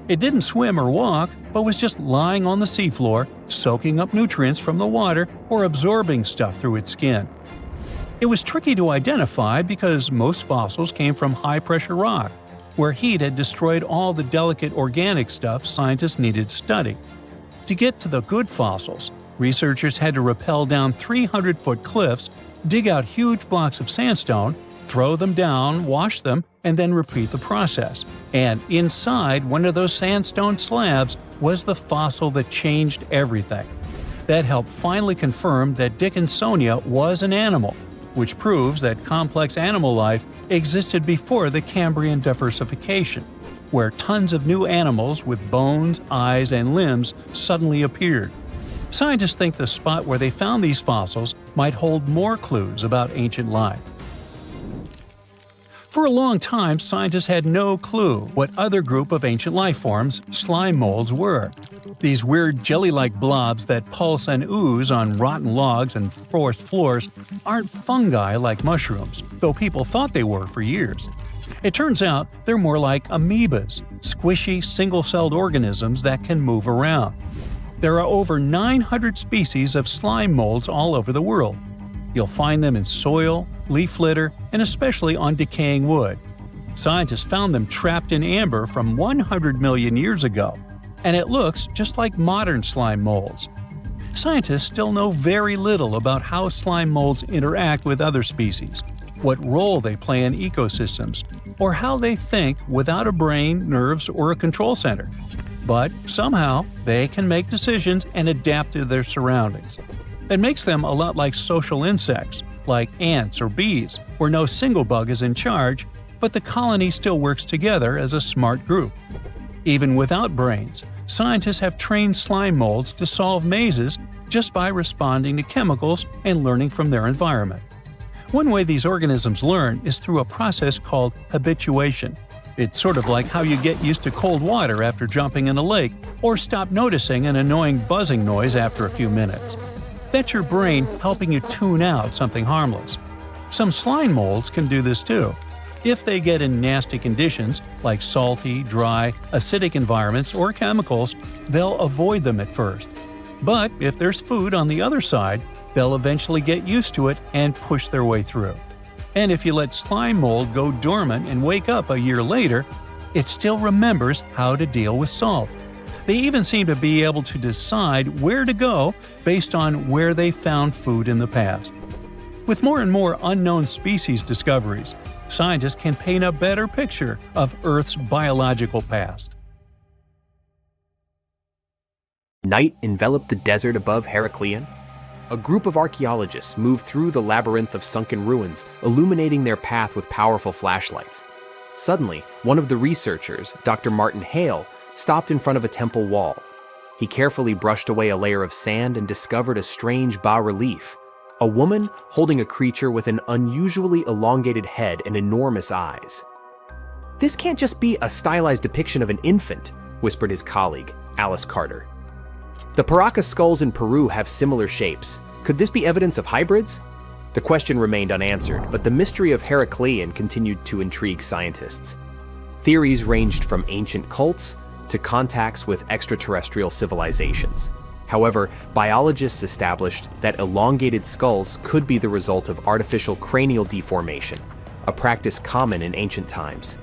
It didn't swim or walk, but was just lying on the seafloor, soaking up nutrients from the water or absorbing stuff through its skin. It was tricky to identify because most fossils came from high-pressure rock, where heat had destroyed all the delicate organic stuff scientists needed to study. To get to the good fossils, researchers had to rappel down 300-foot cliffs, dig out huge blocks of sandstone, throw them down, wash them, and then repeat the process. And inside one of those sandstone slabs was the fossil that changed everything. that helped finally confirm that Dickinsonia was an animal, which proves that complex animal life existed before the Cambrian diversification, where tons of new animals with bones, eyes, and limbs suddenly appeared. Scientists think the spot where they found these fossils might hold more clues about ancient life. For a long time, scientists had no clue what other group of ancient life forms slime molds were. These weird jelly-like blobs that pulse and ooze on rotten logs and forest floors aren't fungi like mushrooms, though people thought they were for years. It turns out they're more like amoebas, squishy, single-celled organisms that can move around. There are over 900 species of slime molds all over the world. You'll find them in soil, leaf litter, and especially on decaying wood. Scientists found them trapped in amber from 100 million years ago, and it looks just like modern slime molds. Scientists still know very little about how slime molds interact with other species, what role they play in ecosystems, or how they think without a brain, nerves, or a control center. But somehow, they can make decisions and adapt to their surroundings. It makes them a lot like social insects, like ants or bees, where no single bug is in charge, but the colony still works together as a smart group. Even without brains, scientists have trained slime molds to solve mazes just by responding to chemicals and learning from their environment. One way these organisms learn is through a process called habituation. It's sort of like how you get used to cold water after jumping in a lake, or stop noticing an annoying buzzing noise after a few minutes. That's your brain helping you tune out something harmless. Some slime molds can do this too. If they get in nasty conditions, like salty, dry, acidic environments or chemicals, they'll avoid them at first. But if there's food on the other side, they'll eventually get used to it and push their way through. And if you let slime mold go dormant and wake up a year later, it still remembers how to deal with salt. They even seem to be able to decide where to go based on where they found food in the past. With more and more unknown species discoveries, scientists can paint a better picture of Earth's biological past. Night enveloped the desert above Heracleion. A group of archaeologists moved through the labyrinth of sunken ruins, illuminating their path with powerful flashlights. Suddenly, one of the researchers, Dr. Martin Hale, stopped in front of a temple wall. He carefully brushed away a layer of sand and discovered a strange bas-relief. A woman holding a creature with an unusually elongated head and enormous eyes. "This can't just be a stylized depiction of an infant," whispered his colleague, Alice Carter. "The Paracas skulls in Peru have similar shapes. Could this be evidence of hybrids?" The question remained unanswered, but the mystery of Heracleion continued to intrigue scientists. Theories ranged from ancient cults to contacts with extraterrestrial civilizations. However, biologists established that elongated skulls could be the result of artificial cranial deformation, a practice common in ancient times.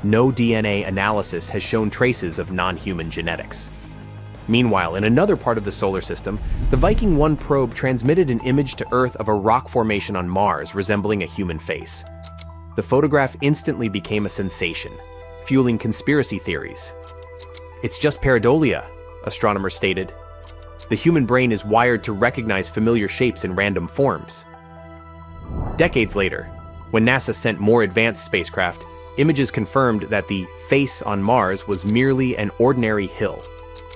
No DNA analysis has shown traces of non-human genetics. Meanwhile, in another part of the solar system, the Viking 1 probe transmitted an image to Earth of a rock formation on Mars resembling a human face. The photograph instantly became a sensation, fueling conspiracy theories. "It's just pareidolia," astronomers stated. "The human brain is wired to recognize familiar shapes in random forms." Decades later, when NASA sent more advanced spacecraft, images confirmed that the face on Mars was merely an ordinary hill,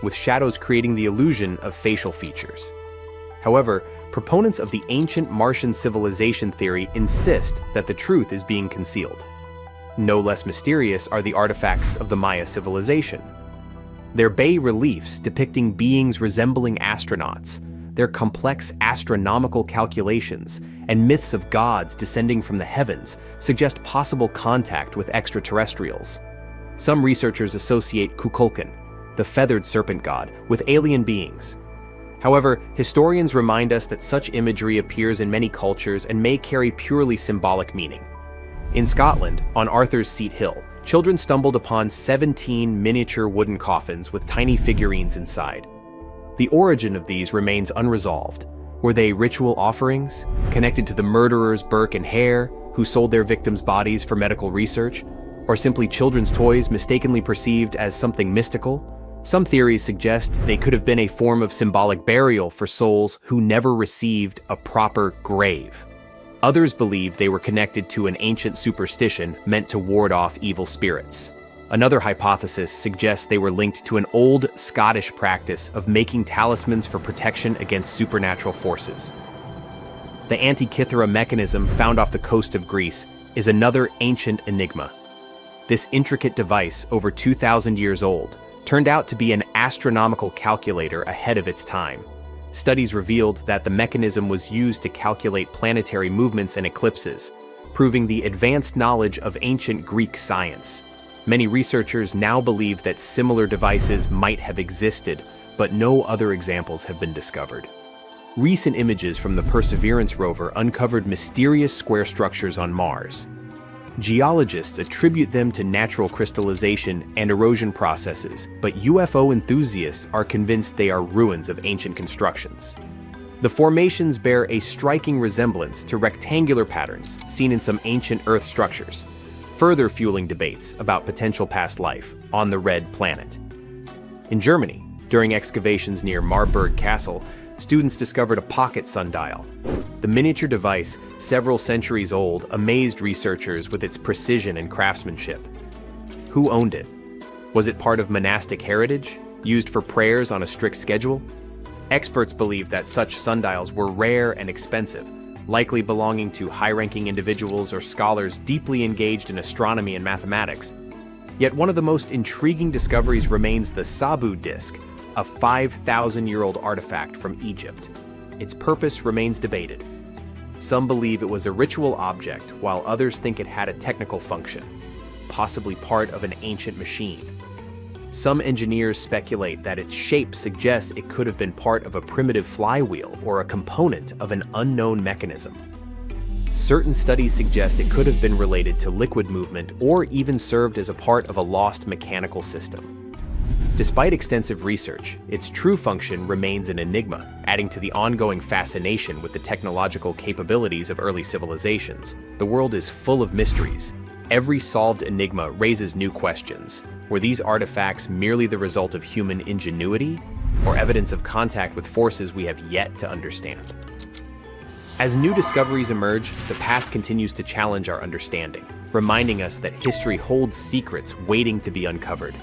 with shadows creating the illusion of facial features. However, proponents of the ancient Martian civilization theory insist that the truth is being concealed. No less mysterious are the artifacts of the Maya civilization. Their bas-reliefs depicting beings resembling astronauts, their complex astronomical calculations, and myths of gods descending from the heavens suggest possible contact with extraterrestrials. Some researchers associate Kukulkan, the feathered serpent god, with alien beings. However, historians remind us that such imagery appears in many cultures and may carry purely symbolic meaning. In Scotland, on Arthur's Seat Hill, children stumbled upon 17 miniature wooden coffins with tiny figurines inside. The origin of these remains unresolved. Were they ritual offerings, connected to the murderers Burke and Hare, who sold their victims' bodies for medical research, or simply children's toys mistakenly perceived as something mystical? Some theories suggest they could have been a form of symbolic burial for souls who never received a proper grave. Others believe they were connected to an ancient superstition meant to ward off evil spirits. Another hypothesis suggests they were linked to an old Scottish practice of making talismans for protection against supernatural forces. The Antikythera mechanism found off the coast of Greece is another ancient enigma. This intricate device, over 2,000 years old, turned out to be an astronomical calculator ahead of its time. Studies revealed that the mechanism was used to calculate planetary movements and eclipses, proving the advanced knowledge of ancient Greek science. Many researchers now believe that similar devices might have existed, but no other examples have been discovered. Recent images from the Perseverance rover uncovered mysterious square structures on Mars. Geologists attribute them to natural crystallization and erosion processes, but UFO enthusiasts are convinced they are ruins of ancient constructions. The formations bear a striking resemblance to rectangular patterns seen in some ancient Earth structures, further fueling debates about potential past life on the Red Planet. In Germany, during excavations near Marburg Castle, students discovered a pocket sundial. The miniature device, several centuries old, amazed researchers with its precision and craftsmanship. Who owned it? Was it part of monastic heritage, used for prayers on a strict schedule? Experts believe that such sundials were rare and expensive, likely belonging to high-ranking individuals or scholars deeply engaged in astronomy and mathematics. Yet one of the most intriguing discoveries remains the Sabu disc, a 5,000-year-old artifact from Egypt. Its purpose remains debated. Some believe it was a ritual object, while others think it had a technical function, possibly part of an ancient machine. Some engineers speculate that its shape suggests it could have been part of a primitive flywheel or a component of an unknown mechanism. Certain studies suggest it could have been related to liquid movement or even served as a part of a lost mechanical system. Despite extensive research, its true function remains an enigma, adding to the ongoing fascination with the technological capabilities of early civilizations. The world is full of mysteries. Every solved enigma raises new questions. Were these artifacts merely the result of human ingenuity, or evidence of contact with forces we have yet to understand? As new discoveries emerge, the past continues to challenge our understanding, reminding us that history holds secrets waiting to be uncovered.